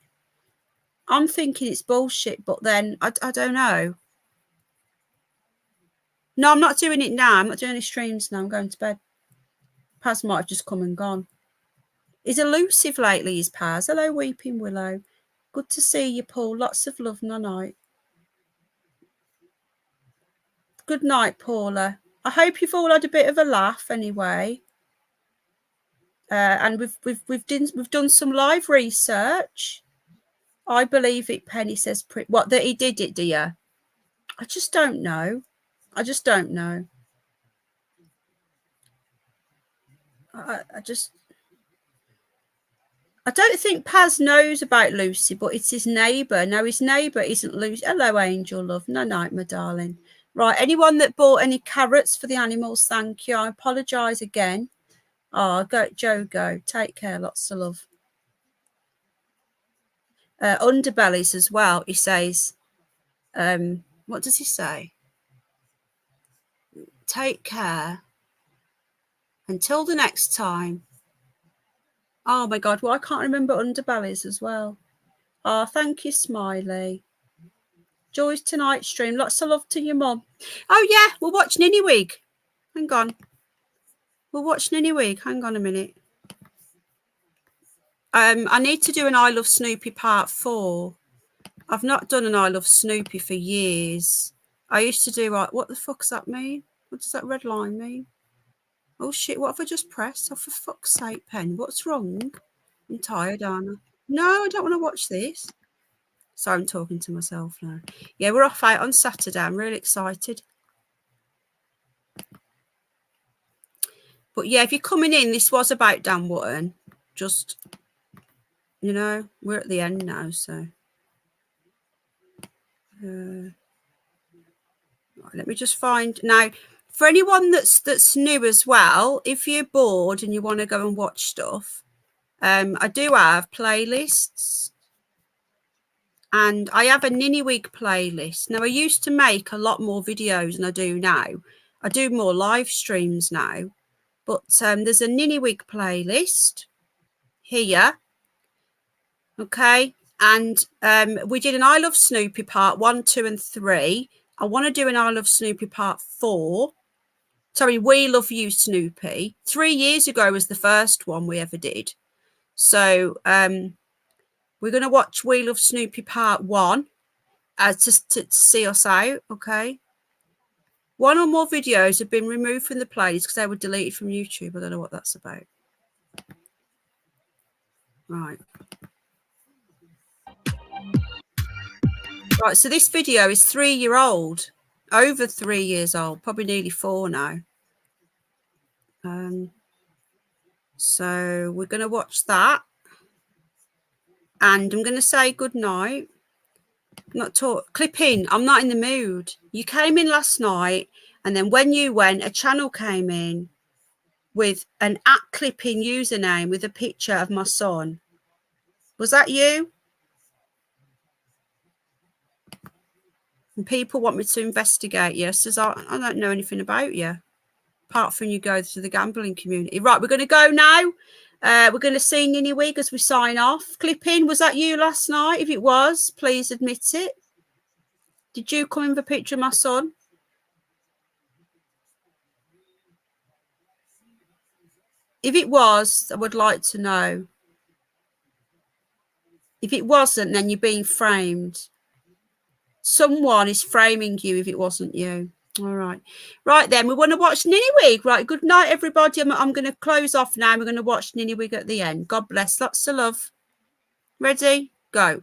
I'm thinking it's bullshit, but then I don't know. No, I'm not doing it now. I'm not doing any streams now. I'm going to bed. Paz might have just come and gone. He's elusive lately, is Paz. Hello, Weeping Willow. Good to see you, Paul. Lots of love. Night. Good night, Paula. I hope you've all had a bit of a laugh anyway. And we've done some live research. I believe it. Penny says what that he did it, dear. I just don't know. I don't think Paz knows about Lucy, but it's his neighbour. No, his neighbour isn't Lucy. Hello, Angel Love. Night, my darling. Right, anyone that bought any carrots for the animals, thank you. I apologise again. Oh, go, Joe, go. Take care. Lots of love. Underbellies as well, he says. What does he say? Take care. Until the next time. Oh, my God. Well, I can't remember underbellies as well. Oh, thank you, Smiley. Joy's tonight stream. Lots of love to your mum. Oh, yeah. We'll watch Ninny-Wig. Hang on. We'll watch Ninny-Wig. Hang on a minute. I need to do an I Love Snoopy part 4. I've not done an I Love Snoopy for years. I used to do what the fuck's that mean? What does that red line mean? Oh shit, what have I just pressed? Oh, for fuck's sake, Pen, what's wrong? I'm tired, aren't I? No, I don't want to watch this. So I'm talking to myself now. Yeah, we're off out on Saturday. I'm really excited. But yeah, if you're coming in, this was about Dan Wootton. Just, you know, we're at the end now, so. Right, let me just find now. For anyone that's new as well, if you're bored and you want to go and watch stuff, I do have playlists. And I have a Ninny-Wig playlist. Now, I used to make a lot more videos than I do now. I do more live streams now. But there's a Ninny-Wig playlist here. Okay. And we did an I Love Snoopy part 1, 2, and 3. I want to do an I Love Snoopy part 4. Sorry, We Love You, Snoopy. 3 years ago was the first one we ever did. So we're going to watch We Love Snoopy part 1 to see us out, okay? 1 or more videos have been removed from the playlist because they were deleted from YouTube. I don't know what that's about. Right. Right, so this video is 3-year-old, over 3 years old, probably nearly 4 now. So we're going to watch that. And I'm going to say good night. Clip in. I'm not in the mood. You came in last night, and then when you went, a channel came in with an @clipping username with a picture of my son. Was that you? And people want me to investigate you. Says I don't know anything about you, apart from you go to the gambling community. Right, we're going to go now. We're going to see Ninny-Wig as we sign off. Clip in. Was that you last night? If it was, please admit it. Did you come in with a picture of my son? If it was, I would like to know. If it wasn't, then you're being framed. Someone is framing you if it wasn't you. All right. Right then, we want to watch Ninny-Wig. Right, good night, everybody. I'm going to close off now. We're going to watch Ninny-Wig at the end. God bless. Lots of love. Ready? Go.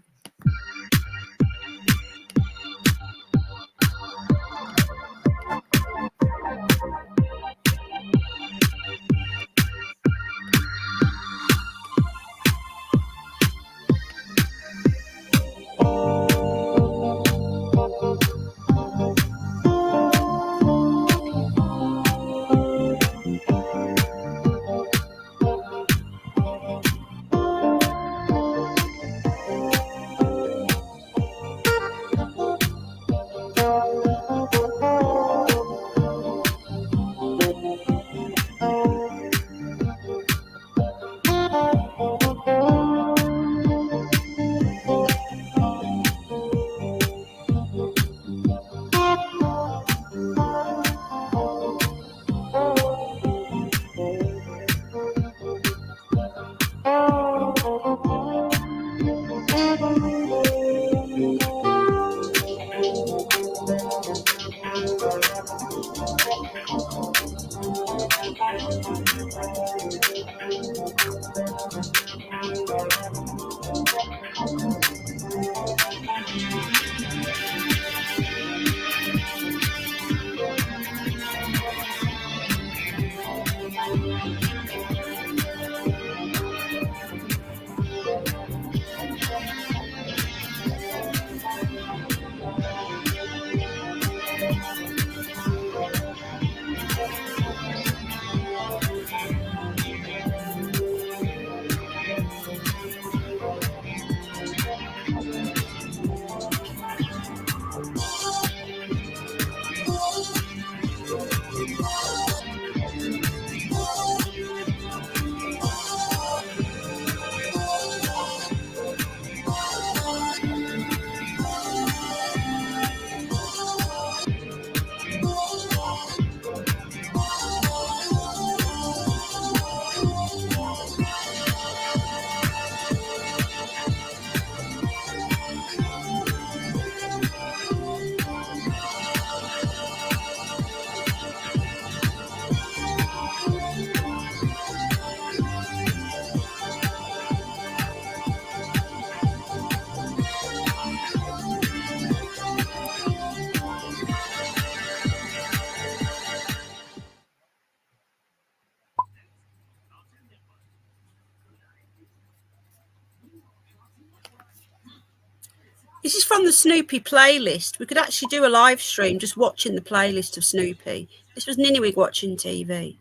This is from the Snoopy playlist. We could actually do a live stream just watching the playlist of Snoopy. This was Ninniwig watching TV.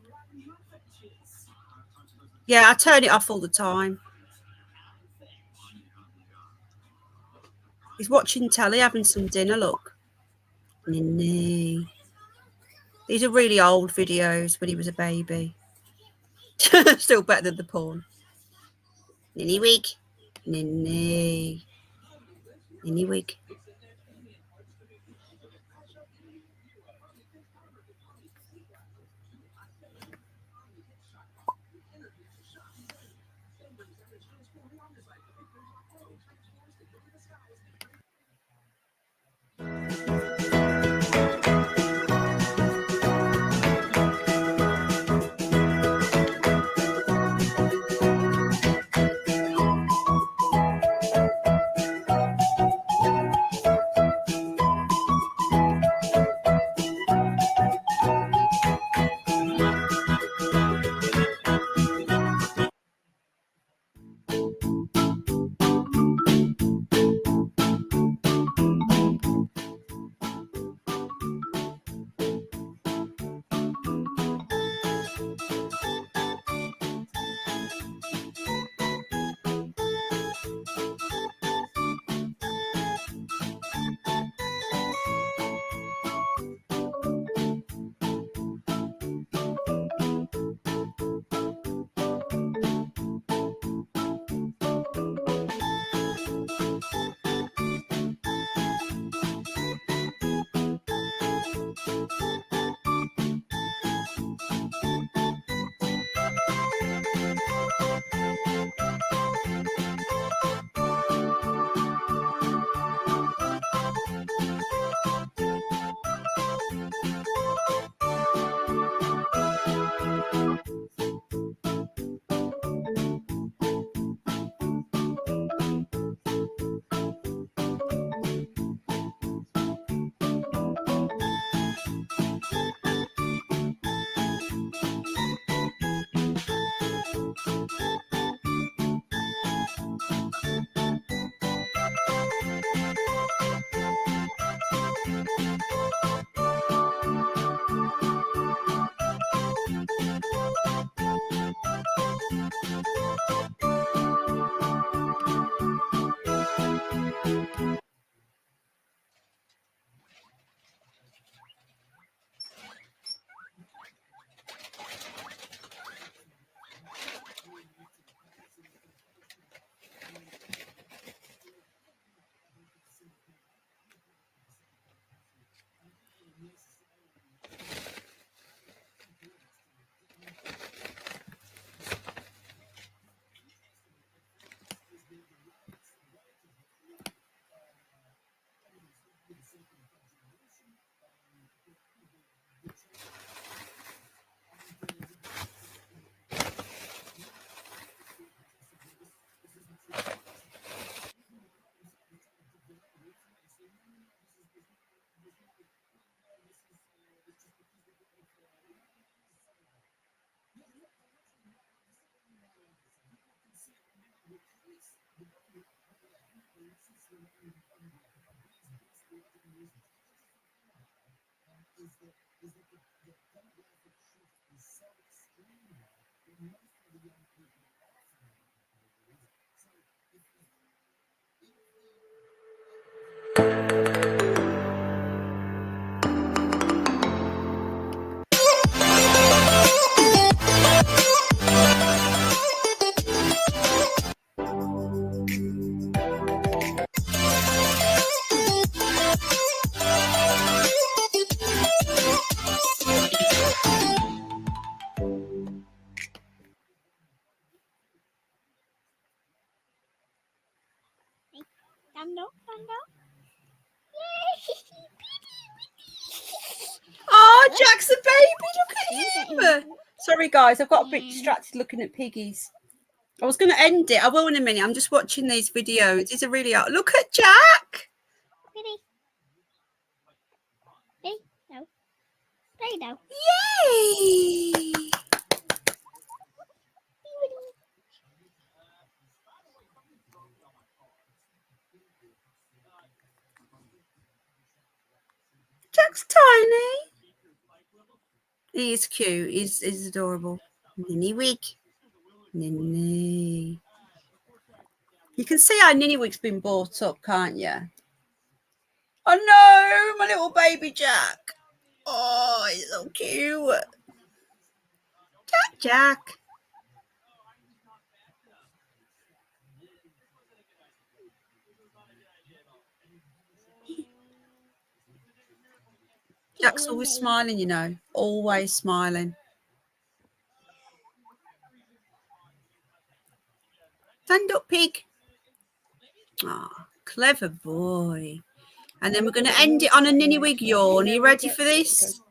Yeah, I turn it off all the time. He's watching telly, having some dinner, look. Ninny. These are really old videos when he was a baby. Still better than the porn. Ninniwig. Ninny. Ninniwig. Oh, Jack's a baby. Look at him. Sorry, guys. I've got a bit distracted looking at piggies. I was going to end it. I will in a minute. I'm just watching these videos. These are really hot. Look at Jack. Yay. Tiny. He is cute. He's adorable. Ninny-wig. Ninny. You can see how Ninny-wig's been brought up, can't you? Oh no, my little baby Jack. Oh, he's so cute. Jack. Jack's always smiling, you know. Always smiling. Stand up, pig. Oh, clever boy. And then we're going to end it on a Ninny-wig yawn. Are you ready for this?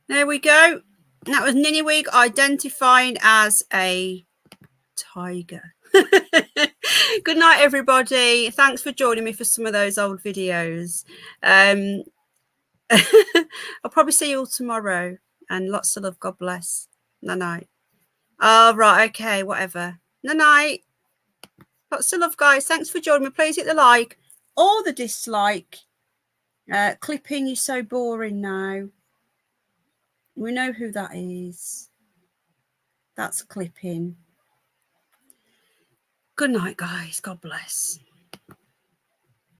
There we go. That was Ninny-wig identifying as a tiger. Good night, everybody. Thanks for joining me for some of those old videos. I'll probably see you all tomorrow, and lots of love. God bless. Night. Oh, right. Okay. Whatever. Night. Lots of love, guys. Thanks for joining me. Please hit the like or the dislike. Clipping, you're so boring now. We know who that is. That's Clipping. Good night, guys. God bless.